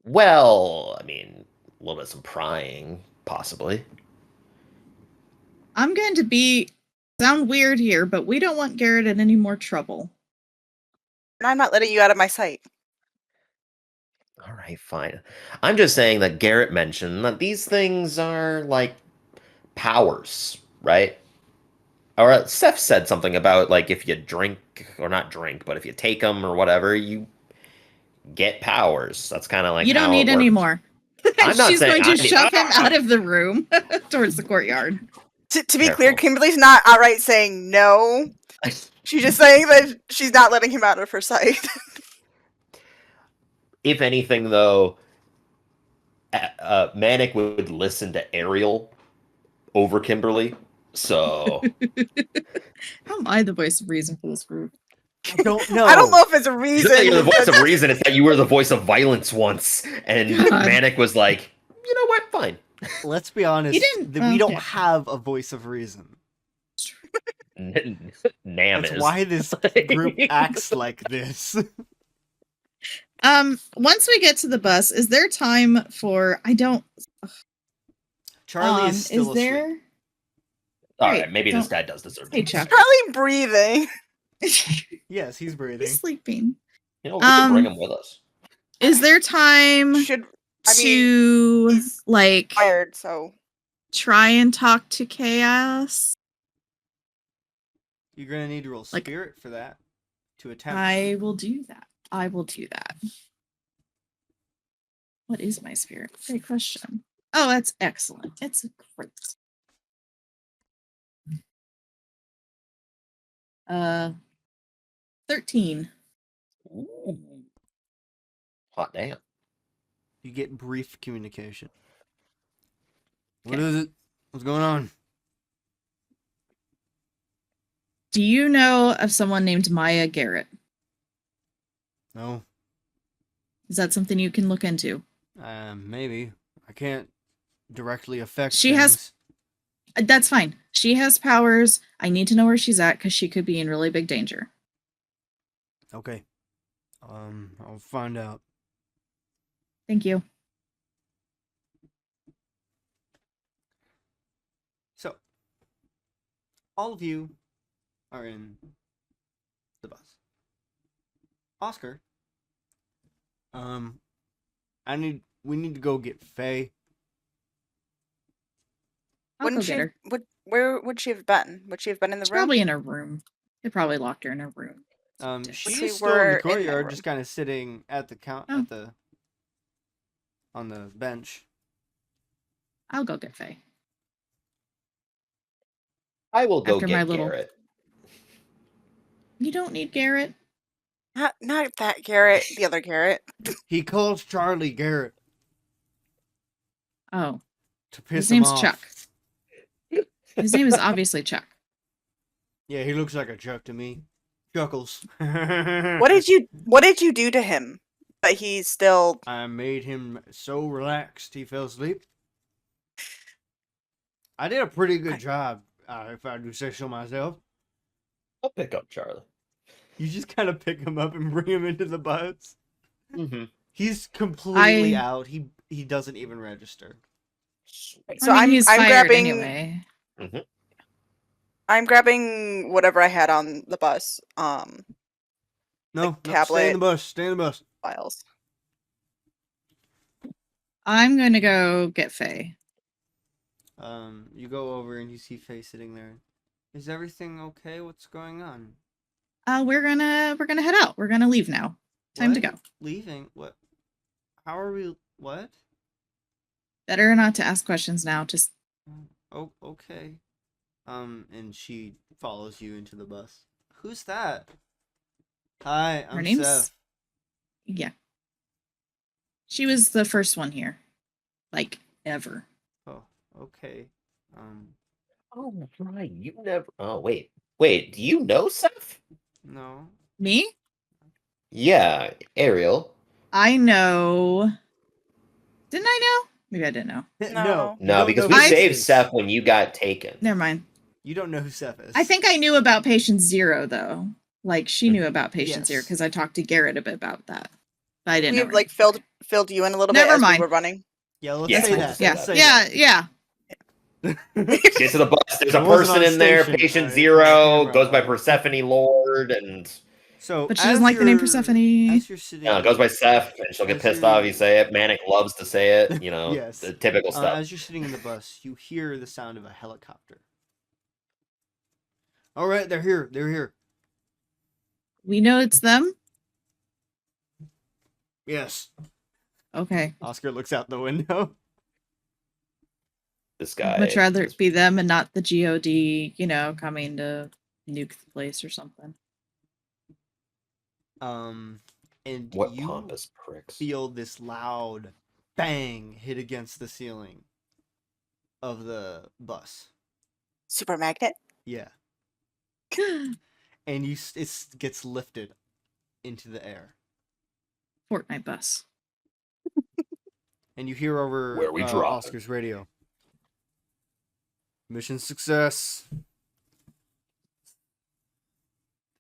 well, I mean, a little bit of some prying, possibly. I'm going to sound weird here, but we don't want Garrett in any more trouble. And I'm not letting you out of my sight. All right, fine. I'm just saying that Garrett mentioned that these things are like powers, right? Or Seth said something about like if you drink, or not drink, but if you take them or whatever, you get powers. That's kind of like you don't how need it any works. more. I'm not She's saying going to I need- shove him out of the room towards the courtyard. To be clear, Careful. Kimberly's not outright saying no. She's just saying that she's not letting him out of her sight. If anything, though, Manic would listen to Ariel over Kimberly. So How am I the voice of reason for this group? I don't know. I don't know if it's a it's not that reason. you're the voice but of reason. It's that you were the voice of violence once, and God. Manic was like, you know what? Fine. Let's be honest. You didn't- that we don't okay. have a voice of reason. Nam That's is. why this group acts like this. Once we get to the bus, is there time for Charlie is still is asleep. there All Great, right, maybe this don't- guy does deserve Hey, to. Chuck. Charlie breathing. Yes, he's breathing. He's sleeping. You know, we can bring Um, him with us. Is there time Should I mean to he's like tired, so try and talk to Chaos? You're gonna need to roll Like- spirit for that to attempt. I will do that. I will do that. What is my spirit? Great question. Oh, that's excellent. It's great. 13. Ooh. Hot damn. You get brief communication. What Okay. is it? What's going on? Do you know of someone named Maya Garrett? No. Is that something you can look into? Maybe. I can't directly affect She has- things. That's fine. She has powers. I need to know where she's at because she could be in really big danger. Okay. I'll find out. Thank you. So, all of you are in the bus. Oscar, we need to go get Faye. I'll wouldn't go she? get her. Where would she have been? Would she have been in the She's room? probably in her room. They probably locked her in her room. She's we still in were the in that courtyard, room. just kind of sitting at the Oh. on the bench. I'll go get Faye. I will go After get my little- Garrett. You don't need Garrett. Not that Garrett. The other Garrett. He calls Charlie Garrett Oh, to piss his him name's off. Chuck. His name is obviously Chuck. Yeah, he looks like a Chuck to me. Chuckles. What did you do to him? But he's still. I made him so relaxed he fell asleep. I did a pretty good job, if I do say so myself. I'll pick up Charlie. You just kind of pick him up and bring him into the bus. Mm-hmm. He's completely I- out. He doesn't even register. So I mean, he's I'm fired grabbing. anyway. I'm grabbing whatever I had on the bus. No, stay in tablet. the bus. Stay in the bus. Files. I'm gonna go get Faye. You go over and you see Faye sitting there. Is everything okay? What's going on? We're gonna head out. We're gonna leave now. Time to What? go. Leaving? What? How are we? What? Better not to ask questions now. Just Oh, okay. And she follows you into the bus. Who's that? Hi, her I'm name's Seth. yeah. She was the first one here, like ever. Oh, okay. Oh, right. You never. Oh, wait. Wait, do you know Seth? No. Me? Yeah, Ariel. I know. Didn't I know? Maybe I didn't know. No. You No, don't because know we who I- saved Seth is. Seth when you got taken. Never mind. You don't know who Seth is. I think I knew about Patient Zero though. Like she knew about Patient Zero Yes. because I talked to Garrett a bit about that. But I didn't We know. have her like name. filled you in a little Never bit as mind. we were running. Yeah, let's Yeah, say we'll that. just say Yeah, Let's say yeah. that. Get to the bus. There's a I wasn't person on in there, station. Patient I Zero, can't goes by remember. Persephone Lord, and So, But she doesn't like the name Persephone. As you're sitting, goes by Seth, and she'll get As pissed you're- off. You say it. Manic loves to say it. You know, Yes. the typical stuff. as you're sitting in the bus, you hear the sound of a helicopter. All right, they're here. They're here. We know it's them. Yes. Okay. Oscar looks out the window. This guy. I'd much rather it be them and not the GOD, coming to nuke the place or something. and What you pompous pricks. feel this loud bang hit against the ceiling of the bus. Super magnet. Yeah. And it gets lifted into the air. Fortnite bus. And you hear over Where we drop. Oscar's radio. Mission success.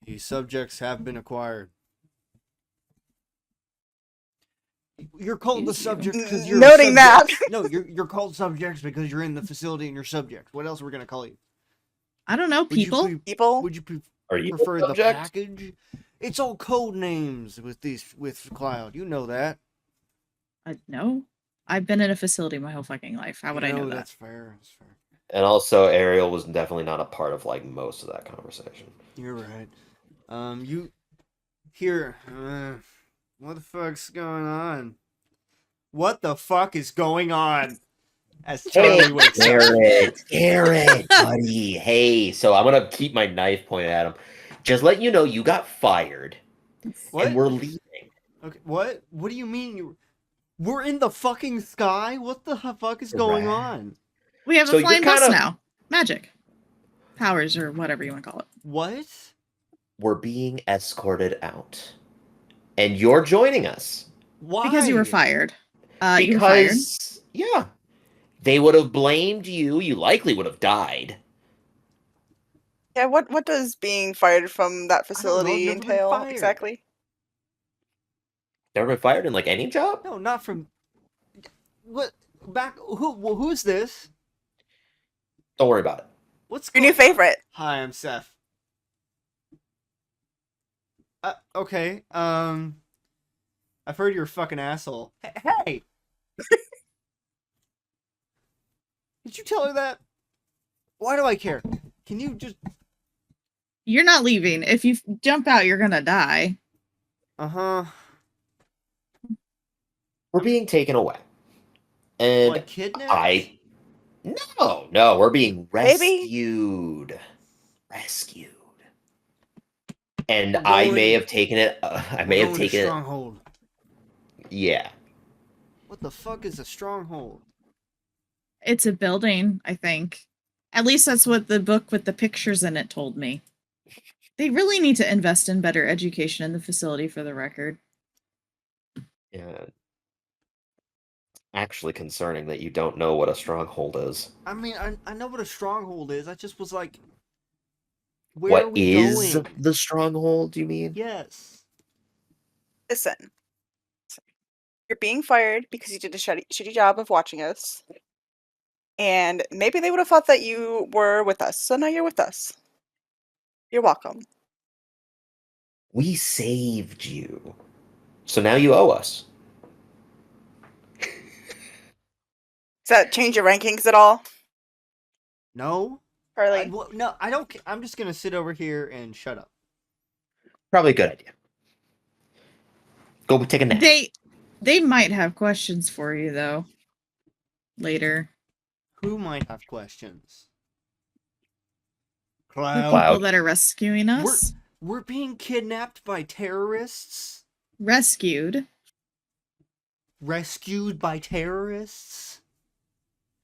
These subjects have been acquired. You're called the Excuse you. subject because you're Noting that. No, you're called subjects because you're in the facility and you're subjects. What else are we gonna call you? I don't know, people. People. Would you Are you prefer the the subject? package? It's all code names with Cloud. You know that. No. I've been in a facility my whole fucking life. How would I know that? That's fair. That's fair. And also, Ariel was definitely not a part of like most of that conversation. You're right. You here? What the fuck's going on? What the fuck is going on? As Charlie wakes up. Garrett, buddy. Hey, so I'm gonna keep my knife pointed at him. Just let you know, you got fired, What? and we're leaving. Okay. What? What do you mean? We're in the fucking sky? What the fuck is going Right. on? We have So a you're flying bus kinda- now. Magic. Powers or whatever you want to call it. What? We're being escorted out, and you're joining us Why? Because you were fired. You were fired. because yeah, they would have blamed you. You likely would have died. Yeah, what does being fired from that facility I've never been entail fired. exactly? Never been fired in like any job. No, not from. What? Back? Who's this? Don't worry about it. What's Your new going- favorite. Hi, I'm Seth. Okay. I've heard you're a fucking asshole. Hey. Did you tell her that? Why do I care? Can you just? You're not leaving. If you jump out, you're gonna die. Uh-huh. We're being taken away, and Like kidnapped? no, we're being Maybe. rescued. And We're I going- may have taken it. I may have taken it. Stronghold. Yeah. What the fuck is a stronghold? It's a building, I think. At least that's what the book with the pictures in it told me. They really need to invest in better education in the facility, for the record. Yeah. Actually concerning that you don't know what a stronghold is. I mean, I know what a stronghold is. I just was like, where are What we is going? the stronghold, you mean? Yes. Listen, you're being fired because you did a shitty job of watching us. And maybe they would have thought that you were with us. So now you're with us. You're welcome. We saved you. So now you owe us. Does that change your rankings at all, No. Carly? No, I don't. I'm just gonna sit over here and shut up. Probably a good idea. Go take a nap. They might have questions for you though. Later. Who might have questions? The Cloud. people that are rescuing us. We're being kidnapped by terrorists. Rescued. Rescued by terrorists.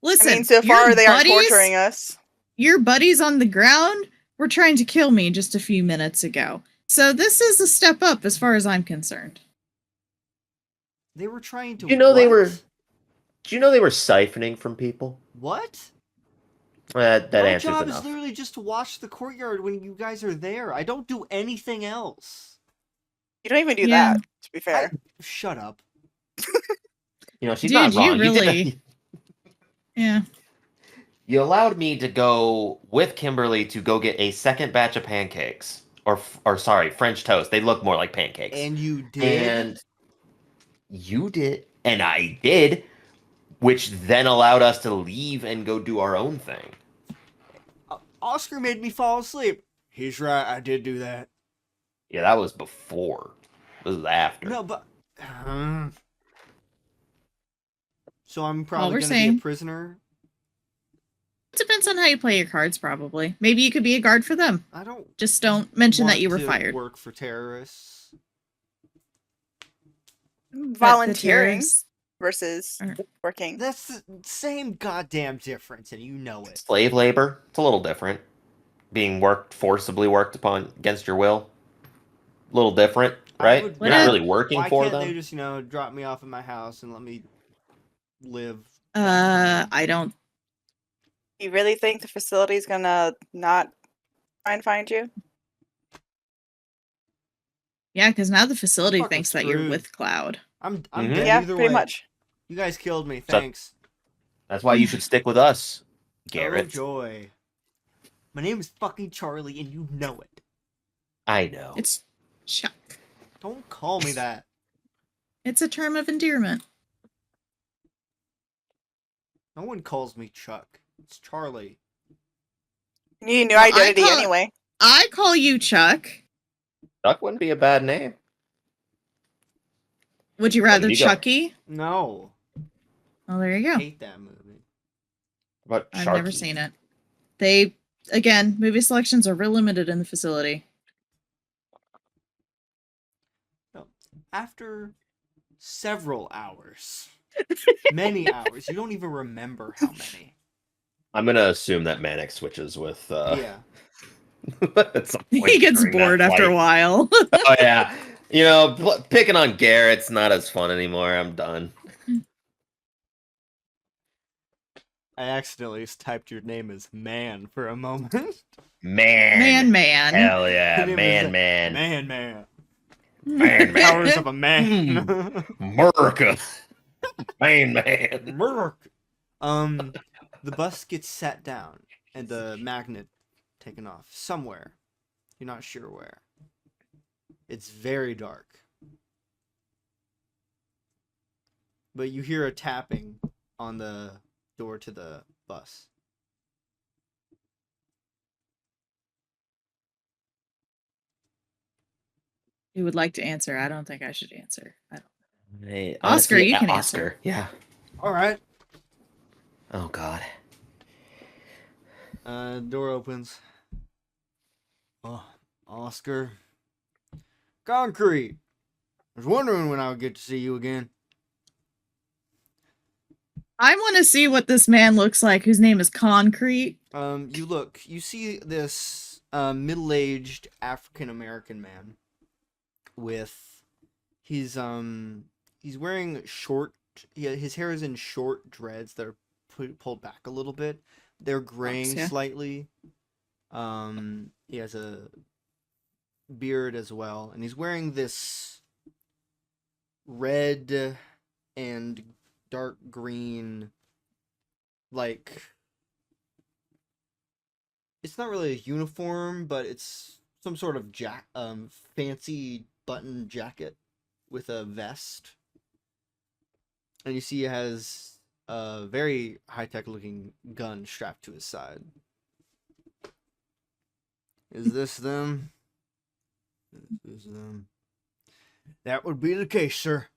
Listen, I mean, so your far they aren't buddies- torturing us. Your buddies on the ground were trying to kill me just a few minutes ago. So this is a step up as far as I'm concerned. They were trying to. You know they what? were- Do you know they were siphoning from people? What? That My answers job enough. is literally just to watch the courtyard when you guys are there. I don't do anything else. You don't even do Yeah. that, to be fair. Shut up. You know, she's Dude, not you wrong. really- Yeah. You allowed me to go with Kimberly to go get a second batch of pancakes. Or sorry, French toast. They look more like pancakes. And you did. And you did. And I did. Which then allowed us to leave and go do our own thing. Oscar made me fall asleep. He's right. I did do that. Yeah, that was before. This is after. No, but. So I'm probably we're gonna be saying- a prisoner. It depends on how you play your cards, probably. Maybe you could be a guard for them. I don't. Just don't mention that want you were to fired. Work for terrorists. the volunteering terrorists versus are- working. That's the same goddamn difference, and you know it. Slave labor, it's a little different. Being forcibly worked upon against your will. A little different, I right? would You're not What really working Why for can't them. they just, drop me off at my house and let me live? I don't. You really think the facility's gonna not try and find you? Yeah, because now the facility Fucking thinks that you're screwed. with Cloud. I'm Mhm. dead Yeah, either pretty way. much. You guys killed me. So- Thanks. That's why you should stick with us, Oh Garrett. joy. My name is fucking Charlie, and you know it. I know. It's Chuck. Don't call me that. It's a term of endearment. No one calls me Chuck. It's Charlie. You need a new Well, I identity call it- anyway. I call you Chuck. Duck wouldn't be a bad name. Would you rather you go? Chucky? No. Well, there you I go. hate that movie. But I've never Sharky. seen it. They, again, movie selections are real limited in the facility. No. After several hours, many hours, you don't even remember how many. I'm gonna assume that Manic switches with. Yeah. At some point He gets during that bored after a flight. while. Oh yeah, picking on Garrett's not as fun anymore. I'm done. I accidentally typed your name as Man for a moment. Man. Hell yeah, Your name is man, like, man, Man. man, Powers of a man. America, man. Merc. The bus gets sat down and the magnet taken off somewhere. You're not sure where. It's very dark. But you hear a tapping on the door to the bus. You would like to answer. I don't think I should answer. I don't. Hey, Oscar, honestly, you can Oscar. answer. Yeah. All right. Oh God. Door opens. Oh, Oscar. Concrete. I was wondering when I would get to see you again. I want to see what this man looks like whose name is Concrete. You see this middle-aged African-American man with he's wearing short, his hair is in short dreads that are pulled back a little bit. They're graying yeah. slightly. He has a beard as well, and he's wearing this red and dark green, like, it's not really a uniform, but it's some sort of fancy button jacket with a vest. And you see he has a very high-tech looking gun strapped to his side. Is this them? This is them. That would be the case, sir.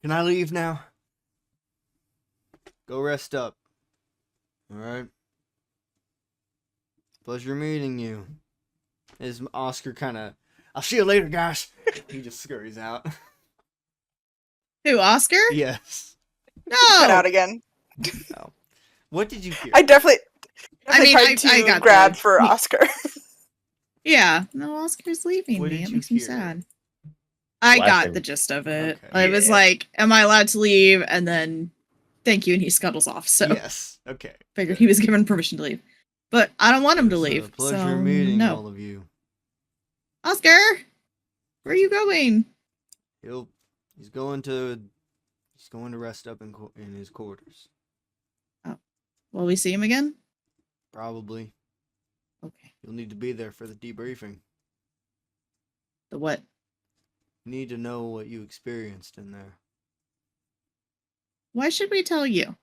Can I leave now? Go rest up. Alright. Pleasure meeting you. Is Oscar kind of... I'll see you later, guys. He just scurries out. Who, Oscar? Yes. Cut out No. again. Oh. What did you hear? I definitely mean, tried to I got grab the- for Oscar. Yeah. No, Oscar's leaving What me. did It you makes me hear? sad. I Last got thing- the gist of it. Okay. It was Yeah. like, am I allowed to leave? And then, thank you, and he scuttles off. So Yes. Okay. figured he was given permission to leave. But I don't want him to It's leave. a pleasure so meeting no. all of you. Oscar, where are you going? He's going to rest up in his quarters. Will we see him again? Probably. Okay. You'll need to be there for the debriefing. The what? You need to know what you experienced in there. Why should we tell you?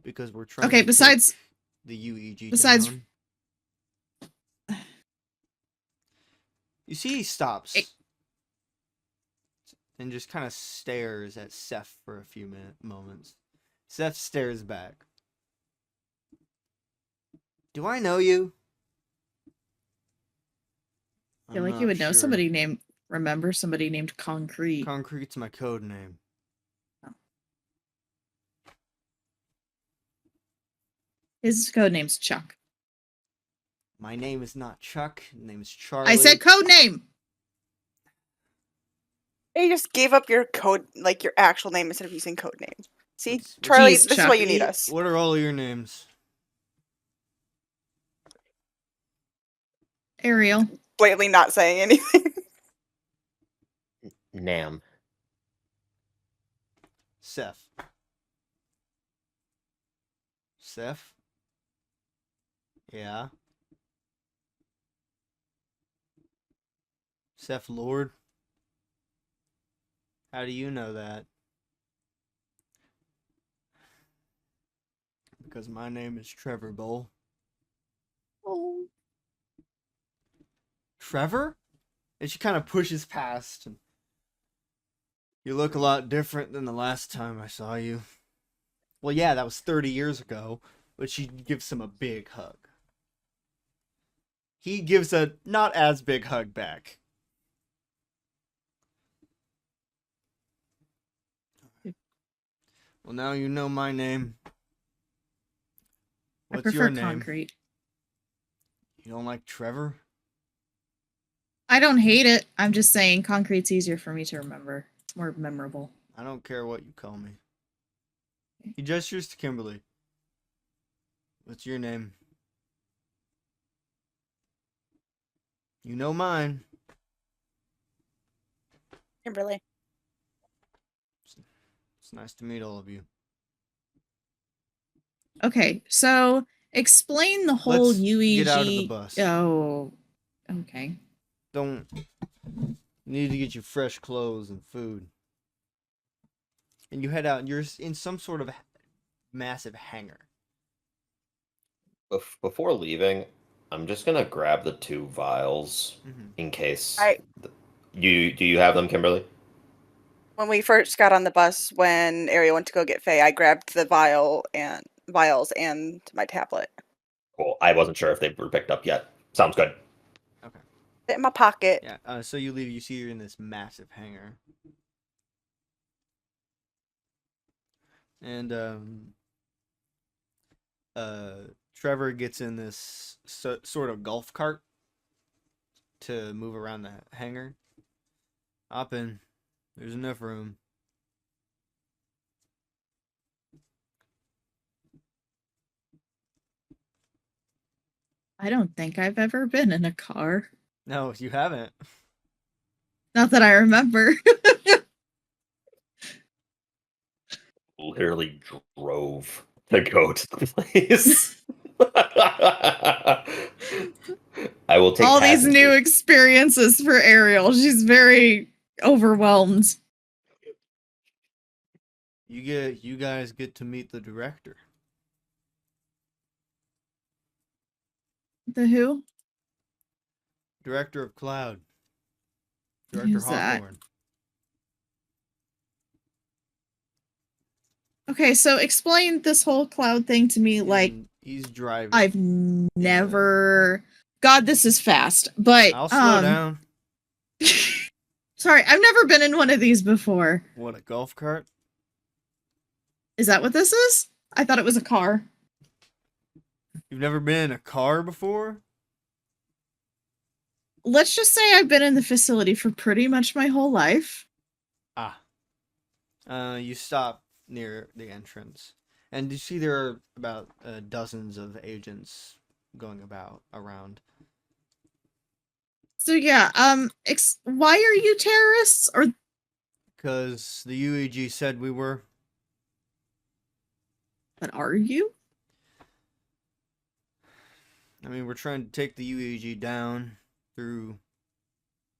Because we're trying Okay, to besides- take the UEG besides- down. You see he stops and just kind of stares at Seth for a few moments. Seth stares back. Do I know you? I feel I'm like you would not know sure. somebody named remember somebody named Concrete. Concrete's my code name. His code name's Chuck. My name is not Chuck. My name is Charlie. I said code name. You just gave up your code, like your actual name, instead of using code name. See, What's- Charlie, Jeez, this is why Chuck. you need us. What are all of your names? Ariel. Blatantly not saying anything. Nam. Seth. Seth? Yeah. Seth Lord? How do you know that? Because my name is Trevor Bowl. Oh. Trevor? And she kind of pushes past. And you look a lot different than the last time I saw you. Well, yeah, that was 30 years ago. But she gives him a big hug. He gives a not as big hug back. Well, now you know my name. I What's prefer your name? Concrete. You don't like Trevor? I don't hate it. I'm just saying Concrete's easier for me to remember. It's more memorable. I don't care what you call me. He gestures to Kimberly. What's your name? You know mine. Kimberly. It's nice to meet all of you. Okay, so explain the whole Let's UEG. get out of the bus. Oh, okay. Don't need to get you fresh clothes and food. And you head out and you're in some sort of massive hangar. Before leaving, I'm just gonna grab the 2 vials Mhm. in case. Alright. Do you have them, Kimberly? When we first got on the bus, when Ariel went to go get Faye, I grabbed the vials and my tablet. Cool. I wasn't sure if they were picked up yet. Sounds good. Okay. Fit in my pocket. Yeah. So you leave. You see you're in this massive hangar. And Trevor gets in this sort of golf cart to move around the hangar. Hop in. There's enough room. I don't think I've ever been in a car. No, you haven't. Not that I remember. Literally drove to go to the place. I will take All these new passengers. experiences for Ariel. She's very overwhelmed. You guys get to meet the director. The who? Director of Cloud. Director Who's that? Hawthorne. Okay, so explain this whole cloud thing to me. Like, And he's driving. I've never. God, this is fast, but I'll slow down. Sorry, I've never been in one of these before. What, a golf cart? Is that what this is? I thought it was a car. You've never been in a car before? Let's just say I've been in the facility for pretty much my whole life. Ah. You stop near the entrance. And you see there are about dozens of agents going around. So yeah, why are you terrorists? Or Because the UEG said we were. but are you? I mean, we're trying to take the UEG down through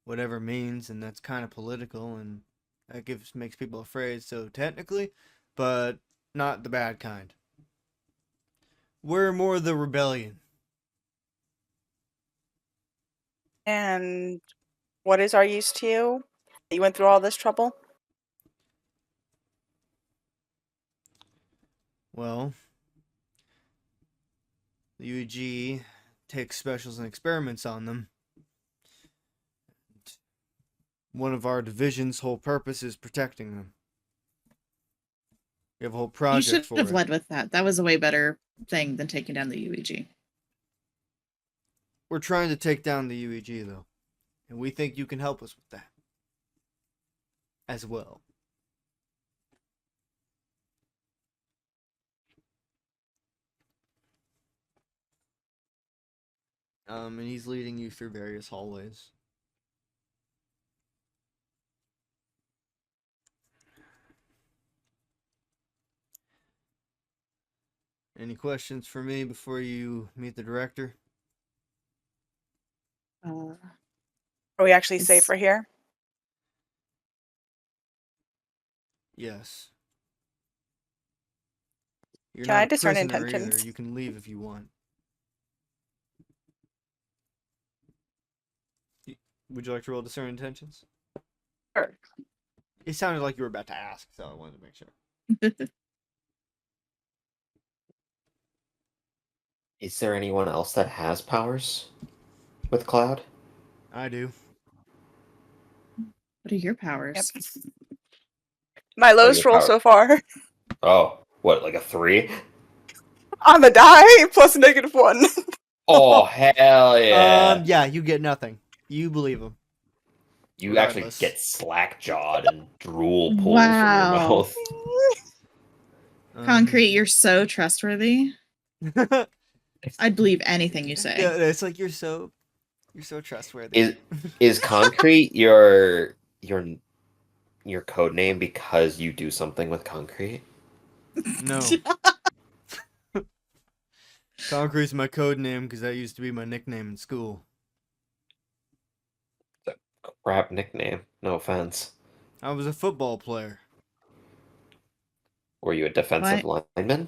whatever means, and that's kind of political, and that makes people afraid, so technically, but not the bad kind. We're more the rebellion. And what is our use to you? You went through all this trouble? Well, the UEG takes specials and experiments on them. One of our division's whole purpose is protecting them. We have a whole You project should for have it. led with that. That was a way better thing than taking down the UEG. We're trying to take down the UEG, though. And we think you can help us with that. As well. And he's leading you through various hallways. Any questions for me before you meet the director? Uh, Are we actually Is- safer here? Yes. You're Can not I a discern prisoner either. intentions? You can leave if you want. Would you like to roll discern intentions? Sure. It sounded like you were about to ask, so I wanted to make sure. Is there anyone else that has powers with Cloud? I do. what are your powers? Yep. My lowest your roll power- so far Oh, what, like a 3? on the die plus -1. Oh, hell yeah. Yeah, you get nothing. You believe him. You actually regardless. get slack-jawed and drool pools from your Wow. mouth. Concrete, you're so trustworthy. I'd believe anything you say. Yeah, it's like you're so trustworthy. Is Concrete your code name because you do something with concrete? No. Concrete's my code name because that used to be my nickname in school. Crap nickname. No offense. I was a football player. Were you a defensive lineman?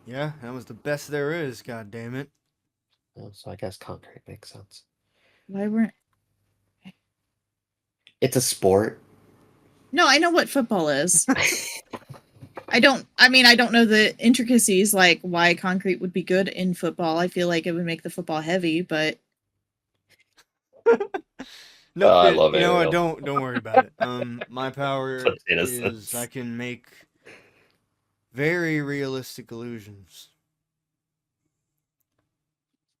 Yeah, that was the best there is, god damn it. Oh, so I guess concrete makes sense. Why weren't? It's a sport. No, I know what football is. I don't know the intricacies, like why concrete would be good in football. I feel like it would make the football heavy, but No, I love you know what? Ariel. Don't worry about it. My power Such innocence. is I can make very realistic illusions.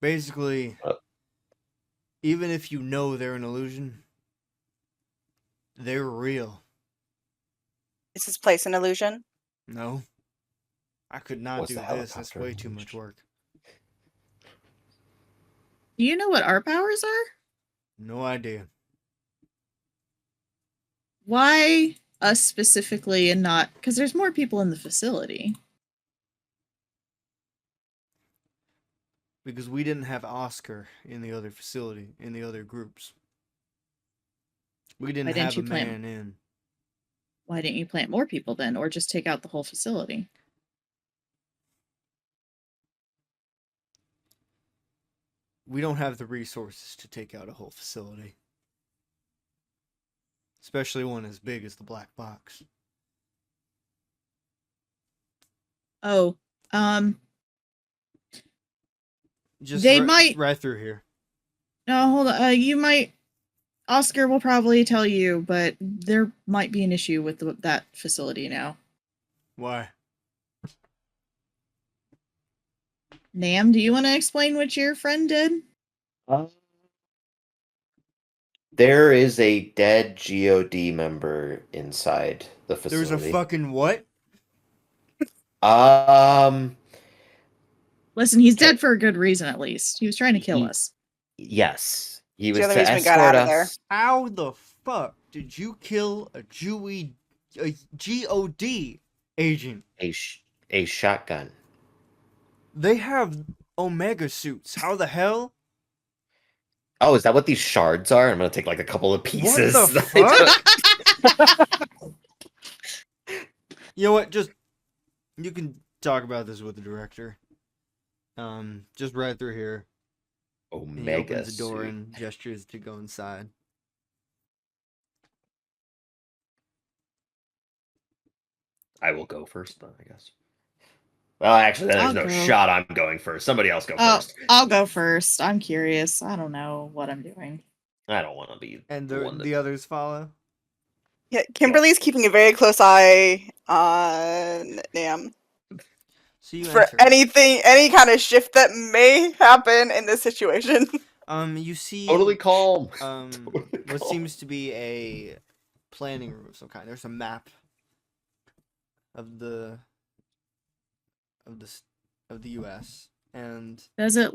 Basically, even if you know they're an illusion, they're real. Is this place an illusion? No, I could not Was do the this. That's helicopter way an too much illusion? work. do you know what our powers are? No idea. Why us specifically and not? Because there's more people in the facility. Because we didn't have Oscar in the other facility, in the other groups. We didn't Why didn't have you a plant- man in. Why didn't you plant more people then, or just take out the whole facility? We don't have the resources to take out a whole facility. Especially one as big as the black box. Oh, Just They might- right through here. no, hold on. You might. Oscar will probably tell you, but there might be an issue with that facility now. Why? Nam, do you want to explain what your friend did? There is a dead GOD member inside the facility. There's a fucking what? Listen, he's dead for a good reason, at least. He was trying to kill us. Yes. He The was other to reason we got escort out of there. us. How the fuck did you kill a GOD agent? A shotgun. They have Omega suits. How the hell? Oh, is that what these shards are? I'm gonna take like a couple of pieces. What the fuck? You know what? Just you can talk about this with the director. Just right through here. And he Omega opens the door suit. and gestures to go inside. I will go first, then, I guess. Well, actually, there's I'll no go. shot I'm going first. Somebody else go Oh, first. I'll go first. I'm curious. I don't know what I'm doing. I don't want to be And the one that. the others follow. Yeah, Kimberly's keeping a very close eye on Nam So you for enter. anything, any kind of shift that may happen in this situation. You see Totally calm. what calm. seems to be a planning room of some kind. There's a map of the U.S. and Does it?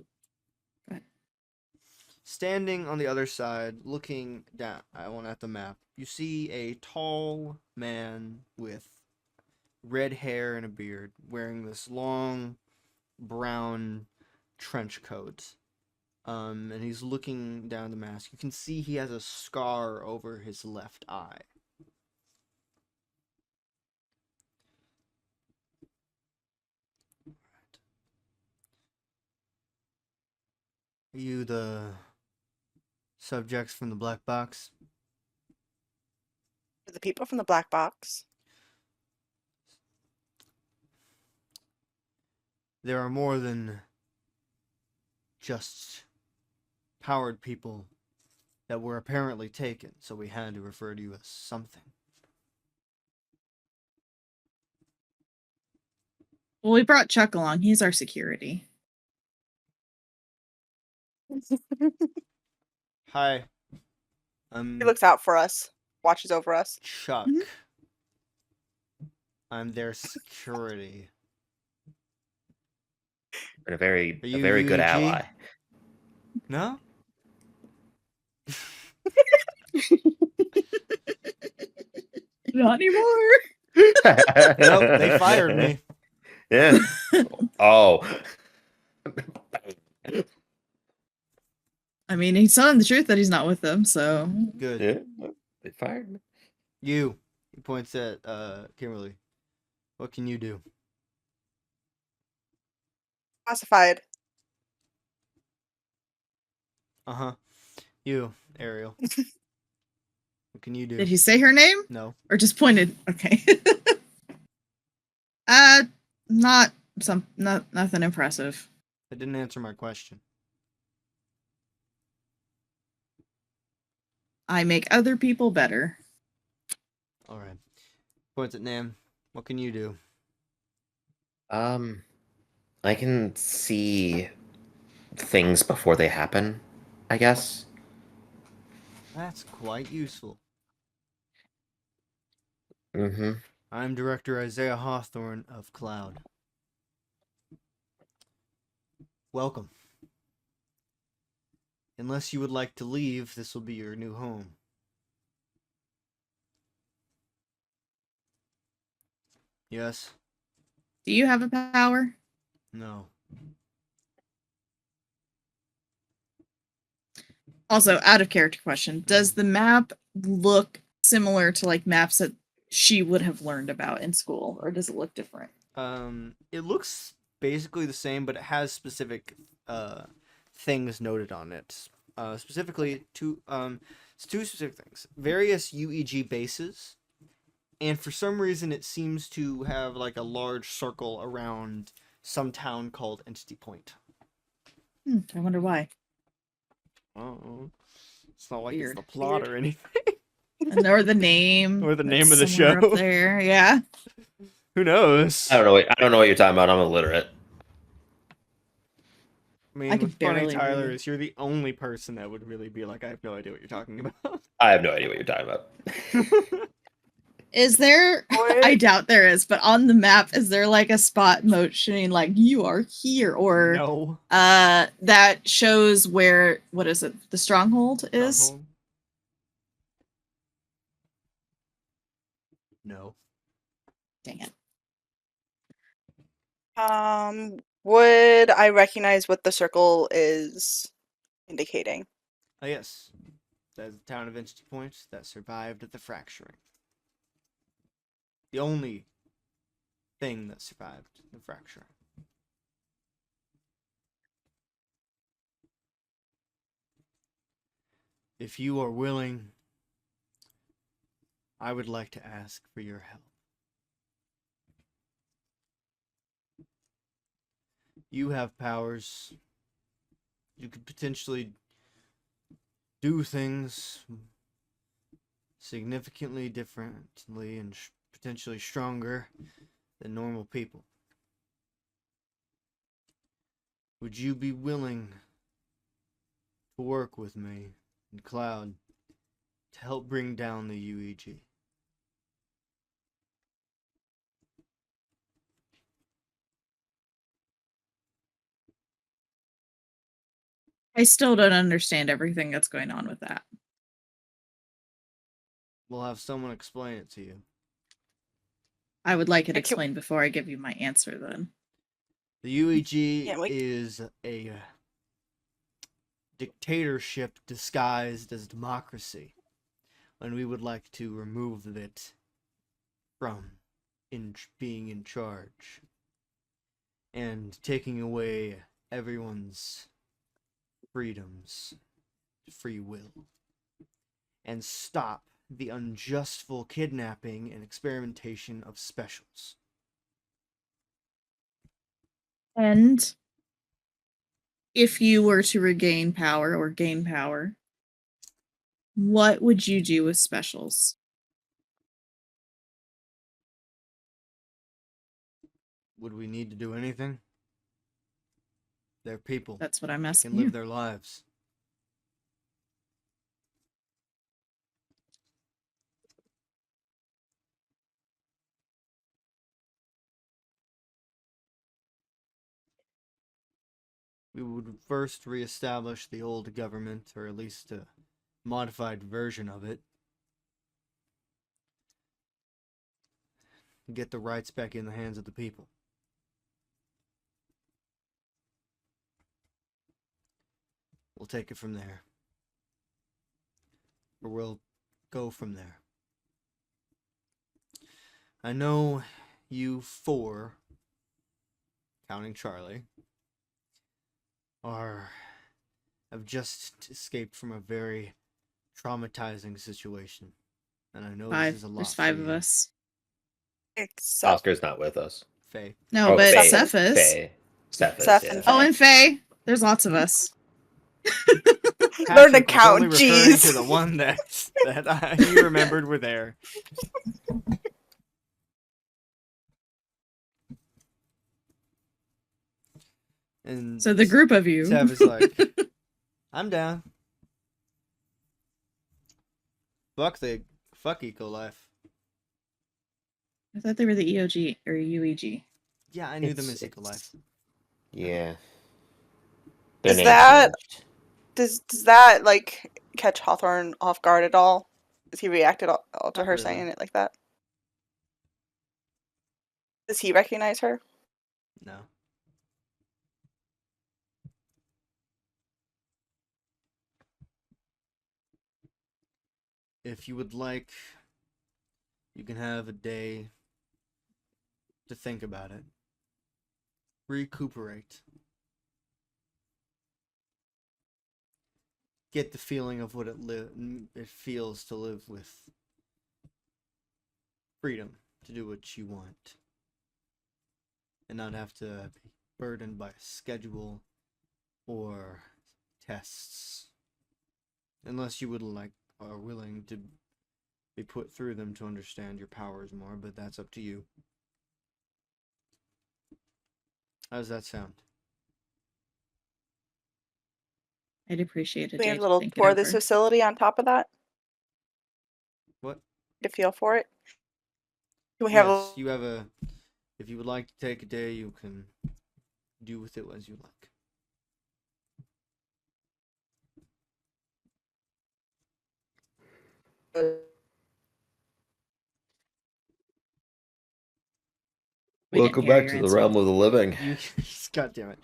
standing on the other side, looking down at the map, you see a tall man with red hair and a beard, wearing this long brown trench coat. And he's looking down the mask. You can see he has a scar over his left eye. Are you the subjects from the black box? For the people from the black box. There are more than just powered people that were apparently taken, so we had to refer to you as something. Well, we brought Chuck along. He's our security. Hi. He looks out for us, watches over us. Chuck. Mhm. I'm their security. And a Are you very good UEG? ally. No? Not anymore. Nope, they fired me. Yeah. Oh. I mean, he's telling the truth that he's not with them, so Good. Yeah. They fired me. You. He points at Kimberly. What can you do? Classified. Uh-huh. You, Ariel. What can you do? did he say her name No. or just pointed? Okay. Not nothing impressive. That didn't answer my question. I make other people better. Alright. Points at Nam. What can you do? I can see things before they happen, I guess. That's quite useful. Mm-hmm. I'm Director Isaiah Hawthorne of Cloud. Welcome. Unless you would like to leave, this will be your new home. Yes? Do you have a power? No. Also, out of character question, does the map look similar to like maps that she would have learned about in school, or does it look different? It looks basically the same, but it has specific things noted on it. Specifically it's two specific things. Various UEG bases, and for some reason it seems to have like a large circle around some town called Entity Point. I wonder why. Oh, it's not like Weird. it's the plot or anything. Or the name. Or the name that's of the somewhere show. Up there, yeah. Who knows? I don't know what you're talking about. I'm illiterate. I mean, I could what's funny, barely Tyler, read. is you're the only person that would really be like, I have no idea what you're talking about. I have no idea what you're talking about. Is there? I doubt there is, but on the map, is there like a spot motioning like you are here, or No. that shows where what is it? The stronghold is. Stronghold? No. Dang it. Would I recognize what the circle is indicating? Oh, yes. That is the town of Entity Point that survived the fracturing. The only thing that survived the fracturing. If you are willing, I would like to ask for your help. You have powers. You could potentially do things significantly differently and potentially stronger than normal people. Would you be willing to work with me and Cloud to help bring down the UEG? I still don't understand everything that's going on with that. We'll have someone explain it to you. I would like it I can't- explained before I give you my answer then. The UEG Yeah, like- is a dictatorship disguised as democracy, and we would like to remove it from being in charge and taking away everyone's freedoms, free will, and stop the unjustful kidnapping and experimentation of specials. And if you were to regain power or gain power, what would you do with specials? Would we need to do anything? They're people. That's what I'm They asking can live you. their lives. We would first reestablish the old government, or at least a modified version of it. Get the rights back in the hands of the people. We'll take it from there. Or we'll go from there. I know you four, counting Charlie, have just escaped from a very traumatizing situation. And I know this is a lot There's for 5 of you. us. Except Oscar's not with us. Faye. No, Oh, but Faye. Seth is. Faye. Seth is, Seth yeah. and Oh, and Faye. There's lots of us. Learn to Patrick was count, only referring jeez. to the one that he remembered were there. And So the group of you. Sev is like, I'm down. Fuck Eco Life. I thought they were the EOG or UEG. Yeah, I knew them as Eco Life. Yeah. Is Their name's that- changed. Does that like catch Hawthorne off guard at all? Does he react at all to Not her really. saying it like that? Does he recognize her? No. If you would like, you can have a day to think about it. Recuperate. Get the feeling of what it feels to live with freedom to do what you want and not have to be burdened by a schedule or tests, unless you would are willing to be put through them to understand your powers more, but that's up to you. How does that sound? I'd appreciate a We day have a to little think it tour of this over. facility on top of that What? to feel for it. Do we have Yes, you have a. If you would like to take a day, you can do with it as you like. We Welcome didn't hear back your to the answer. realm of the living. You, God damn it.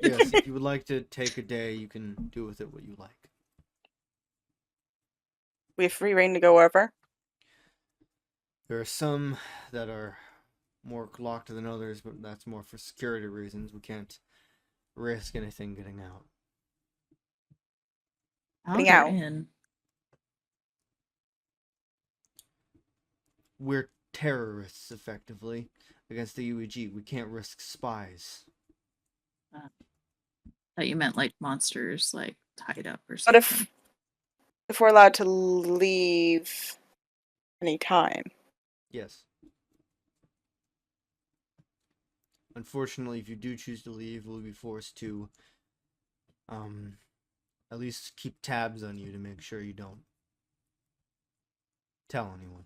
Yes, if you would like to take a day, you can do with it what you like. we have free reign to go wherever? There are some that are more locked than others, but that's more for security reasons. We can't risk anything getting out. Out Getting or out. in? We're terrorists, effectively, against the UEG. We can't risk spies. Thought you meant like monsters, like tied up or What something. If we're allowed to leave any time. Yes. Unfortunately, if you do choose to leave, we'll be forced to at least keep tabs on you to make sure you don't tell anyone.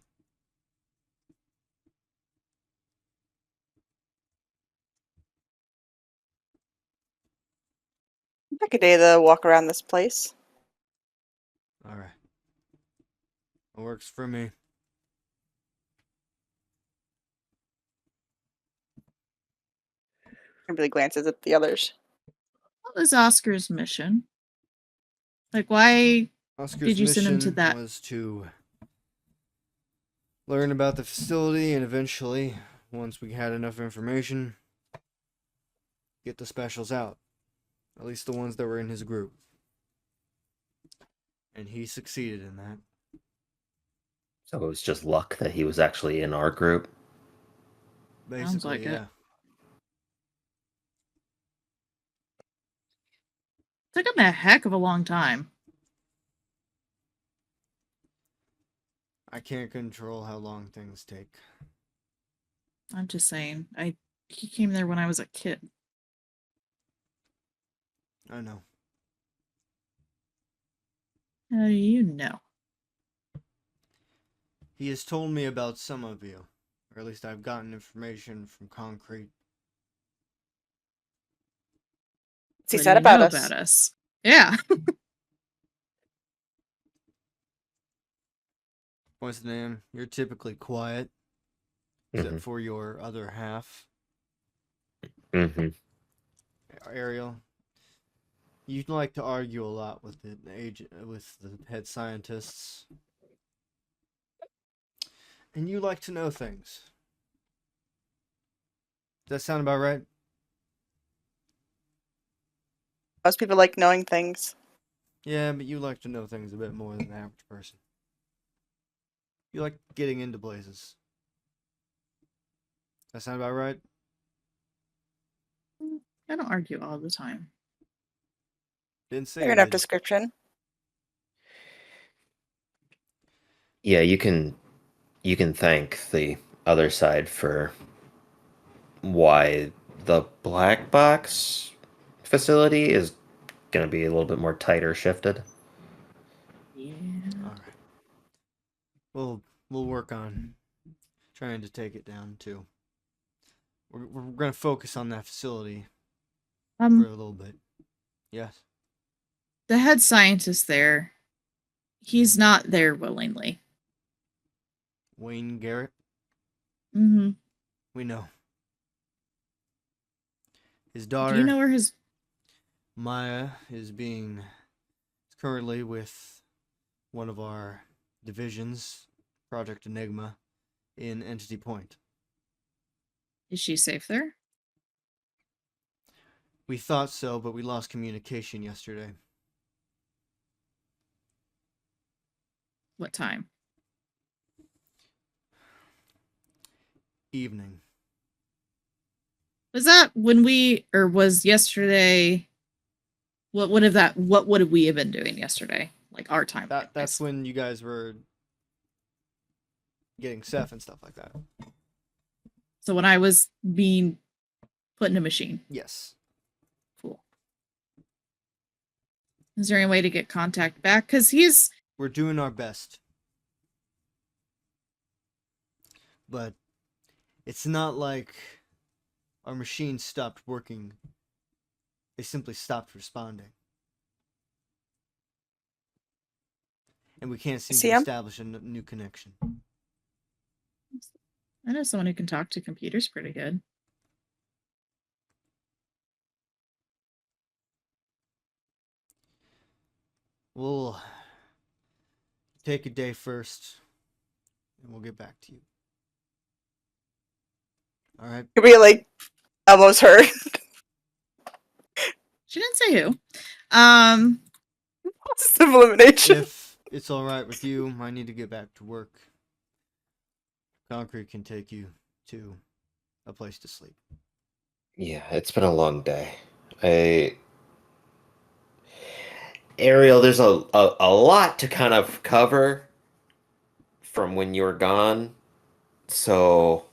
Take a day to walk around this place. All right. It works for me. Kimberly glances at the others. What was Oscar's mission? Like, why Oscar's did you send him to mission that? was to learn about the facility and eventually, once we had enough information, get the specials out. At least the ones that were in his group. And he succeeded in that. So it was just luck that he was actually in our group. Basically, like it. yeah. Took him a heck of a long time. I can't control how long things take. I'm just saying. He came there when I was a kid. I know. How do you know? He has told me about some of you. Or at least I've gotten information from Concrete. What's he What do said you about know us? about us? Yeah. What's the name? You're typically quiet. Except for your other half. Mm-hmm. Ariel. You'd like to argue a lot with the head scientists. And you like to know things. Does that sound about right? Most people like knowing things. Yeah, but you like to know things a bit more than the average person. You like getting into places. That sound about right? I don't argue all the time. Didn't say Fair you enough did. description. Yeah, you can thank the other side for why the black box facility is going to be a little bit more tighter shifted. Yeah. All right. We'll work on trying to take it down too. We're gonna focus on that facility for a little bit. Yes. The head scientist there, he's not there willingly. Wayne Garrett. Mm-hmm. We know. His Do you daughter know where his Maya is currently with one of our divisions, Project Enigma, in Entity Point. is she safe there? We thought so, but we lost communication yesterday. What time? Evening. Was that when was yesterday? What would we have been doing yesterday? Like our time. That's when you guys were getting Seth and stuff like that. So when I was being put in a machine. Yes. Cool. Is there any way to get contact back? Because we're doing our best. But it's not like our machine stopped working. They simply stopped responding. And we can't seem to establish a new connection. I know someone who can talk to computers pretty good. We'll take a day first, and we'll get back to you. All right? We like almost heard. She didn't say who. Simple elimination. If it's all right with you, I need to get back to work. Concrete can take you to a place to sleep. Yeah, it's been a long day. Ariel, there's a lot to kind of cover from when you were gone. So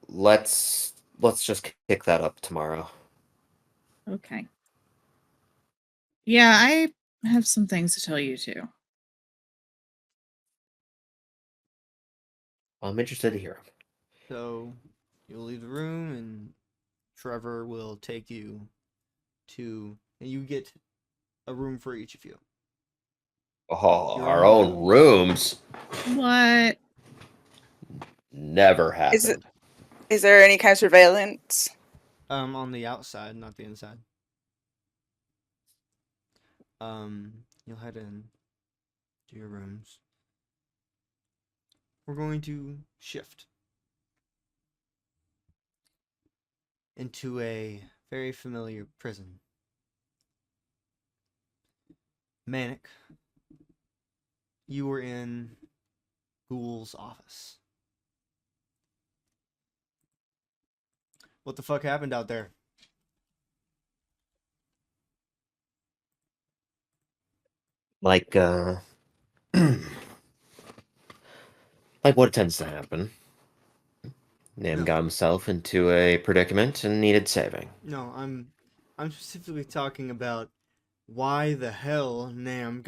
let's just kick that up tomorrow. Okay. Yeah, I have some things to tell you too. I'm interested to hear 'em. So you'll leave the room, and Trevor will take you to, and you get a room for each of you. Oh, Your our own own rooms What? never Is it? happened. Is there any kind of surveillance? On the outside, not the inside. You'll head in to your rooms. We're going to shift into a very familiar prison. Manic, you were in Ghoul's office. What the fuck happened out there? Like like what tends to happen. Nim No. got himself into a predicament and needed saving. No, I'm specifically talking about why the hell Nam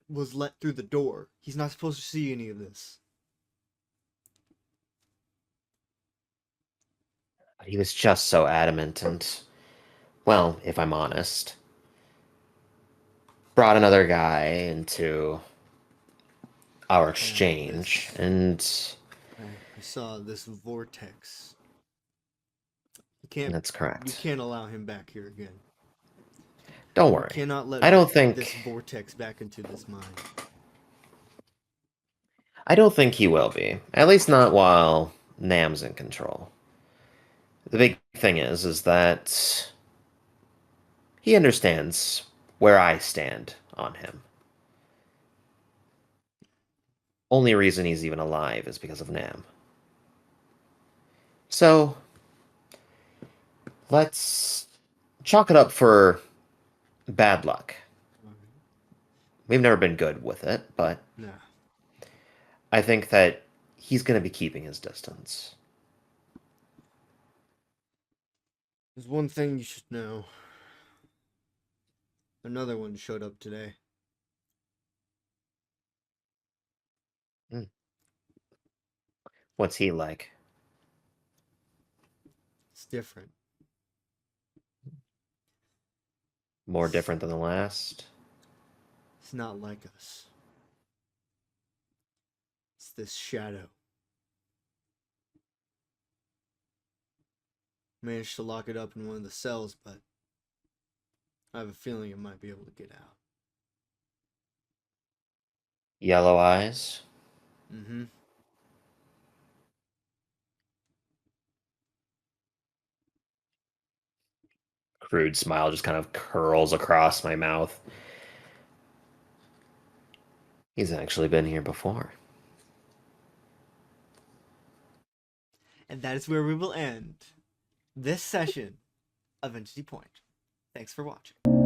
was let through the door. He's not supposed to see any of this. He was just so adamant and, well, if I'm honest, brought another guy into our exchange, and I saw this vortex. You that's correct. can't allow him back here again. Don't You worry. cannot let I don't this think vortex back into this mind. I don't think he will be. At least not while Nam's in control. The big thing is that he understands where I stand on him. Only reason he's even alive is because of Nam. So, let's chalk it up for bad luck. We've never been good with it, but Nah. I think that he's going to be keeping his distance. There's one thing you should know. Another one showed up today. What's he like? It's different. More different than the last? It's not like us. It's this shadow. Managed to lock it up in one of the cells, but I have a feeling it might be able to get out. Yellow eyes? Mm-hmm. Crude smile just kind of curls across my mouth. He's actually been here before. And that is where we will end this session of Entity Point. Thanks for watching.